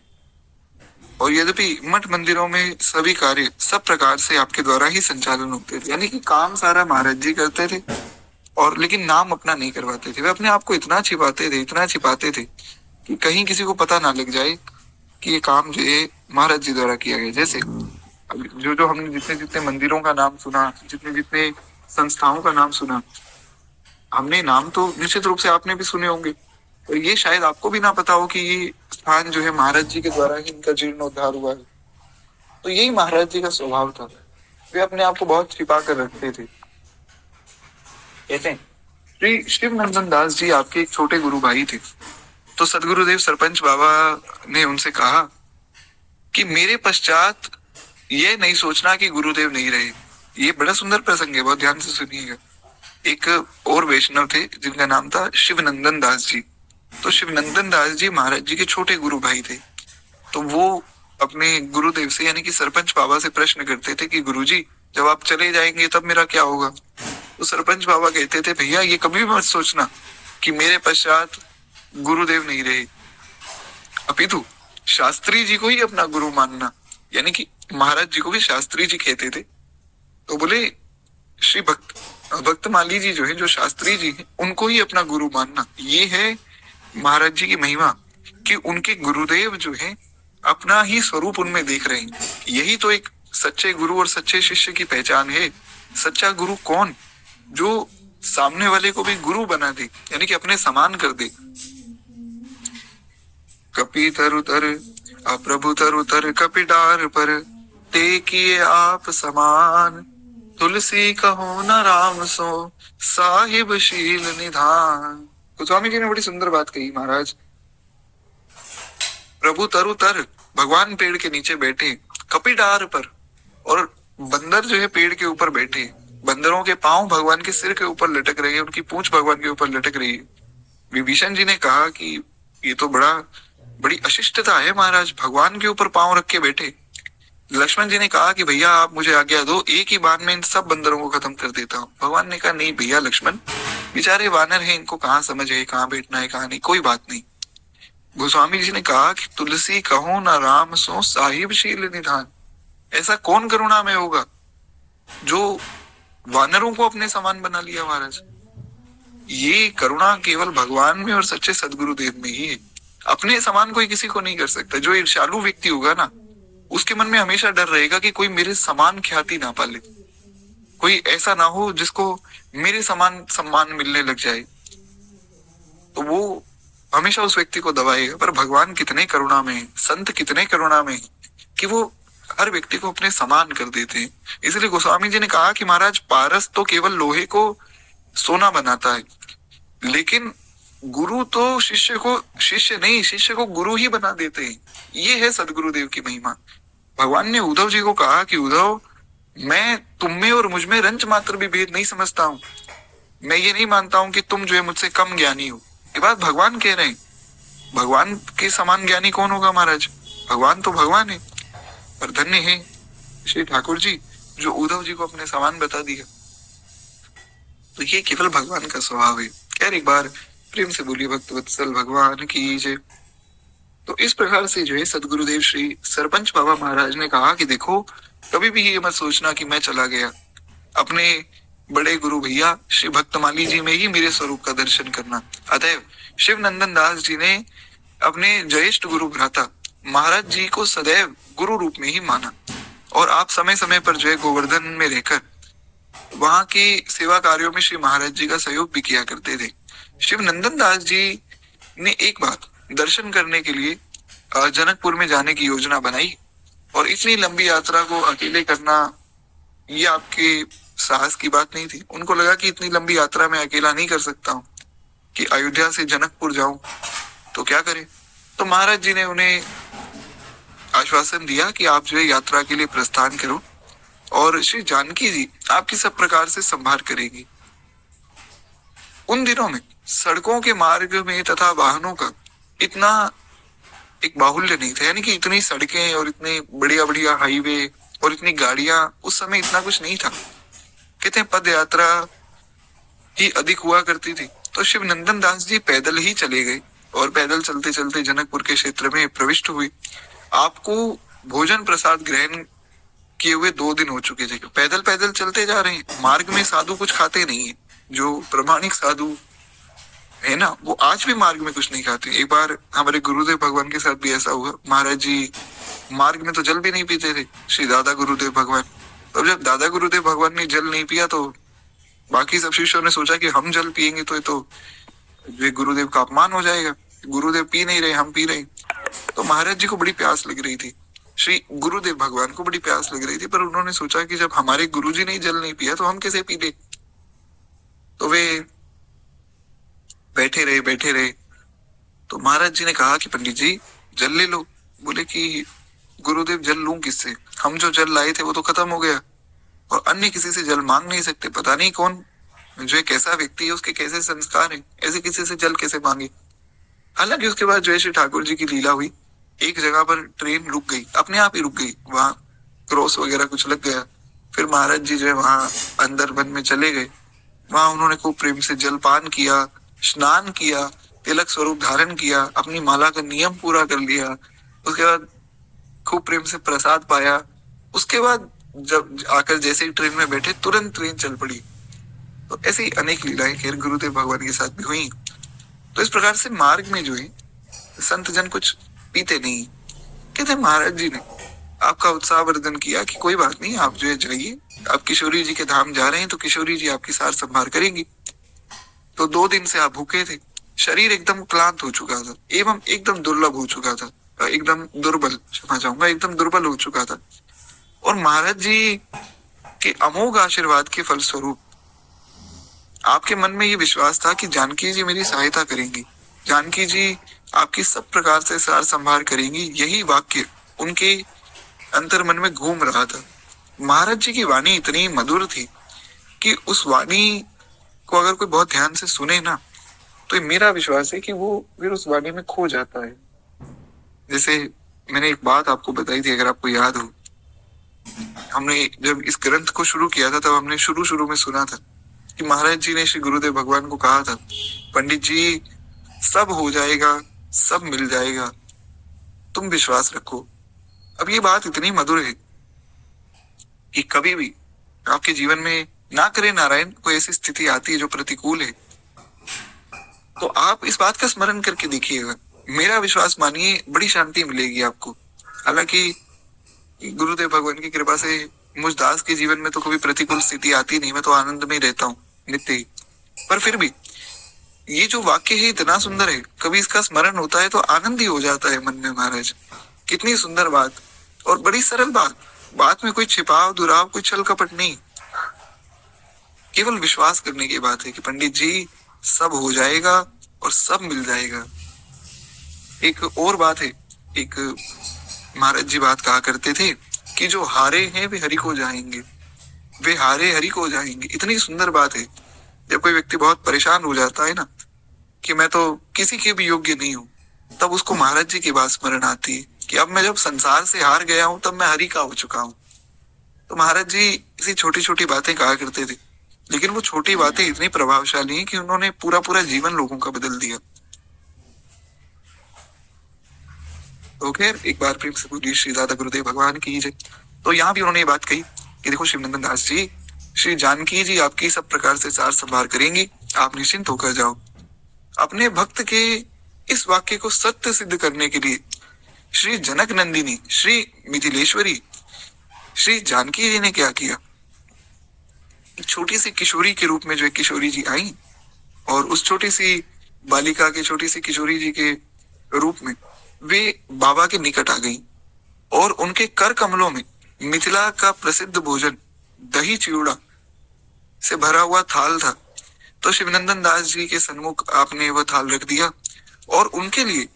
A: और यद्यपि मठ मंदिरों में सभी कार्य सब प्रकार से आपके द्वारा ही संचालन होते थे, यानी कि काम सारा महाराज जी करते थे और लेकिन नाम अपना नहीं करवाते थे। वे अपने आप को इतना छिपाते थे कि कहीं किसी को पता ना लग जाए कि ये काम जो है महाराज जी द्वारा किया गया। जैसे अब जो जो हमने जितने जितने मंदिरों का नाम सुना, जितने जितने संस्थाओं का नाम सुना, हमने नाम तो निश्चित रूप से आपने भी सुने होंगे, और ये शायद आपको भी ना पता हो कि ये स्थान जो है महाराज जी के द्वारा ही इनका जीर्णोद्धार हुआ है। तो यही महाराज जी का स्वभाव था, वे अपने आप को बहुत छिपा कर रखते थे। कहते हैं श्री शिव नंदन दास जी आपके एक छोटे गुरु भाई थे। तो सदगुरुदेव सरपंच बाबा ने उनसे कहा कि मेरे पश्चात ये नहीं सोचना कि गुरुदेव नहीं रहे। ये बड़ा सुंदर प्रसंग है, बहुत ध्यान से सुनिएगा। एक और वैष्णव थे जिनका नाम था शिवनंदन दास जी। तो शिवनंदन दास जी महाराज जी के छोटे गुरु भाई थे। तो वो अपने गुरुदेव से यानी कि सरपंच बाबा से प्रश्न करते थे कि गुरुजी जब आप चले जाएंगे तब मेरा क्या होगा। तो सरपंच बाबा कहते थे भैया ये कभी मत सोचना कि मेरे पश्चात गुरुदेव नहीं रहे, अपितु शास्त्री जी को ही अपना गुरु मानना। यानी कि महाराज जी को भी शास्त्री जी कहते थे। तो बोले श्री भक्तमाली जी जो है, जो शास्त्री जी हैं, उनको ही अपना गुरु मानना। ये है महाराज जी की महिमा कि उनके गुरुदेव जो है अपना ही स्वरूप उनमें देख रहे हैं। यही तो एक सच्चे गुरु और सच्चे शिष्य की पहचान है। सच्चा गुरु कौन? जो सामने वाले को भी गुरु बना दे, यानी कि अपने समान कर दे। कपि तरु तर अप्रभु तरु तर कपि डार पर, ते किए आप समान, तुलसी कहो न राम सो साहिब शील निधान। तो स्वामी जी ने बड़ी सुंदर बात कही महाराज। प्रभु तरु तर, भगवान पेड़ के नीचे बैठे, कपि डार पर, और बंदर जो है पेड़ के ऊपर बैठे। बंदरों के पांव भगवान के सिर के ऊपर लटक रहे हैं, उनकी पूंछ भगवान के ऊपर लटक रही है। विभीषण जी ने कहा कि ये तो बड़ी अशिष्टता है महाराज, भगवान के ऊपर पांव रख के बैठे। लक्ष्मण जी ने कहा कि भैया आप मुझे आज्ञा दो, एक ही बार में इन सब बंदरों को खत्म कर देता हूँ। भगवान ने कहा नहीं भैया लक्ष्मण, बेचारे वानर हैं, इनको कहाँ समझ है कहाँ बैठना है कहाँ नहीं, कोई बात नहीं। गोस्वामी जी ने कहा कि तुलसी कहो न राम सो साहिब शील निधान। ऐसा कौन करुणा में होगा जो वानरों को अपने समान बना लिया महाराज। ये करुणा केवल भगवान में और सच्चे सदगुरुदेव में ही है। अपने समान कोई किसी को नहीं कर सकता। जो ईर्ष्यालु व्यक्ति होगा ना, उसके मन में हमेशा डर रहेगा कि कोई मेरे समान ख्याति ना पाले, कोई ऐसा ना हो जिसको मेरे समान सम्मान मिलने लग जाए, तो वो हमेशा उस व्यक्ति को दबाएगा। पर भगवान कितने करुणा में, संत कितने करुणा में कि वो हर व्यक्ति को अपने समान कर देते हैं। इसलिए गोस्वामी जी ने कहा कि महाराज पारस तो केवल लोहे को सोना बनाता है, लेकिन गुरु तो शिष्य को गुरु ही बना देते हैं। ये है सदगुरुदेव की महिमा। भगवान ने उद्धव जी को कहा कि उद्धव, मैं तुम में और मुझ में रंच मात्र भी भेद नहीं समझता हूँ। मैं ये नहीं मानता हूँ कि तुम जो है मुझसे कम ज्ञानी हो। ये बात भगवान कह रहे हैं। भगवान के समान ज्ञानी कौन होगा महाराज? भगवान तो भगवान है। पर धन्य है श्री ठाकुर जी जो उद्धव जी को अपने समान बता दिया। तो ये केवल भगवान का स्वभाव है। खैर एक बार प्रेम से बोलिए भक्त वत्सल भगवान की जय। तो इस प्रकार से जो है सदगुरुदेव श्री सरपंच बाबा महाराज ने कहा कि देखो कभी भी ये मत सोचना कि मैं चला गया, अपने बड़े गुरु भैया श्री भक्तमाली जी में ही मेरे स्वरूप का दर्शन करना। अतएव शिव नंदन दास जी ने अपने ज्येष्ठ गुरु भ्राता महाराज जी को सदैव गुरु रूप में ही माना, और आप समय समय पर जो है गोवर्धन में रहकर वहां की सेवा कार्यों में श्री महाराज जी का सहयोग भी किया करते थे। शिव नंदन दास जी ने एक बात दर्शन करने के लिए जनकपुर में जाने की योजना बनाई, और इतनी लंबी यात्रा को अकेले करना ये आपके साहस की बात नहीं थी। उनको लगा कि इतनी लंबी यात्रा मैं अकेला नहीं कर सकता हूँ, कि अयोध्या से जनकपुर जाऊं तो क्या करें। तो महाराज जी ने उन्हें आश्वासन दिया कि आप जो है यात्रा के लिए प्रस्थान करो, और श्री जानकी जी आपकी सब प्रकार से संभाल करेगी। उन दिनों में सड़कों के मार्ग में तथा वाहनों का इतना एक बाहुल्य नहीं था, यानी कि इतनी सड़कें और इतने बढ़िया बढ़िया हाईवे और इतनी गाड़ियां उस समय इतना कुछ नहीं था। कहते हैं पद यात्रा ही अधिक हुआ करती थी। तो शिव नंदन दास जी पैदल ही चले गए, और पैदल चलते चलते जनकपुर के क्षेत्र में प्रविष्ट हुए। आपको भोजन प्रसाद ग्रहण किए हुए 2 दिन हो चुके थे। पैदल पैदल चलते जा रहे हैं, मार्ग में साधु कुछ खाते नहीं है। जो प्रमाणिक साधु है ना, वो आज भी मार्ग में कुछ नहीं खाते। एक बार हमारे गुरुदेव भगवान के साथ भी ऐसा हुआ। महाराज जी मार्ग में तो जल भी नहीं पीते थे, श्री दादा गुरुदेव भगवान। तो जब दादा गुरुदेव भगवान ने जल नहीं पिया तो बाकी सब शिष्यों ने सोचा कि हम जल पिएंगे तो ये तो ये गुरुदेव का अपमान हो जाएगा, गुरुदेव पी नहीं रहे, हम पी रहे। तो महाराज जी को बड़ी प्यास लग रही थी, श्री गुरुदेव भगवान को बड़ी प्यास लग रही थी, पर उन्होंने सोचा कि जब हमारे गुरुजी ने जल नहीं पिया तो हम कैसे पी ले। तो वे बैठे रहे। तो महाराज जी ने कहा कि पंडित जी जल ले लो। बोले कि गुरुदेव जल लूं किससे, हम जो जल लाए थे वो तो खत्म हो गया और अन्य किसी से जल मांग नहीं सकते। पता नहीं कौन जो एक ऐसा व्यक्ति है, उसके कैसे संस्कार है, ऐसे किसी से जल कैसे मांगे। हालांकि उसके बाद जो है श्री ठाकुर जी की लीला हुई, एक जगह पर ट्रेन रुक गई, अपने आप ही रुक गई, वहां क्रॉस वगैरह कुछ लग गया। फिर महाराज जी जो है वहां अंदर वन में चले गए। वहां उन्होंने खूब प्रेम से जलपान किया, स्नान किया, तिलक स्वरूप धारण किया, अपनी माला का नियम पूरा कर लिया। उसके बाद खूब प्रेम से प्रसाद पाया। उसके बाद जब आकर जैसे ही ट्रेन में बैठे तुरंत ट्रेन चल पड़ी। तो ऐसे ही अनेक लीलाएं खैर गुरुदेव भगवान के साथ भी हुई। तो इस प्रकार से मार्ग में जो है संत जन कुछ पीते नहीं। कहते महाराज जी ने आपका उत्साह वर्धन किया कि कोई बात नहीं, आप जो है जाइए, आप किशोरी जी के धाम जा रहे हैं तो किशोरी जी आपकी सार संभाल करेंगी। तो 2 दिन से आप भूखे थे, शरीर एकदम क्लांत हो चुका था एवं एकदम दुर्लभ हो चुका था, एकदम दुर्बल, क्षमा चाहूंगा, एकदम दुर्बल हो चुका था। और महाराज जी के अमोघ आशीर्वाद के फलस्वरूप आपके मन में ये विश्वास था कि जानकी जी मेरी सहायता करेंगी, जानकी जी आपकी सब प्रकार से सार संभाल करेंगी। यही वाक्य उनके अंतर मन में घूम रहा था। महाराज जी की वाणी इतनी मधुर थी कि उस वाणी को अगर कोई बहुत ध्यान से सुने ना, तो मेरा विश्वास है कि वो फिर उस वाणी में खो जाता है। जैसे मैंने एक बात आपको बताई थी, अगर आपको याद हो, हमने जब इस ग्रंथ को शुरू किया था तब हमने शुरू में सुना था कि महाराज जी ने श्री गुरुदेव भगवान को कहा था, पंडित जी सब हो जाएगा, सब मिल जाएगा, तुम विश्वास रखो। अब ये बात इतनी मधुर है कि कभी भी आपके जीवन में ना करे नारायण कोई ऐसी स्थिति आती है जो प्रतिकूल है, तो आप इस बात का स्मरण करके देखिएगा, मेरा विश्वास मानिए बड़ी शांति मिलेगी आपको। हालांकि गुरुदेव भगवान की कृपा से मुझ दास के जीवन में तो कभी प्रतिकूल स्थिति आती नहीं, मैं तो आनंद में रहता हूँ नित्य ही। पर फिर भी ये जो वाक्य है इतना सुंदर है, कभी इसका स्मरण होता है तो आनंद ही हो जाता है मन में। महाराज कितनी सुंदर बात और बड़ी सरल बात में कोई छिपाव दुराव, कोई छल कपट नहीं, केवल विश्वास करने की बात है कि पंडित जी सब हो जाएगा और सब मिल जाएगा। एक और बात है, एक महाराज जी बात कहा करते थे कि जो हारे हैं वे हरि को जाएंगे, वे हारे हरि को जाएंगे। इतनी सुंदर बात है। जब कोई व्यक्ति बहुत परेशान हो जाता है ना कि मैं तो किसी के भी योग्य नहीं हूँ, तब उसको महाराज जी की बात स्मरण आती है कि अब मैं जब संसार से हार गया हूँ तब मैं हरि का हो चुका हूँ। तो महाराज जी इसी छोटी छोटी बातें कहा करते थे, लेकिन वो छोटी बातें इतनी प्रभावशाली हैं कि उन्होंने पूरा जीवन लोगों का बदल दिया। तो खैर एक बार प्रेम से बोलिए श्री दादा गुरुदेव भगवान की जय। तो यहाँ भी उन्होंने ये बात कही कि देखो शिवनंदन दास जी, श्री जानकी जी आपकी सब प्रकार से सार संभाल करेंगी, आप निश्चिंत होकर जाओ। अपने भक्त के इस वाक्य को सत्य सिद्ध करने के लिए श्री जनक नंदिनी, श्री मिथिलेश्वरी, श्री जानकी जी ने क्या किया, एक छोटी सी किशोरी के रूप में जो किशोरी जी आई और उस छोटी सी बालिका के, छोटी सी किशोरी जी के रूप में वे बाबा के निकट आ गई और उनके कर कमलों में मिथिला का प्रसिद्ध भोजन दही चिवड़ा से भरा हुआ थाल था। तो शिवनंदन दास जी के सन्मुख आपने वह थाल रख दिया और उनके लिए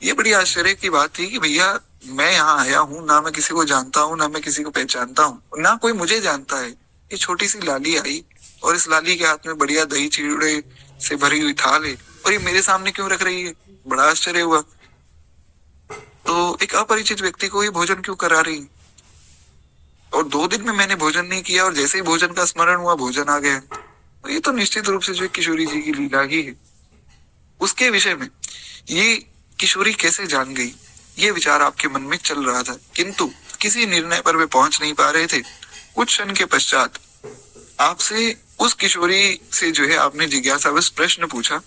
A: ये बड़ी आश्चर्य की बात थी कि भैया मैं यहाँ आया हूँ, ना मैं किसी को जानता हूँ, ना मैं किसी को पहचानता हूँ, ना कोई मुझे जानता है। ये छोटी सी लाली आई और इस लाली के हाथ में बढ़िया दही चिवड़े से भरी हुई थाल है और ये मेरे सामने क्यों रख रही है। बड़ा आश्चर्य हुआ। तो एक अपरिचित व्यक्ति को ये भोजन क्यों करा रही, और 2 दिन में मैंने भोजन नहीं किया और जैसे ही भोजन का स्मरण हुआ भोजन आ गया। तो ये तो निश्चित रूप से जो किशोरी जी की लीला ही है। उसके विषय में ये किशोरी कैसे जान गई, ये विचार आपके मन में चल रहा था, किंतु किसी निर्णय पर वे पहुंच नहीं पा रहे थे। कुछ क्षण के पश्चात आपसे उस किशोरी से जो है आपने जिज्ञासावश प्रश्न पूछा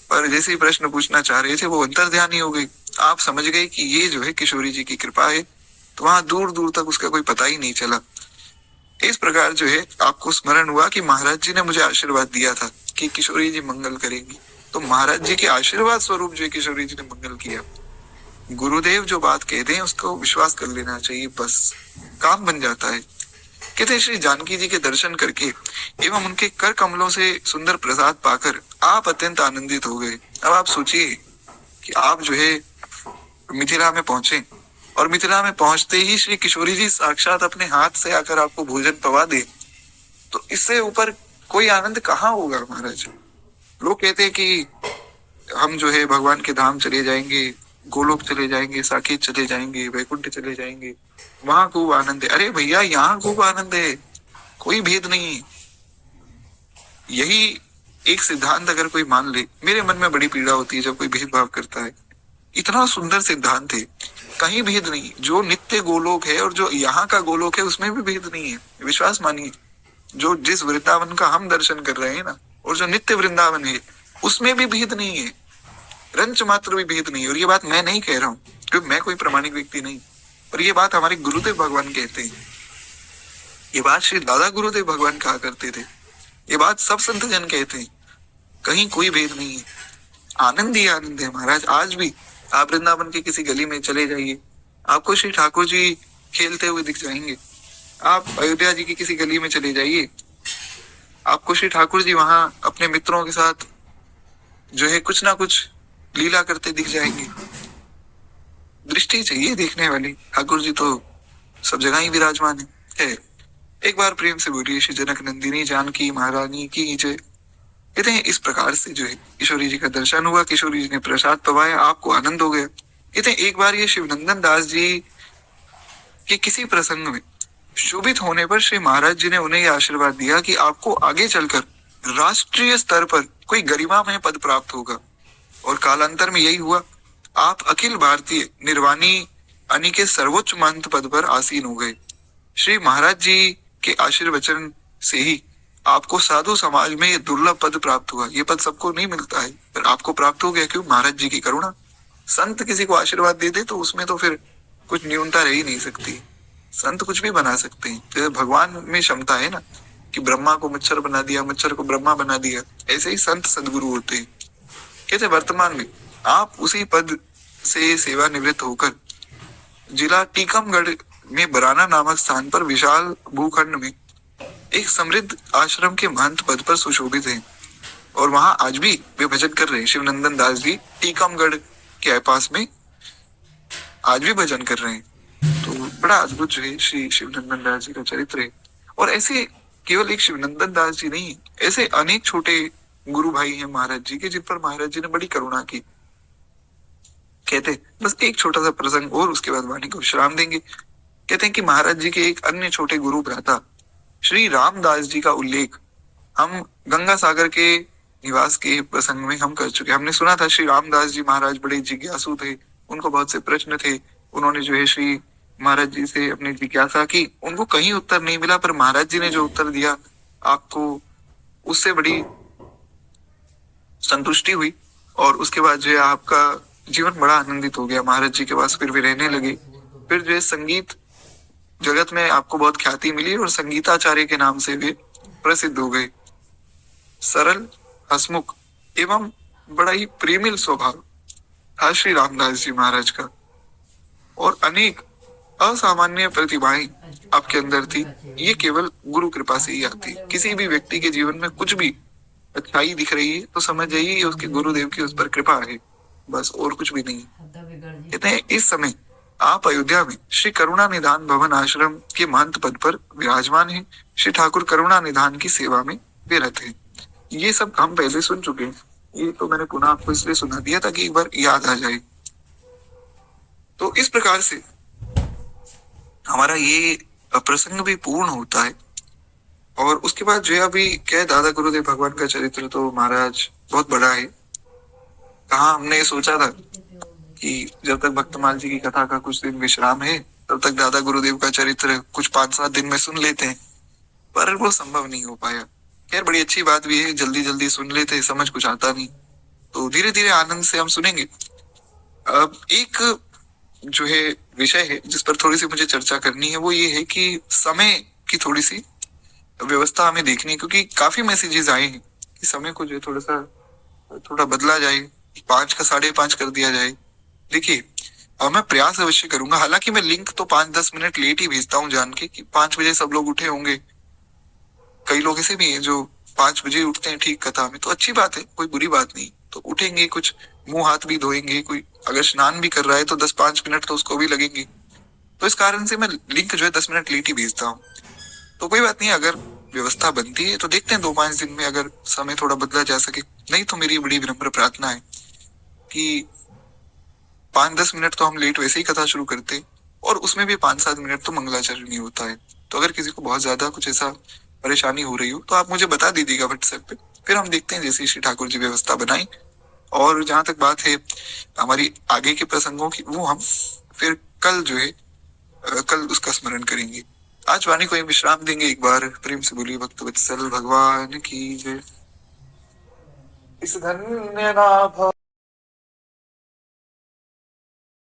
A: पर जैसे ही प्रश्न पूछना चाह रहे थे वो अंतर्ध्यानी हो गई। आप समझ गए कि ये जो है किशोरी जी की कृपा है, तो वहां दूर दूर तक उसका कोई पता ही नहीं चला। इस प्रकार जो है आपको स्मरण हुआ कि महाराज जी ने मुझे आशीर्वाद दिया था कि किशोरी जी मंगल करेंगी, तो महाराज जी के आशीर्वाद स्वरूप जो किशोरी जी ने मंगल किया। गुरुदेव जो बात कहते हैं उसको विश्वास कर लेना चाहिए, बस काम बन जाता है। कहते हैं श्री जानकी जी के दर्शन करके एवं उनके कर कमलों से सुंदर प्रसाद पाकर आप अत्यंत आनंदित हो गए। अब आप सोचिए कि आप जो है मिथिला में पहुंचे और मिथिला में पहुंचते ही श्री किशोरी जी साक्षात अपने हाथ से आकर आपको भोजन पवा दे, तो इससे ऊपर कोई आनंद कहाँ होगा महाराज। लोग कहते हैं कि हम जो है भगवान के धाम चले जाएंगे, गोलोक चले जाएंगे, साकेत चले जाएंगे, वैकुंठ चले जाएंगे, वहां खूब आनंद है। अरे भैया यहाँ खूब आनंद है, कोई भेद नहीं है। यही एक सिद्धांत अगर कोई मान ले, मेरे मन में बड़ी पीड़ा होती है जब कोई भेदभाव करता है। इतना सुंदर सिद्धांत है, कहीं भेद नहीं। जो नित्य गोलोक है और जो यहाँ का गोलोक है उसमें भी भेद नहीं है, विश्वास मानिए। जो जिस वृंदावन का हम दर्शन कर रहे हैं ना, और जो नित्य वृंदावन है उसमें भी भेद नहीं है, रंच मात्र भी भेद नहीं है। और ये बात मैं नहीं कह रहा हूँ क्योंकि मैं कोई प्रामाणिक व्यक्ति नहीं, पर ये बात हमारे गुरुदेव भगवान कहते हैं। ये बात श्री दादा गुरुदेव भगवान कहा करते थे, ये बात सब संत जन कहते हैं, कहीं कोई भेद नहीं है। आनंद ही आनंद है महाराज। आज भी आप वृंदावन की किसी गली में चले जाइए, आपको श्री ठाकुर जी खेलते हुए दिख जाएंगे। आप अयोध्या जी की किसी गली में चले जाइए, आपको श्री ठाकुर जी वहां अपने मित्रों के साथ जो है कुछ ना कुछ लीला करते दिख जाएंगे। दृष्टि चाहिए देखने वाली, ठाकुर जी तो सब जगह ही विराजमान है। एक बार प्रेम से बोलिए श्री जनक नंदिनी जानकी महारानी की जय। कहते हैं इस प्रकार से जो है किशोरी जी का दर्शन हुआ, किशोरी जी ने प्रसाद पवाया, आपको आनंद हो गया। कहते हैं एक बार ये शिवनंदन दास जी के किसी प्रसंग में शोभित होने पर श्री महाराज जी ने उन्हें यह आशीर्वाद दिया कि आपको आगे चलकर राष्ट्रीय स्तर पर कोई गरिमामय पद प्राप्त होगा। और कालांतर में यही हुआ, आप अखिल भारतीय निर्वाणी अनि के सर्वोच्च महंत पद पर आसीन हो गए। श्री महाराज जी के आशीर्वचन से ही आपको साधु समाज में ये दुर्लभ पद प्राप्त हुआ। ये पद सबको नहीं मिलता है, पर आपको प्राप्त हो गया। क्यों? महाराज जी की करुणा। संत किसी को आशीर्वाद दे दे तो उसमें तो फिर कुछ न्यूनता रह ही नहीं सकती। संत कुछ भी बना सकते हैं, तो भगवान में क्षमता है ना कि ब्रह्मा को मच्छर बना दिया, मच्छर को ब्रह्मा बना दिया। ऐसे ही संत सदगुरु होते हैं। कहते वर्तमान में आप उसी पद से सेवा निवृत्त होकर जिला टीकमगढ़ में बराना नामक स्थान पर विशाल भूखंड में एक समृद्ध आश्रम के महंत पद पर सुशोभित हैं। और वहां आज भी वे भजन कर रहे हैं। शिवनंदन दास जी टीकमगढ़ के पास में आज भी भजन कर रहे हैं। तो बड़ा अद्भुत जो है श्री शिवनंदन दास जी का चरित्र है। और ऐसे केवल एक शिवनंदन दास जी नहीं, ऐसे अनेक छोटे गुरु भाई हैं महाराज जी के, जिन पर महाराज जी ने बड़ी करुणा की। कहते बस एक छोटा सा प्रसंग और उसके बाद वाणी को विश्राम देंगे। कहते हैं कि महाराज जी के एक अन्य छोटे गुरु भ्राता श्री रामदास जी का उल्लेख हम गंगा सागर के निवास के प्रसंग में हम कर चुके। हमने सुना था श्री रामदास जी महाराज बड़े जिज्ञासु थे, उनको बहुत से प्रश्न थे। उन्होंने जो है श्री महाराज जी से अपनी जिज्ञासा की, उनको कहीं उत्तर नहीं मिला, पर महाराज जी ने जो उत्तर दिया आपको उससे बड़ी संतुष्टि हुई। और उसके बाद जो है आपका जीवन बड़ा आनंदित हो गया। महाराज जी के पास फिर भी रहने लगे। फिर जो है संगीत जगत में आपको बहुत ख्याति मिली और संगीताचार्य के नाम से वे प्रसिद्ध हो गए। सरल, हसमुख एवं बड़ा ही प्रेमिल स्वभाव था श्री रामदास जी महाराज का। और अनेक असामान्य प्रतिभाएं आपके अंदर थी। ये केवल गुरु कृपा से ही आती। किसी भी व्यक्ति के जीवन में कुछ भी अच्छाई दिख रही है तो समझ जाइए उसके गुरुदेव की उस पर कृपा है, बस और कुछ भी नहीं। कहते हैं इस समय आप अयोध्या में श्री करुणा निधान भवन आश्रम के महंत पद पर विराजमान हैं। श्री ठाकुर करुणा निधान की सेवा में विरत हैं। ये सब हम पहले सुन चुके हैं, ये तो मैंने पुनः आपको इसलिए सुना दिया ताकि एक बार याद आ जाए। तो इस प्रकार से हमारा ये प्रसंग भी पूर्ण होता है। और उसके बाद जो है अभी क्या दादा गुरुदेव भगवान का चरित्र तो महाराज बहुत बड़ा है। कहाँ हमने सोचा था कि जब तक भक्तमाल जी की कथा का कुछ दिन विश्राम है तब तक दादा गुरुदेव का चरित्र कुछ 5-7 दिन में सुन लेते हैं, पर वो संभव नहीं हो पाया। खैर बड़ी अच्छी बात भी है, जल्दी जल्दी सुन लेते, समझ कुछ आता नहीं। तो धीरे धीरे आनंद से हम सुनेंगे। अब एक जो है विषय है जिस पर थोड़ी सी मुझे चर्चा करनी है, वो ये है कि समय की थोड़ी सी व्यवस्था हमें देखनी है, क्योंकि काफी मैसेजेस आए हैं कि समय को जो है थोड़ा बदला जाए, 5 का 5:30 कर दिया जाए। देखिए, मैं प्रयास अवश्य करूंगा, हालांकि मैं लिंक तो 5-10 मिनट लेट ही भेजता हूँ, जान के कि 5 बजे सब लोग उठे होंगे। कई लोग ऐसे भी हैं जो 5 बजे उठते हैं ठीक कथा में, तो अच्छी बात है, कोई बुरी बात नहीं। तो उठेंगे, कुछ मुंह हाथ भी धोएंगे, कोई अगर स्नान भी कर रहा है तो 10-5 मिनट तो उसको भी लगेंगे। तो इस कारण से मैं लिंक जो है 10 मिनट लेट ही भेजता हूँ। तो कोई बात नहीं, अगर व्यवस्था बनती है तो देखते हैं 2-5 दिन में अगर समय थोड़ा बदला जा सके। नहीं तो मेरी बड़ी विनम्र प्रार्थना है कि 5-10 मिनट तो हम लेट वैसे ही कथा शुरू करते हैं, और उसमें भी 5-7 मिनट तो मंगलाचरण ही होता है। तो अगर किसी को बहुत ज्यादा कुछ ऐसा परेशानी हो रही हो तो आप मुझे बता दीजिएगा व्हाट्सएप पे, फिर हम देखते हैं जैसे श्री ठाकुर जी व्यवस्था बनाई। और जहां तक बात है हमारी आगे के प्रसंगों की, वो हम फिर कल जो है कल उसका स्मरण करेंगे। आज वाणी को विश्राम देंगे। एक बार प्रेम से बोलिए भक्त वत्सल भगवान की जय। इस धन्य नाभ